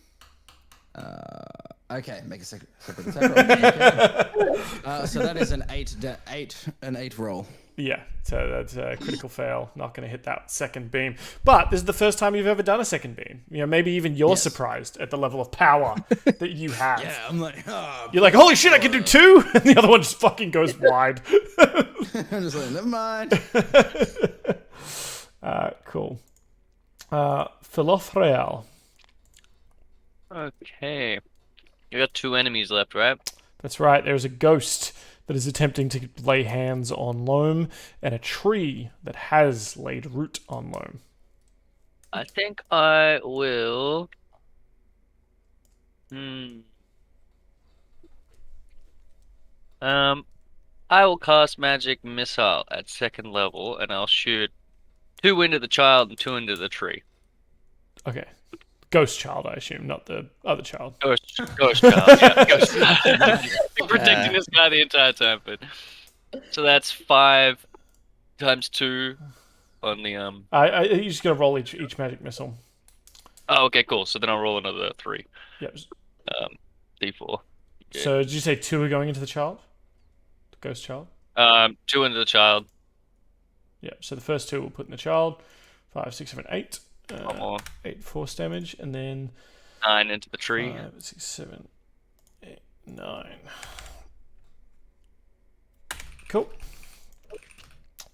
Okay, make a separate attack roll. Okay. So that is an 8 roll. Yeah, so that's a critical fail. Not going to hit that second beam. But this is the first time you've ever done a second beam. Maybe even you're surprised at the level of power that you have. Yeah, I'm like, oh, you're like, holy shit, I can do 2! And the other one just fucking goes wide. I'm just like, never mind. Cool. Philofreal. Okay. You got 2 enemies left, right? That's right, there's a ghost that is attempting to lay hands on loam, and a tree that has laid root on loam. I think I will. I will cast Magic Missile at 2nd level, and I'll shoot 2 into the child and 2 into the tree. Okay. Ghost child, I assume, not the other child. Ghost child, yeah, ghost child. Been protecting this guy the entire time, but so that's 5 times 2 on the You just gotta roll each magic missile. Oh, okay, cool. So then I'll roll another 3. Yep. D4. Okay. So did you say 2 are going into the child? The ghost child? 2 into the child. Yeah. So the first 2 we'll put in the child. 5, 6, 7, 8. One more. 8 force damage, and then 9 into the tree. 5, 6, 7, 8, 9. Cool.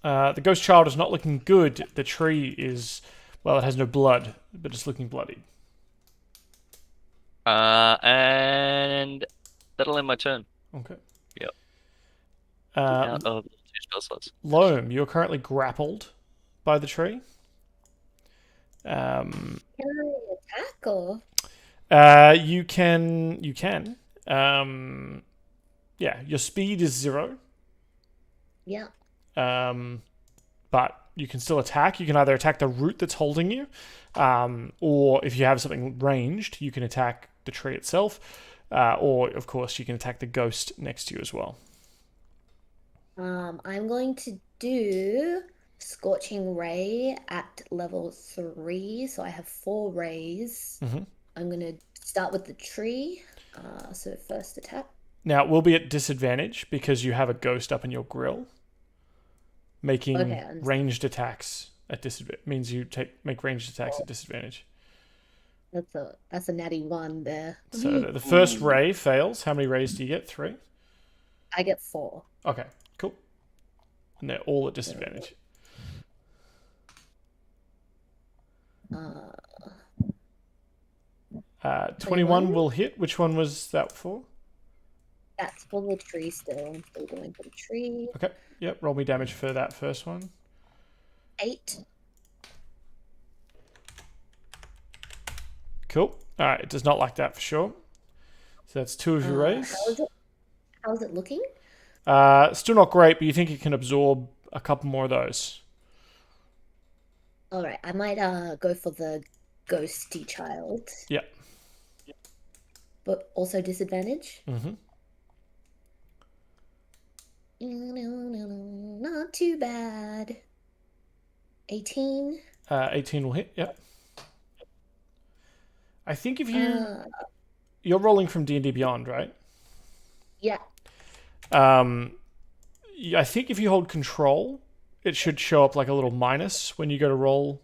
The ghost child is not looking good. The tree is, well, it has no blood, but it's looking bloody. And that'll end my turn. Okay. Yep. Out of 2 spell slots. Loam, you're currently grappled by the tree. Can I attack or? You can. Yeah, your speed is 0. Yeah. But you can still attack. You can either attack the root that's holding you, or if you have something ranged, you can attack the tree itself, or of course you can attack the ghost next to you as well. I'm going to do Scorching Ray at level 3, so I have 4 rays. Mhm. I'm going to start with the tree. So first attack. Now, it will be at disadvantage because you have a ghost up in your grill. Making Okay, I understand. ranged attacks at disadvantage means you make ranged attacks at disadvantage. That's a natty 1 there. So the first ray fails. How many rays do you get? 3? I get 4. Okay, cool. And they're all at disadvantage. 21 will hit. Which one was that for? That's for the tree still. I'm still going for the tree. Okay, yep, roll me damage for that first one. 8. Cool. Alright, it does not like that for sure. So that's 2 of your rays. How's it looking? Still not great, but you think you can absorb a couple more of those. Alright, I might go for the ghosty child. Yeah. But also disadvantage. Mm-hmm. Not too bad. 18. 18 will hit, yep. I think if you're rolling from D&D Beyond, right? Yeah. I think if you hold control, it should show up like a little minus when you go to roll.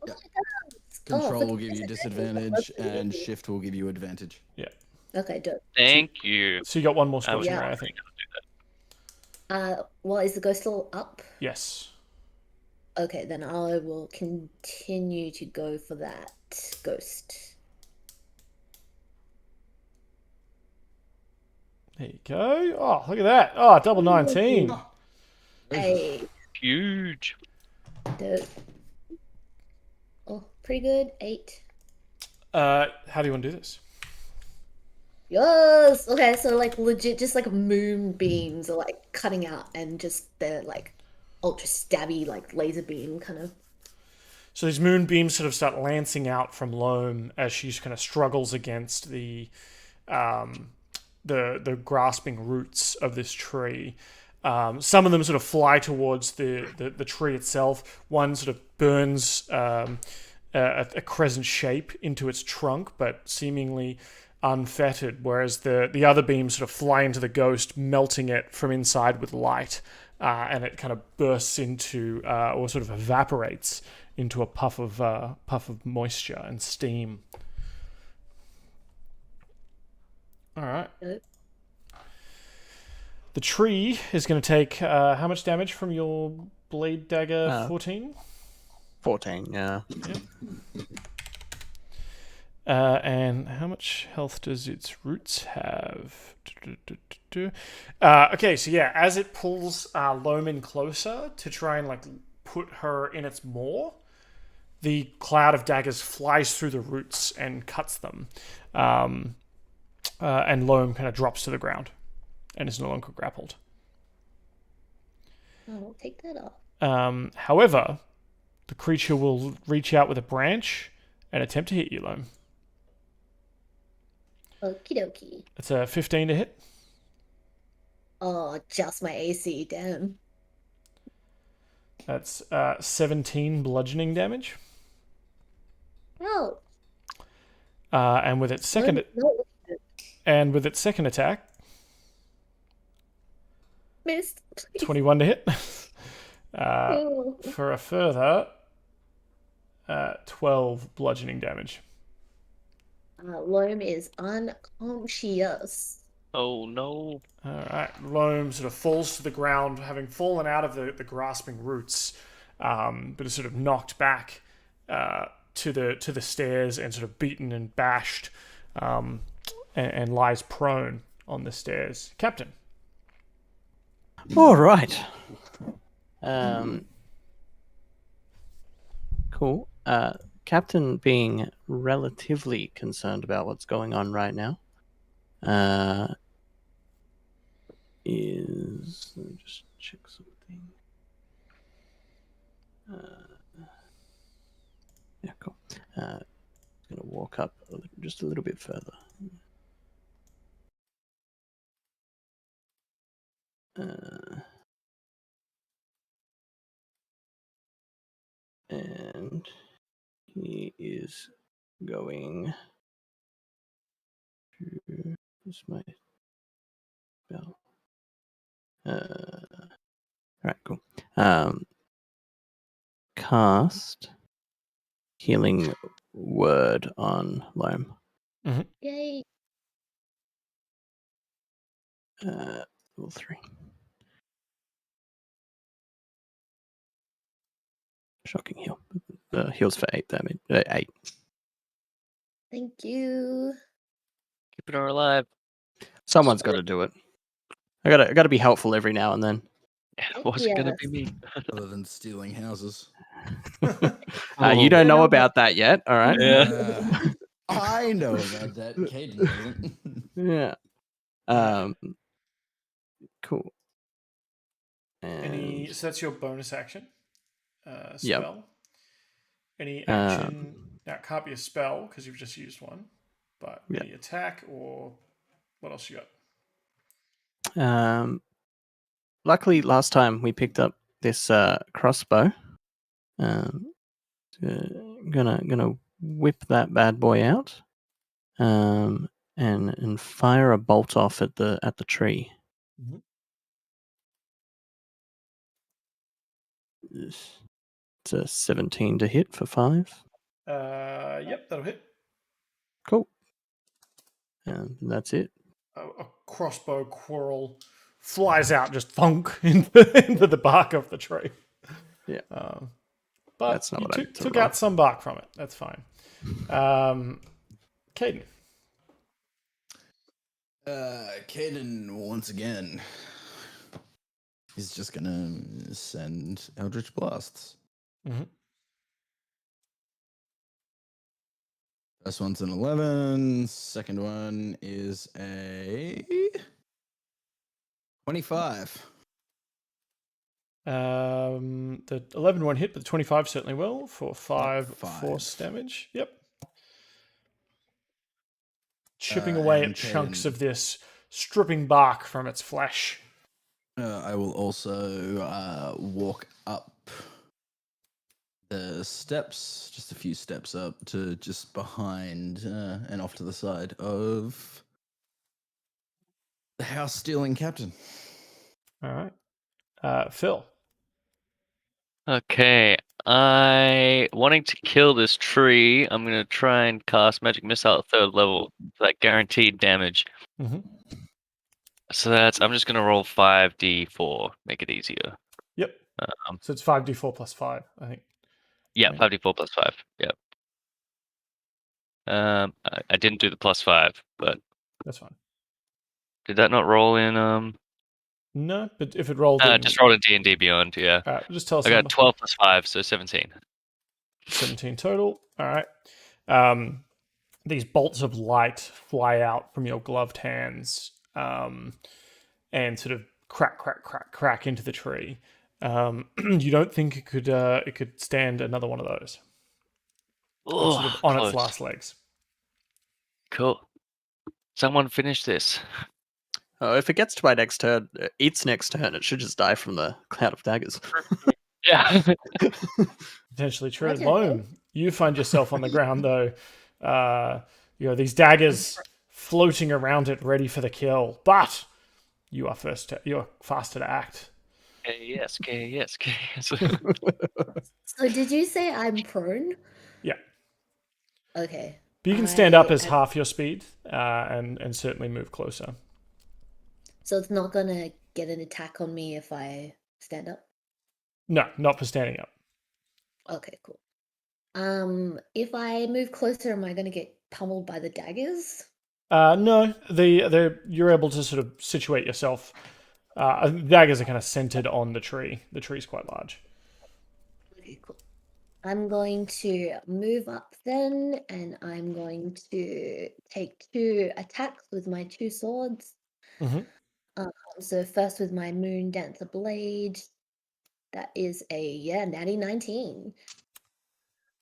Control will give you disadvantage, and shift will give you advantage. Yeah. Okay, dope. Thank you. So you got one more Scorching Yeah. Ray, I think. Well, is the ghost still up? Yes. Okay, then I will continue to go for that ghost. There you go. Oh, look at that. Oh, double 19. Hey, Huge. dope. Oh, pretty good. 8. How do you want to do this? Yes. Okay, so like legit, just like moonbeams are like cutting out, and just they're like ultra stabby, like laser beam kind of. So these moonbeams sort of start lancing out from Loam as she kind of struggles against the grasping roots of this tree. Some of them sort of fly towards the tree itself. One sort of burns a crescent shape into its trunk, but seemingly unfettered, whereas the other beams sort of fly into the ghost, melting it from inside with light, and it kind of bursts into, or sort of evaporates into a puff of moisture and steam. All right. Yep. The tree is going to take how much damage from your blade dagger? 14? 14, yeah. Yep. And how much health does its roots have? Okay, so yeah, as it pulls Loam in closer to try and like put her in its maw, the cloud of daggers flies through the roots and cuts them. And Loam kind of drops to the ground and is no longer grappled. I'll take that off. However, the creature will reach out with a branch and attempt to hit you, Loam. Okie dokie. It's a 15 to hit. Oh, just my AC, damn. That's 17 bludgeoning damage. Oh. And with its second attack, Missed. 21 to hit. Oh. For a further 12 bludgeoning damage. Loam is unconscious. Oh no. Alright, Loam sort of falls to the ground, having fallen out of the grasping roots, but is sort of knocked back to the stairs and sort of beaten and bashed, and lies prone on the stairs. Captain. All right. Cool. Captain being relatively concerned about what's going on right now, is let me just check something. Yeah, cool. Gonna walk up just a little bit further. And he is going to use my spell. Alright, cool. Cast Healing Word on Loam. Yay. Level 3. Shocking heal. Heals for 8 damage. 8. Thank you. Keeping her alive. Someone's got to do it. I gotta be helpful every now and then. It wasn't gonna be Yes. me. Other than stealing houses. You don't know about that yet, all right? Yeah. I know about that. Caden doesn't. Yeah. Cool. And So that's your bonus action Yep. spell. Any action that can't be a spell because you've just used one, but Yep. any attack or what else you got? Luckily, last time we picked up this crossbow. Gonna whip that bad boy out, and fire a bolt off at the tree. Mhm. It's a 17 to hit for 5. Yep, that'll hit. Cool. And that's it. A crossbow quarrel flies out, just thunk into the bark of the tree. Yeah. But That's not you what I meant to took roll. out some bark from it. That's fine. Caden. Caden, once again, is just gonna send Eldritch Blasts. Mm-hmm. First one's an 11. Second one is a 25. The 11 won't hit, but the 25 certainly will for 5 5. force damage. Yep. Chipping away and at chunks Caden- of this, stripping bark from its flesh. I will also walk up the steps, just a few steps up to just behind and off to the side of the house stealing captain. All right. Phil. Okay. Wanting to kill this tree, I'm gonna try and cast Magic Missile at 3rd level. That guaranteed damage. Mm-hmm. So I'm just gonna roll 5d4, make it easier. Yep. So it's 5d4 plus 5, I think. Yeah, Right. 5d4 plus 5. Yep. I didn't do the plus 5, but That's fine. did that not roll in? No, but if it rolled in... Just rolled in D&D Beyond. Yeah. just tell us I the got number. 12 plus 5, so 17. 17 total. All right. These bolts of light fly out from your gloved hands and sort of crack into the tree. You don't think it could stand another one of those. It's sort of on its last legs. Cool. Someone finish this. Oh, if it gets to my next turn, its next turn, it should just die from the cloud of daggers. Yeah. Potentially true. I don't know. Loam, you find yourself on the ground though. These daggers floating around it, ready for the kill. But you are you're faster to act. Yes. So did you say I'm prone? Yeah. Okay. But you can stand up as half your speed and certainly move closer. So it's not gonna get an attack on me if I stand up? No, not for standing up. Okay, cool. If I move closer, am I gonna get pummeled by the daggers? No, you're able to sort of situate yourself Daggers are kind of centered on the tree. The tree's quite large. Okay, cool. I'm going to move up then, and I'm going to take 2 attacks with my 2 swords. Mm-hmm. So first with my Moon Dancer Blade, that is a natty 19.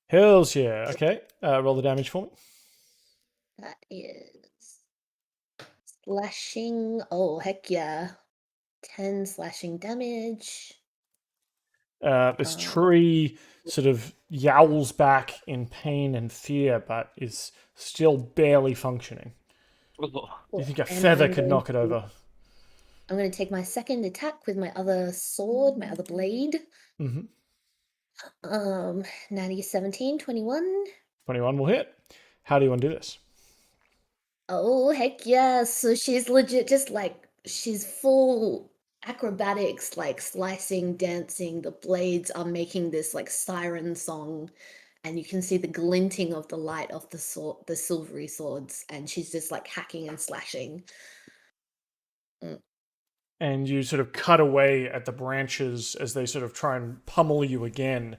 Hells yeah. Okay. Roll the damage for me. That is slashing. Oh heck yeah, 10 slashing damage. This tree sort of yowls back in pain and fear, but is still barely functioning. Oh, You think a And feather I'm could going knock it over? I'm going to take my second attack with my other sword, my other blade. Mm-hmm. Natty 17, 21. 21 will hit. How do you want to do this? Oh, heck yeah. So she's legit just like, she's full acrobatics, like slicing, dancing. The blades are making this like siren song, and you can see the glinting of the light of the sword, the silvery swords, and she's just like hacking and slashing. And you sort of cut away at the branches as they sort of try and pummel you again.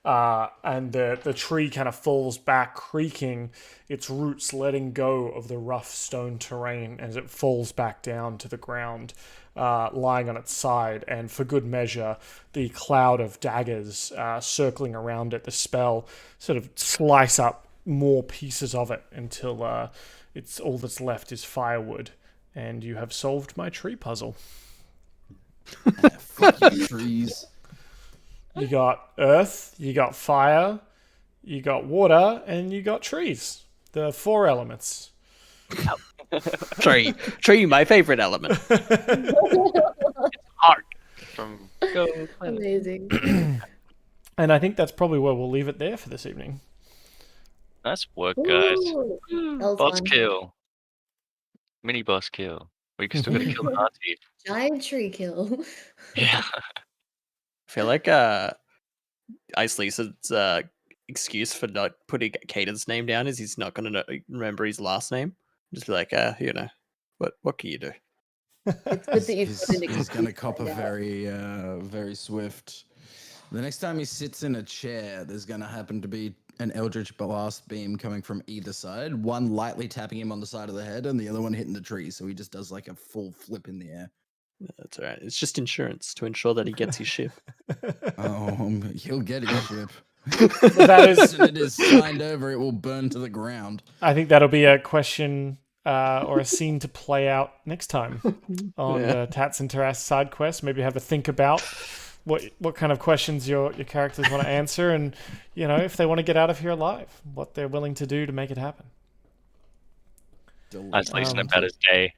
And the tree kind of falls back, creaking, its roots letting go of the rough stone terrain as it falls back down to the ground, lying on its side. And for good measure, the cloud of daggers circling around it, the spell, sort of slice up more pieces of it until it's all that's left is firewood. And you have solved my tree puzzle. Fuck you, trees. You got earth, you got fire, you got water, and you got trees. The 4 elements. Tree, my favorite element. Arc from Go Planet. Amazing. And I think that's probably where we'll leave it there for this evening. Nice work, guys. Ooh, that was Boss fun. kill. Mini boss kill. We still gotta kill the Nazi. Giant tree kill. Yeah. I feel like Ice Lisa's excuse for not putting Caden's name down is he's not going to remember his last name. Just be like, what can you do? It's good that you've He's gonna cop a very swift. The next time he sits in a chair, there's gonna happen to be an Eldritch Blast beam coming from either side. One lightly tapping him on the side of the head, and the other one hitting the tree. So he just does like a full flip in the air. That's all right. It's just insurance to ensure that he gets his ship. He'll get his ship. That is, As soon as it is signed over, it will burn to the ground. I think that'll be a question or a scene to play out next time on Tatts and Tarrasques side quest. Maybe have a think about what kind of questions your characters want to answer, and if they want to get out of here alive, what they're willing to do to make it happen. Ice Lisa about his day.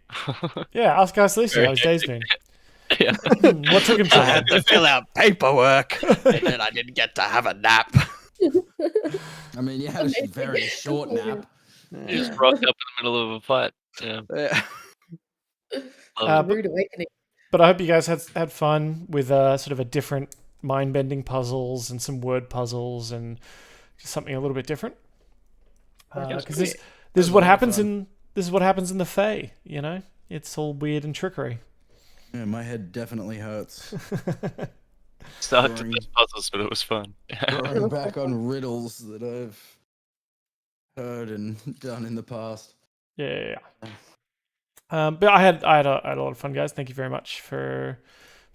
Yeah, ask Ice Lisa how his day's been. Yeah. What took him so I had long? to fill out paperwork, and then I didn't get to have a nap. I mean, you had a very short nap. He just rocked up in the middle of a fight. Yeah. Rude awakening. But I hope you guys had fun with sort of a different mind-bending puzzles and some word puzzles and just something a little bit different. Because this is what happens in the Fae. It's all weird and trickery. Yeah, my head definitely hurts. Started to those puzzles, but it was fun. Drawing back on riddles that I've heard and done in the past. Yeah. But I had a lot of fun, guys. Thank you very much for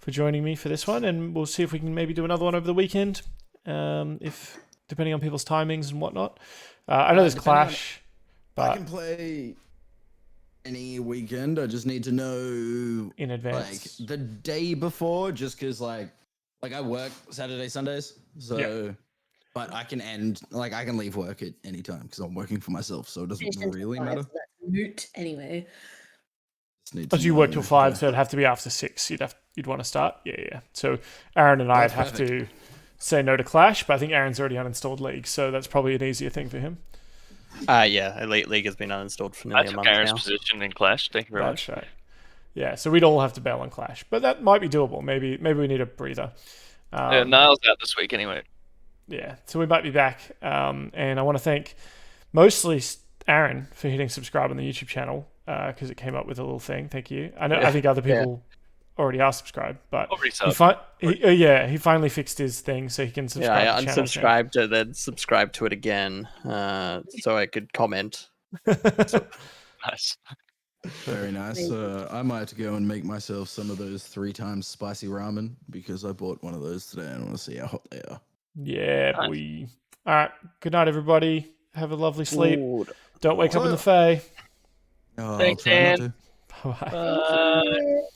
joining me for this one, and we'll see if we can maybe do another one over the weekend, if depending on people's timings and whatnot. I know there's Clash, I but can play any weekend. I just need to know in advance, like the day before, just because like I work Saturday, Sundays, so. Yeah. But I can leave work at any time because I'm working for myself, so it doesn't Finished until really 5, matter. so that's moot anyway. as you work till 5, so it'd have to be after 6. You'd want to start. Yeah. So Aaron and I'd have to say no to Clash, but I think Aaron's already uninstalled League, so that's probably an easier thing for him. Yeah, Elite League has been uninstalled for nearly I a took month Aaron's now. position in Clash. Thank you very much. That's right. Yeah, so we'd all have to bail on Clash, but that might be doable. Maybe we need a breather. Niall's out this week anyway. Yeah, so we might be back. And I want to thank mostly Aaron for hitting subscribe on the YouTube channel because it came up with a little thing. Thank you. I think other people already are subscribed, but Already he finally fixed his thing so he can subscribe. Yeah, I to channels now. unsubscribed and then subscribed to it again, so I could comment. Nice. Very nice. I might go and make myself some of those 3 times spicy ramen because I bought one of those today and I want to see how hot they are. Yeah, Nice. boy. All right. Good night, everybody. Have a lovely sleep. Good. Don't wake up in the Fae. Oh, Thanks, I'll try not Dan. to. Bye. Bye. Thank you.